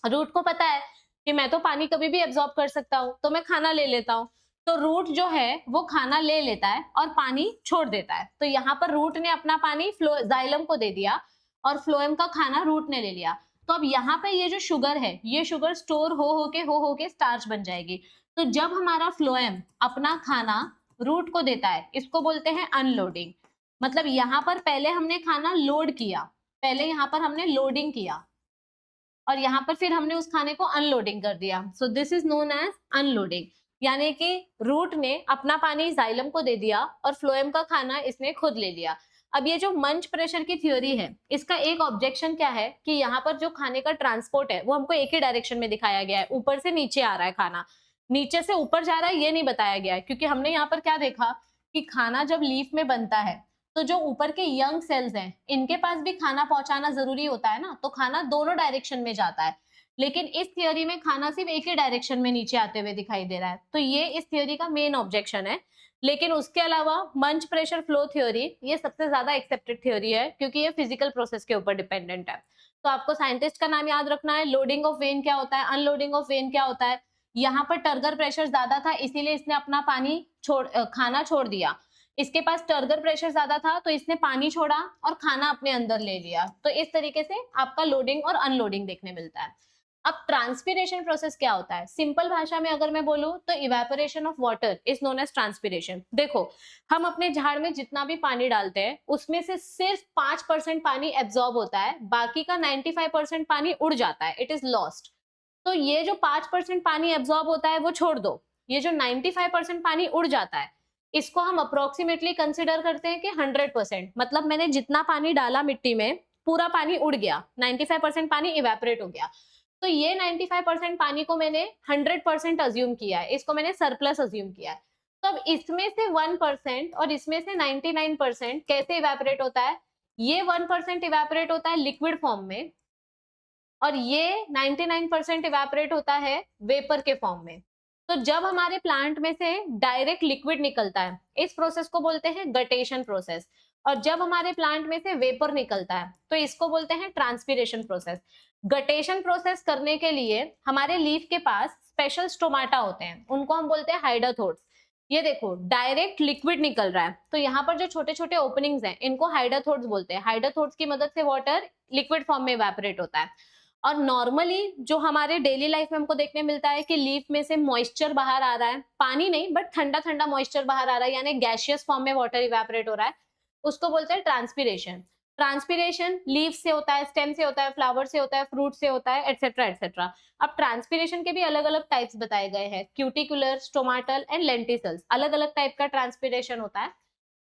रूट को पता है कि मैं तो पानी कभी भी एब्जॉर्ब कर सकता हूँ, तो मैं खाना ले लेता हूँ। तो रूट जो है वो खाना ले लेता है और पानी छोड़ देता है। तो यहाँ पर रूट ने अपना पानी जाइलम को दे दिया और फ्लोएम का खाना रूट ने ले लिया। तो अब यहाँ पे ये जो शुगर है, ये शुगर स्टोर हो के स्टार्च बन जाएगी। तो जब हमारा फ्लोएम अपना खाना रूट को देता है, इसको बोलते हैं अनलोडिंग। मतलब यहाँ पर पहले हमने खाना लोड किया, पहले यहाँ पर हमने लोडिंग किया और यहाँ पर फिर हमने उस खाने को अनलोडिंग कर दिया। So this is known as unloading, यानी कि रूट ने अपना पानी जाइलम को दे दिया और फ्लोएम का खाना इसने खुद ले लिया। अब ये जो मंच प्रेशर की थ्योरी है, इसका एक ऑब्जेक्शन क्या है कि यहाँ पर जो खाने का ट्रांसपोर्ट है वो हमको एक ही डायरेक्शन में दिखाया गया है, ऊपर से नीचे आ रहा है खाना, नीचे से ऊपर जा रहा है ये नहीं बताया गया है। क्योंकि हमने यहाँ पर क्या देखा कि खाना जब लीफ में बनता है तो जो ऊपर के यंग सेल्स हैं इनके पास भी खाना पहुंचाना जरूरी होता है ना, तो खाना दोनों डायरेक्शन में जाता है। लेकिन इस थियोरी में खाना सिर्फ एक ही डायरेक्शन में नीचे आते हुए दिखाई दे रहा है, तो ये इस थियोरी का मेन ऑब्जेक्शन है। लेकिन उसके अलावा मंच प्रेशर फ्लो थ्योरी ये सबसे ज्यादा एक्सेप्टेड थ्योरी है, क्योंकि ये फिजिकल प्रोसेस के ऊपर डिपेंडेंट है। तो आपको साइंटिस्ट का नाम याद रखना है। लोडिंग ऑफ वेन क्या होता है, अनलोडिंग ऑफ वेन क्या होता है। यहाँ पर टर्गर प्रेशर ज्यादा था इसीलिए इसने अपना खाना छोड़ दिया। इसके पास टर्गर प्रेशर ज्यादा था तो इसने पानी छोड़ा और खाना अपने अंदर ले लिया। तो इस तरीके से आपका लोडिंग और अनलोडिंग देखने मिलता है। अब ट्रांसपिरेशन प्रोसेस क्या होता है, सिंपल भाषा में अगर मैं बोलूं तो evaporation of water is known as transpiration. देखो, हम अपने झाड़ में जितना भी पानी डालते हैं उसमें से सिर्फ 5% पानी एब्जॉर्ब होता है, बाकी का 95% पानी उड़ जाता है, इट इज लॉस्ट। तो ये जो 5% पानी एब्जॉर्ब होता है वो छोड़ दो, ये जो 95% पानी उड़ जाता है इसको हम अप्रोक्सीमेटली कंसिडर करते हैं कि 100%। मतलब मैंने जितना पानी डाला मिट्टी में पूरा पानी उड़ गया, 95% पानी इवेपोरेट हो गया। तो ये 95% पानी को मैंने 100% अज्यूम किया है, इसको मैंने सरप्लस अज्यूम किया है। तो अब इसमें से 1% और इसमें से 99% कैसे इवेपोरेट होता है, ये 1% इवेपोरेट होता है लिक्विड फॉर्म में और ये 99% इवेपोरेट होता है वेपर के फॉर्म में। तो जब हमारे प्लांट में से डायरेक्ट लिक्विड निकलता है इस प्रोसेस को बोलते हैं गटेशन प्रोसेस, और जब हमारे प्लांट में से वेपर निकलता है तो इसको बोलते हैं ट्रांसपिरेशन प्रोसेस। गटेशन प्रोसेस करने के लिए हमारे लीफ के पास स्पेशल स्टोमाटा होते हैं, उनको हम बोलते हैं हाइडाथोड्स। ये देखो डायरेक्ट लिक्विड निकल रहा है, तो यहाँ पर जो छोटे छोटे ओपनिंग्स हैं इनको हाइडाथोड्स बोलते हैं। हाइडाथोड्स की मदद से वाटर लिक्विड फॉर्म में इवेपोरेट होता है। और नॉर्मली जो हमारे डेली लाइफ में हमको देखने मिलता है कि लीफ में से मॉइस्चर बाहर आ रहा है, पानी नहीं बट ठंडा ठंडा मॉइस्चर बाहर आ रहा है, यानी गैसियस फॉर्म में वाटर इवेपोरेट हो रहा है, उसको बोलते हैं ट्रांसपिरेशन। ट्रांसपिरेशन लीफ से होता है, स्टेम से होता है, फ्लावर से होता है, फ्रूट से होता है, एटसेट्रा एटसेट्रा। अब ट्रांसपिरेशन के भी अलग अलग टाइप्स बताए गए हैं, क्यूटिकुलर, स्टोमाटल एंड लेंटिसल्स, अलग अलग टाइप का ट्रांसपिरेशन होता है।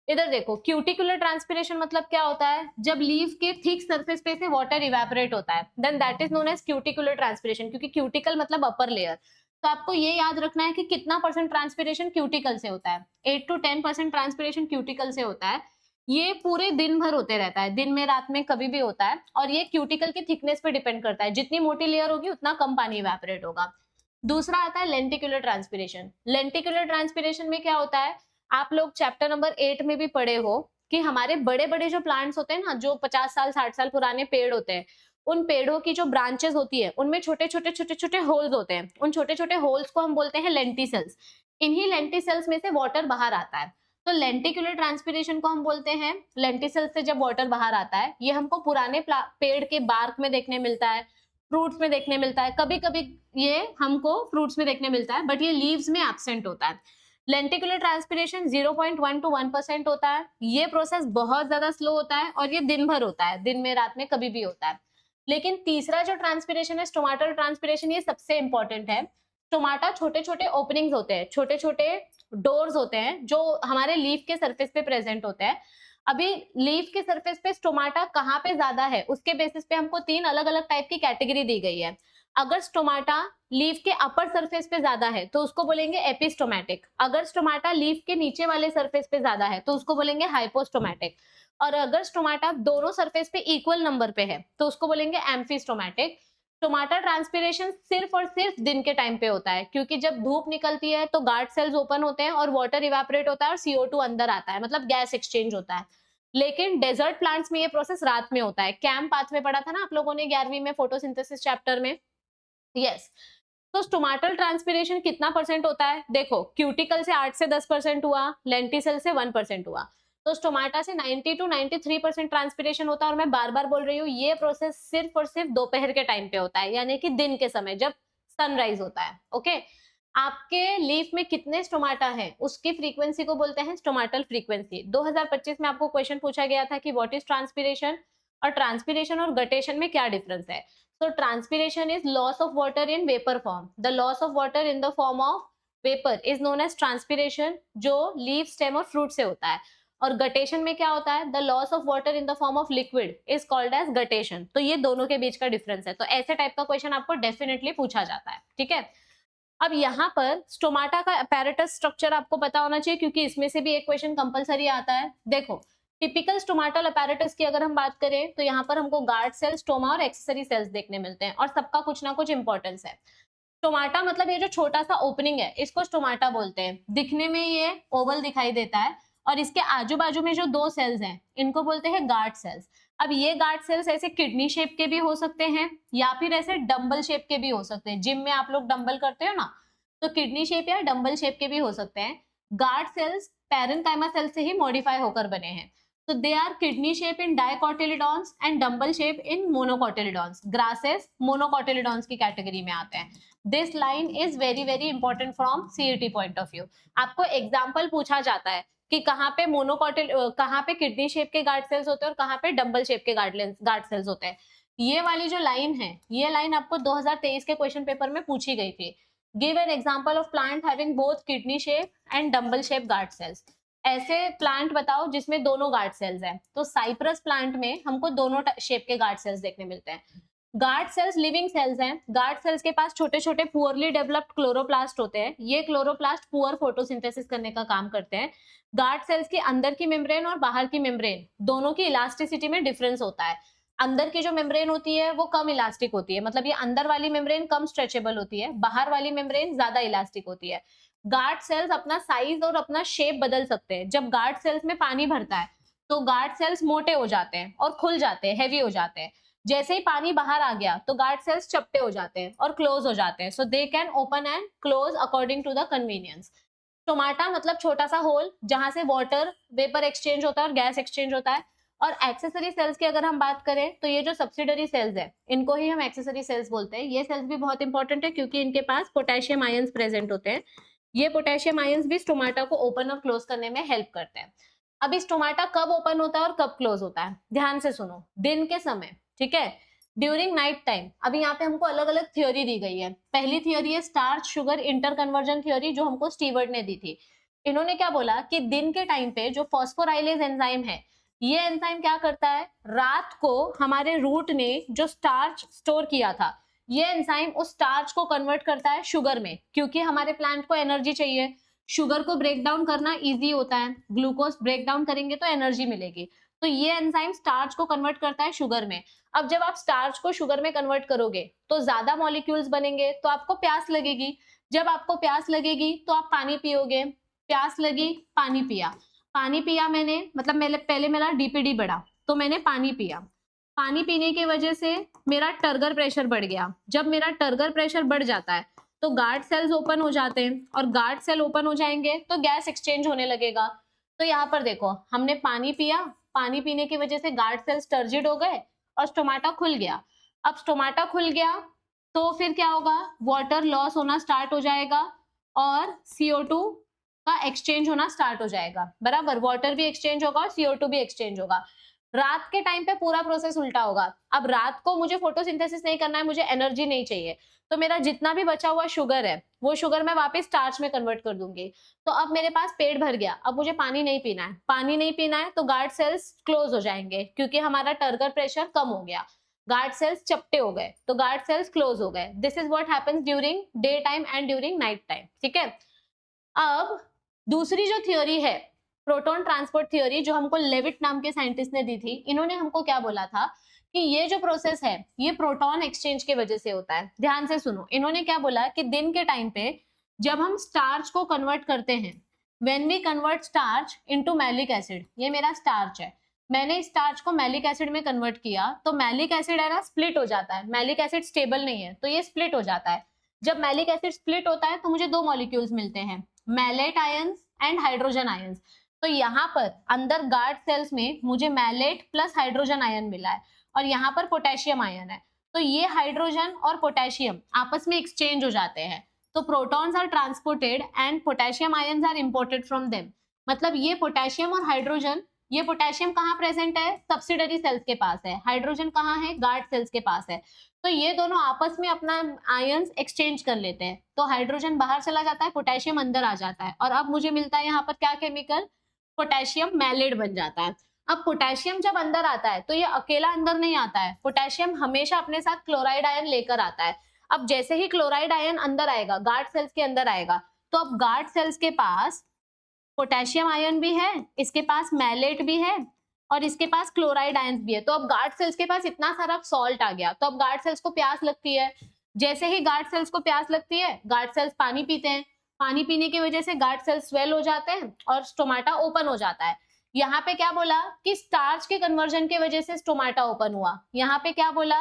इधर देखो क्यूटिकुलर ट्रांसपिरेशन मतलब क्या होता है, जब लीफ के थिक सरफेस पे से वाटर इवेपोरेट होता है, then that is known as cuticular transpiration, क्योंकि क्यूटिकल मतलब अपर लेयर। तो आपको ये याद रखना है कि कितना परसेंट ट्रांसपिरेशन क्यूटिकल से होता है, 8 to 10% ट्रांसपिरेशन क्यूटिकल से होता है। ये पूरे दिन भर होते रहता है, दिन में रात में कभी भी होता है, और ये क्यूटिकल की थिकनेस पे डिपेंड करता है, जितनी मोटी लेयर होगी उतना कम पानी इवेपोरेट होगा। दूसरा आता है लेंटिकुलर ट्रांसपिरेशन। लेंटिकुलर ट्रांसपिरेशन में क्या होता है, आप लोग चैप्टर नंबर 8 में भी पढ़े हो कि हमारे बड़े बड़े जो प्लांट्स होते हैं ना, जो 50 साल 60 साल पुराने पेड़ होते हैं, उन पेड़ों की जो ब्रांचेस होती है उनमें छोटे छोटे छोटे छोटे होल्स होते हैं, उन छोटे छोटे होल्स को हम बोलते हैं लेंटिसेल्स। इन्हीं लेंटिसेल्स में से वाटर बाहर आता है, तो लेंटिकुलर ट्रांसपिरेशन को हम बोलते हैं। लेंटिसेल्स से जब वाटर बाहर आता है, ये हमको पुराने पेड़ के बार्क में देखने मिलता है, फ्रूट्स में देखने मिलता है, कभी कभी ये हमको फ्रूट्स में देखने मिलता है, बट ये लीव्स में एब्सेंट होता है। लेंटिकुलर ट्रांसपिरेशन 0.1 to 1% होता है। ये प्रोसेस बहुत ज्यादा स्लो होता है और ये दिन भर होता है, दिन में रात में कभी भी होता है। लेकिन तीसरा जो ट्रांसपिरेशन है, स्टोमाटल ट्रांसपिरेशन, ये सबसे इंपॉर्टेंट है। स्टोमाटा छोटे छोटे ओपनिंग्स होते हैं, छोटे छोटे डोर्स होते हैं जो हमारे लीफ के सरफेस पे प्रेजेंट होते हैं। अभी लीफ के सरफेस पे स्टोमाटा कहाँ पे ज्यादा है, उसके बेसिस पे हमको 3 अलग अलग टाइप की कैटेगरी दी गई है। अगर स्टोमाटा लीफ के अपर सरफेस पे ज्यादा है तो उसको बोलेंगे एपिस्टोमैटिक। अगर स्टोमाटा लीफ के नीचे वाले सरफेस पे ज्यादा है तो उसको बोलेंगे हाइपोस्टोमैटिक। और अगर स्टोमाटा दोनों सरफेस पे इक्वल नंबर पे है तो उसको बोलेंगे एम्फीस्टोमैटिक। स्टोमाटा ट्रांसपिरेशन सिर्फ और सिर्फ दिन के टाइम पे होता है, क्योंकि जब धूप निकलती है तो गार्ड सेल्स ओपन होते हैं और वाटर इवेपोरेट होता है और CO2 अंदर आता है, मतलब गैस एक्सचेंज होता है। लेकिन डेजर्ट प्लांट्स में ये प्रोसेस रात में होता है। कैम पाथ में पढ़ा था ना आप लोगों ने 11वीं में फोटोसिंथेसिस चैप्टर में। यस, तो स्टोमाटल ट्रांसपिरेशन कितना परसेंट होता है, देखो क्यूटिकल से 8 से 10% हुआ, लेंटिसेल से 1% हुआ, तो स्टोमाटा से 90 to 93% ट्रांसपिरेशन होता है। और मैं बार बार बोल रही हूँ, ये प्रोसेस सिर्फ और सिर्फ दोपहर के टाइम पे होता है, यानी कि दिन के समय जब सनराइज होता है। ओके, आपके लीफ में कितने स्टोमाटा हैं उसकी फ्रीक्वेंसी को बोलते हैं स्टोमाटल फ्रीक्वेंसी। 2025 में आपको क्वेश्चन पूछा गया था कि व्हाट इज ट्रांसपिरेशन, और ट्रांसपिरेशन और गटेशन में क्या डिफरेंस है। So transpiration is loss of water in vapor form. The loss of water in the form of vapor is known as transpiration, जो leaf, stem और fruit से होता है। और गटेशन में क्या होता है, the loss of water in the form of liquid is called as guttation. तो ये दोनों के बीच का डिफरेंस है। तो ऐसे टाइप का क्वेश्चन आपको डेफिनेटली पूछा जाता है, ठीक है। अब यहाँ पर स्टोमाटा का apparatus स्ट्रक्चर आपको पता होना चाहिए, क्योंकि इसमें से भी एक क्वेश्चन कंपलसरी आता है। देखो टिपिकल स्टोमाटल अपैरेटस की अगर हम बात करें तो यहाँ पर हमको गार्ड सेल, स्टोमा और एक्सेसरी सेल्स देखने मिलते हैं, और सबका कुछ ना कुछ इंपॉर्टेंस है। स्टोमाटा मतलब ये जो छोटा सा ओपनिंग है इसको स्टोमाटा बोलते हैं। दिखने में ये ओवल दिखाई देता है, और इसके आजू बाजू में जो 2 सेल्स हैं इनको बोलते हैं गार्ड सेल्स। अब ये गार्ड सेल्स ऐसे किडनी शेप के भी हो सकते हैं, या फिर ऐसे डंबल शेप के भी हो सकते हैं। जिम में आप लोग डंबल करते हो ना, तो किडनी शेप या डंबल शेप के भी हो सकते हैं। गार्ड सेल्स पैरेन्काइमा सेल से ही मॉडिफाई होकर बने हैं। So they are kidney shape in dicotyledons and dumbbell shape in monocotyledons. Grasses monocotyledons की कैटेगरी में आते हैं। This line is very very important from CET point of view. आपको example पूछा जाता है कि कहाँ पे किडनी शेप के गार्ड सेल्स होते हैं और कहाँ पे डंबल शेप के गार्ड सेल्स होते हैं। ये वाली जो लाइन है, ये लाइन आपको 2023 के क्वेश्चन पेपर में पूछी गई थी। Give an example of plant having both kidney shape and dumbbell shape guard cells. ऐसे प्लांट बताओ जिसमें दोनों गार्ड सेल्स हैं। तो साइप्रस प्लांट में हमको दोनों शेप के गार्ड सेल्स देखने मिलते हैं। गार्ड सेल्स लिविंग सेल्स हैं। गार्ड सेल्स के पास छोटे छोटे पुअरली डेवलप्ड क्लोरोप्लास्ट होते हैं। ये क्लोरोप्लास्ट पुअर फोटोसिंथेसिस करने का काम करते हैं। गार्ड सेल्स के अंदर की मेम्ब्रेन और बाहर की मेम्ब्रेन दोनों की इलास्टिसिटी में डिफरेंस होता है। अंदर की जो मेम्ब्रेन होती है वो कम इलास्टिक होती है, मतलब ये अंदर वाली मेम्ब्रेन कम स्ट्रेचेबल होती है, बाहर वाली मेम्ब्रेन ज्यादा इलास्टिक होती है। गार्ड सेल्स अपना साइज और अपना शेप बदल सकते हैं। जब गार्ड सेल्स में पानी भरता है तो गार्ड सेल्स मोटे हो जाते हैं और खुल जाते हैं, हैवी हो जाते हैं। जैसे ही पानी बाहर आ गया तो गार्ड सेल्स चपटे हो जाते हैं और क्लोज हो जाते हैं। So they can open and close according to the convenience. Stomata मतलब छोटा सा होल जहां से वाटर वेपर एक्सचेंज होता है और गैस एक्सचेंज होता है। और एक्सेसरी सेल्स की अगर हम बात करें तो ये जो सब्सिडरी सेल्स है इनको ही हम एक्सेसरी सेल्स बोलते हैं। ये सेल्स भी बहुत इंपॉर्टेंट है क्योंकि इनके पास पोटेशियम आयंस प्रेजेंट होते हैं। ये पोटेशियम आयंस भी स्टोमाटा को ओपन और क्लोज करने में हेल्प करते हैं। अभी स्टोमाटा कब ओपन होता है और कब क्लोज होता है, ध्यान से सुनो। दिन के समय, ठीक है, ड्यूरिंग नाइट टाइम। अभी यहाँ पे हमको अलग अलग थ्योरी दी गई है। पहली थ्योरी है starch sugar inter conversion theory, जो हमको स्टीवर्ट ने दी थी। इन्होंने क्या बोला कि दिन के टाइम पे जो फॉस्फोराइलेज एंजाइम है, ये एंजाइम क्या करता है, रात को हमारे रूट ने जो स्टार्च स्टोर किया था, ये एंजाइम उस स्टार्च को कन्वर्ट करता है शुगर में, क्योंकि हमारे प्लांट को एनर्जी चाहिए। शुगर को ब्रेक डाउन करना इजी होता है, ग्लूकोज ब्रेक डाउन करेंगे तो एनर्जी मिलेगी। तो ये एंजाइम स्टार्च को कन्वर्ट करता है शुगर में। अब जब आप स्टार्च को शुगर में कन्वर्ट करोगे तो ज्यादा मॉलिक्यूल्स बनेंगे, तो आपको प्यास लगेगी। जब आपको प्यास लगेगी तो आप पानी पियोगे। प्यास लगी, पानी पिया। पानी पिया मैंने, मतलब पहले मेरा डीपीडी बढ़ा तो मैंने पानी पिया। पानी पीने की वजह से मेरा टर्गर प्रेशर बढ़ गया। जब मेरा टर्गर प्रेशर बढ़ जाता है तो गार्ड सेल्स ओपन हो जाते हैं, और गार्ड सेल ओपन हो जाएंगे तो गैस एक्सचेंज होने लगेगा। तो यहाँ पर देखो, हमने पानी पिया, पानी पीने की वजह से गार्ड सेल्स टर्जिड हो गए और स्टोमाटा खुल गया। अब स्टोमाटा खुल गया तो फिर क्या होगा, वाटर लॉस होना स्टार्ट हो जाएगा और CO2 का एक्सचेंज होना स्टार्ट हो जाएगा। बराबर, वाटर भी एक्सचेंज होगा और CO2 भी एक्सचेंज होगा। रात के टाइम पे पूरा प्रोसेस उल्टा होगा। अब रात को मुझे फोटोसिंथेसिस नहीं करना है, मुझे एनर्जी नहीं चाहिए, तो मेरा जितना भी बचा हुआ शुगर है वो शुगर मैं वापस स्टार्च में कन्वर्ट कर दूंगी। तो अब मेरे पास पेट भर गया, अब मुझे पानी नहीं पीना है। पानी नहीं पीना है तो गार्ड सेल्स क्लोज हो जाएंगे, क्योंकि हमारा टर्गर प्रेशर कम हो गया, गार्ड सेल्स चपटे हो गए, तो गार्ड सेल्स क्लोज हो गए। This is what happens during day time and during night time, ठीक है। अब दूसरी जो थ्योरी है, प्रोटॉन ट्रांसपोर्ट थ्योरी, जो हमको लेविट नाम के साइंटिस्ट ने दी थी, इन्होंने हमको क्या बोला था कि ये जो प्रोसेस है ये प्रोटॉन एक्सचेंज की वजह से होता है। ध्यान से सुनो, इन्होंने क्या बोला कि दिन के टाइम पे जब हम स्टार्च को कन्वर्ट करते हैं, when we convert starch into malic acid, ये मेरा स्टार्च है, मैंने इस स्टार्च को मैलिक एसिड में कन्वर्ट किया, तो मैलिक एसिड है ना, स्प्लिट हो जाता है। मैलिक एसिड स्टेबल नहीं है तो ये स्प्लिट हो जाता है। जब मैलिक एसिड स्प्लिट होता है तो मुझे दो मॉलिक्यूल्स मिलते हैं, malate ions and hydrogen ions. तो यहाँ पर अंदर गार्ड सेल्स में मुझे मैलेट प्लस हाइड्रोजन आयन मिला है और यहाँ पर पोटेशियम आयन है। तो ये हाइड्रोजन और पोटेशियम आपस में एक्सचेंज हो जाते हैं, तो protons are transported and potassium ions are imported from them. मतलब ये पोटेशियम और हाइड्रोजन, ये पोटेशियम कहाँ प्रेजेंट है, सब्सिडरी सेल्स के पास है, हाइड्रोजन कहाँ है, गार्ड सेल्स के पास है। तो ये दोनों आपस में अपना आयंस एक्सचेंज कर लेते हैं, तो हाइड्रोजन बाहर चला जाता है, पोटेशियम अंदर आ जाता है, और अब मुझे मिलता है यहाँ पर क्या केमिकल, पोटेशियम मैलेट बन जाता है। अब पोटेशियम जब अंदर आता है तो ये अकेला अंदर नहीं आता है, पोटेशियम हमेशा अपने साथ क्लोराइड आयन लेकर आता है। अब जैसे ही क्लोराइड आयन अंदर आएगा, गार्ड सेल्स के अंदर आएगा, तो अब गार्ड सेल्स के पास पोटेशियम आयन भी है, इसके पास मैलेट भी है और इसके पास क्लोराइड आयन भी है। तो अब गार्ड सेल्स के पास इतना सारा सॉल्ट आ गया, तो अब गार्ड सेल्स को प्यास लगती है। जैसे ही गार्ड सेल्स को प्यास लगती है, गार्ड सेल्स पानी पीते हैं, पानी पीने की वजह से गार्ड सेल्स स्वेल हो जाते हैं और स्टोमाटा ओपन हो जाता है। यहाँ पे क्या बोला कि स्टार्च के कन्वर्जन की वजह से स्टोमाटा ओपन हुआ। यहाँ पे क्या बोला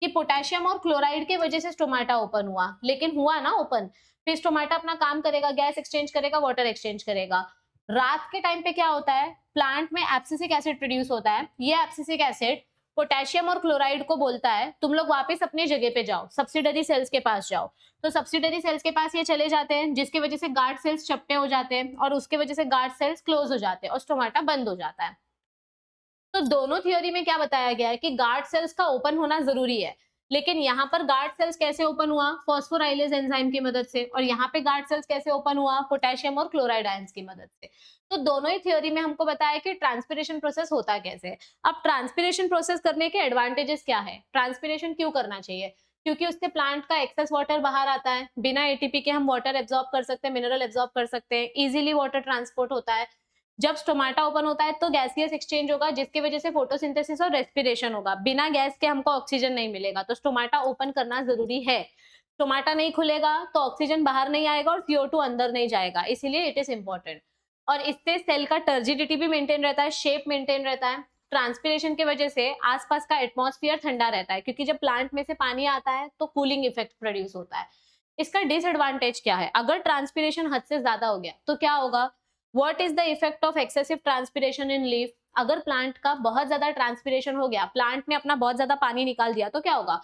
कि पोटेशियम और क्लोराइड की वजह से स्टोमाटा ओपन हुआ, लेकिन हुआ ना ओपन। फिर स्टोमाटा अपना काम करेगा, गैस एक्सचेंज करेगा, वाटर एक्सचेंज करेगा। रात के टाइम पे क्या होता है, प्लांट में एब्सिसिक एसिड प्रोड्यूस होता है। ये एब्सिसिक एसिड पोटेशियम और क्लोराइड को बोलता है तुम लोग वापस अपनी जगह पे जाओ, सब्सिडरी सेल्स के पास जाओ। तो सब्सिडरी सेल्स के पास ये चले जाते हैं, जिसकी वजह से गार्ड सेल्स चपटे हो जाते हैं और उसके वजह से गार्ड सेल्स क्लोज हो जाते हैं और स्टोमाटा बंद हो जाता है। तो दोनों थ्योरी में क्या बताया गया है कि गार्ड सेल्स का ओपन होना जरूरी है, लेकिन यहाँ पर गार्ड सेल्स कैसे ओपन हुआ, फॉस्फोराइलेज एंजाइम की मदद से, और यहाँ पे गार्ड सेल्स कैसे ओपन हुआ, पोटेशियम और क्लोराइड आयंस की मदद से। तो दोनों ही थ्योरी में हमको बताया कि ट्रांसपिरेशन प्रोसेस होता कैसे। अब ट्रांसपिरेशन प्रोसेस करने के एडवांटेजेस क्या है, ट्रांसपिरेशन क्यों करना चाहिए, क्योंकि उससे प्लांट का एक्सेस वाटर बाहर आता है, बिना एटीपी के हम वाटर एब्जॉर्ब कर सकते हैं, मिनरल एब्जॉर्ब कर सकते हैं, इजीली वाटर ट्रांसपोर्ट होता है। जब स्टोमाटा ओपन होता है तो गैसियस एक्सचेंज होगा, जिसकी वजह से फोटोसिंथेसिस और रेस्पिरेशन होगा। बिना गैस के हमको ऑक्सीजन नहीं मिलेगा, तो स्टोमाटा ओपन करना जरूरी है। स्टोमाटा नहीं खुलेगा तो ऑक्सीजन बाहर नहीं आएगा और CO2 अंदर नहीं जाएगा, इसीलिए इट इज इंपॉर्टेंट। और इससे सेल का टर्जिडिटी भी मेंटेन रहता है, शेप मेंटेन रहता है। ट्रांसपिरेशन की वजह से आसपास का एटमॉस्फेयर ठंडा रहता है, क्योंकि जब प्लांट में से पानी आता है तो कूलिंग इफेक्ट प्रोड्यूस होता है। इसका डिसएडवांटेज क्या है? अगर ट्रांसपिरेशन हद से ज्यादा हो गया तो क्या होगा? What is the effect of excessive transpiration in leaf? अगर प्लांट का बहुत ज्यादा ट्रांसपिरेशन हो गया, प्लांट ने अपना बहुत ज्यादा पानी निकाल दिया, तो क्या होगा?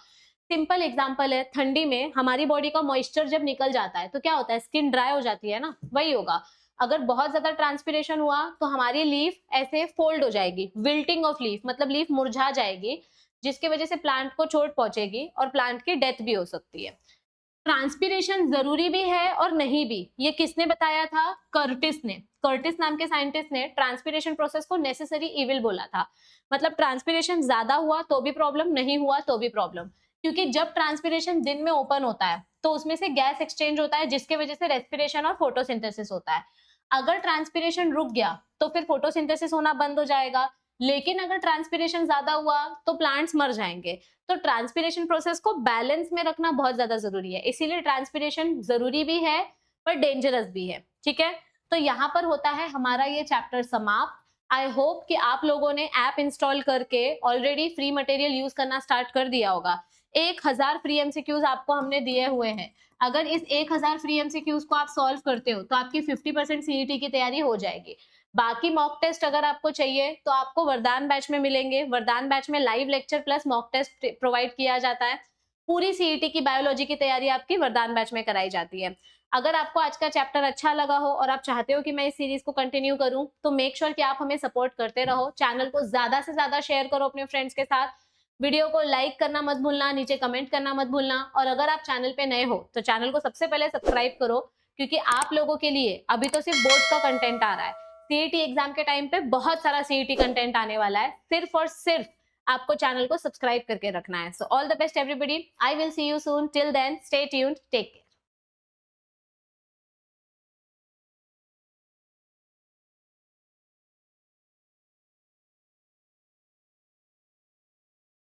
सिंपल एग्जांपल है, ठंडी में हमारी बॉडी का मॉइस्चर जब निकल जाता है तो क्या होता है? स्किन ड्राई हो जाती है ना, वही होगा। अगर बहुत ज्यादा ट्रांसपिरेशन हुआ तो हमारी लीफ ऐसे फोल्ड हो जाएगी, विल्टिंग ऑफ लीफ, मतलब लीफ मुरझा जाएगी, जिसकी वजह से प्लांट को चोट पहुंचेगी और प्लांट की डेथ भी हो सकती है। ट्रांसपिरेशन जरूरी भी है और नहीं भी, ये किसने बताया था? कर्टिस ने। कर्टिस नाम के साइंटिस्ट ने ट्रांसपिरेशन प्रोसेस को नेसेसरी इविल बोला था। मतलब ट्रांसपिरेशन ज्यादा हुआ तो भी प्रॉब्लम, नहीं हुआ तो भी प्रॉब्लम, क्योंकि जब ट्रांसपिरेशन दिन में ओपन होता है तो उसमें से गैस एक्सचेंज होता है, जिसकी वजह से रेस्पिरेशन और फोटोसिंथेसिस होता है। अगर ट्रांसपिरेशन रुक गया तो फिर फोटोसिंथेसिस होना बंद हो जाएगा, लेकिन अगर ट्रांसपिरेशन ज्यादा हुआ तो प्लांट्स मर जाएंगे। तो ट्रांसपिरेशन प्रोसेस को बैलेंस में रखना बहुत ज्यादा जरूरी है, इसीलिए ट्रांसपिरेशन जरूरी भी है पर डेंजरस भी है। ठीक है, तो यहाँ पर होता है हमारा ये चैप्टर समाप्त। आई होप कि आप लोगों ने ऐप इंस्टॉल करके ऑलरेडी फ्री मटेरियल यूज करना स्टार्ट कर दिया होगा। 1000 फ्री एमसीक्यूज आपको हमने दिए हुए हैं। अगर इस 1000 फ्री एमसीक्यूज को आप सॉल्व करते हो तो आपकी 50% सीईटी की तैयारी हो जाएगी। बाकी मॉक टेस्ट अगर आपको चाहिए तो आपको वरदान बैच में मिलेंगे। वरदान बैच में live lecture plus mock test provide किया जाता है। पूरी सीईटी की बायोलॉजी की तैयारी आपकी वरदान बैच में कराई जाती है। अगर आपको आज का चैप्टर अच्छा लगा हो और आप चाहते हो कि मैं इस सीरीज को कंटिन्यू करूं, तो मेक श्योर कि आप हमें सपोर्ट करते रहो। चैनल को ज्यादा से ज्यादा शेयर करो अपने फ्रेंड्स के साथ। वीडियो को लाइक करना मत भूलना, नीचे कमेंट करना मत भूलना, और अगर आप चैनल पे नए हो तो चैनल को सबसे पहले सब्सक्राइब करो, क्योंकि आप लोगों के लिए अभी तो सिर्फ बोर्ड का कंटेंट आ रहा है। सीईटी एग्जाम के टाइम पे बहुत सारा सीईटी कंटेंट आने वाला है, सिर्फ और सिर्फ आपको चैनल को सब्सक्राइब करके रखना है। So all the best everybody, I will see you soon, till then stay tuned, take care.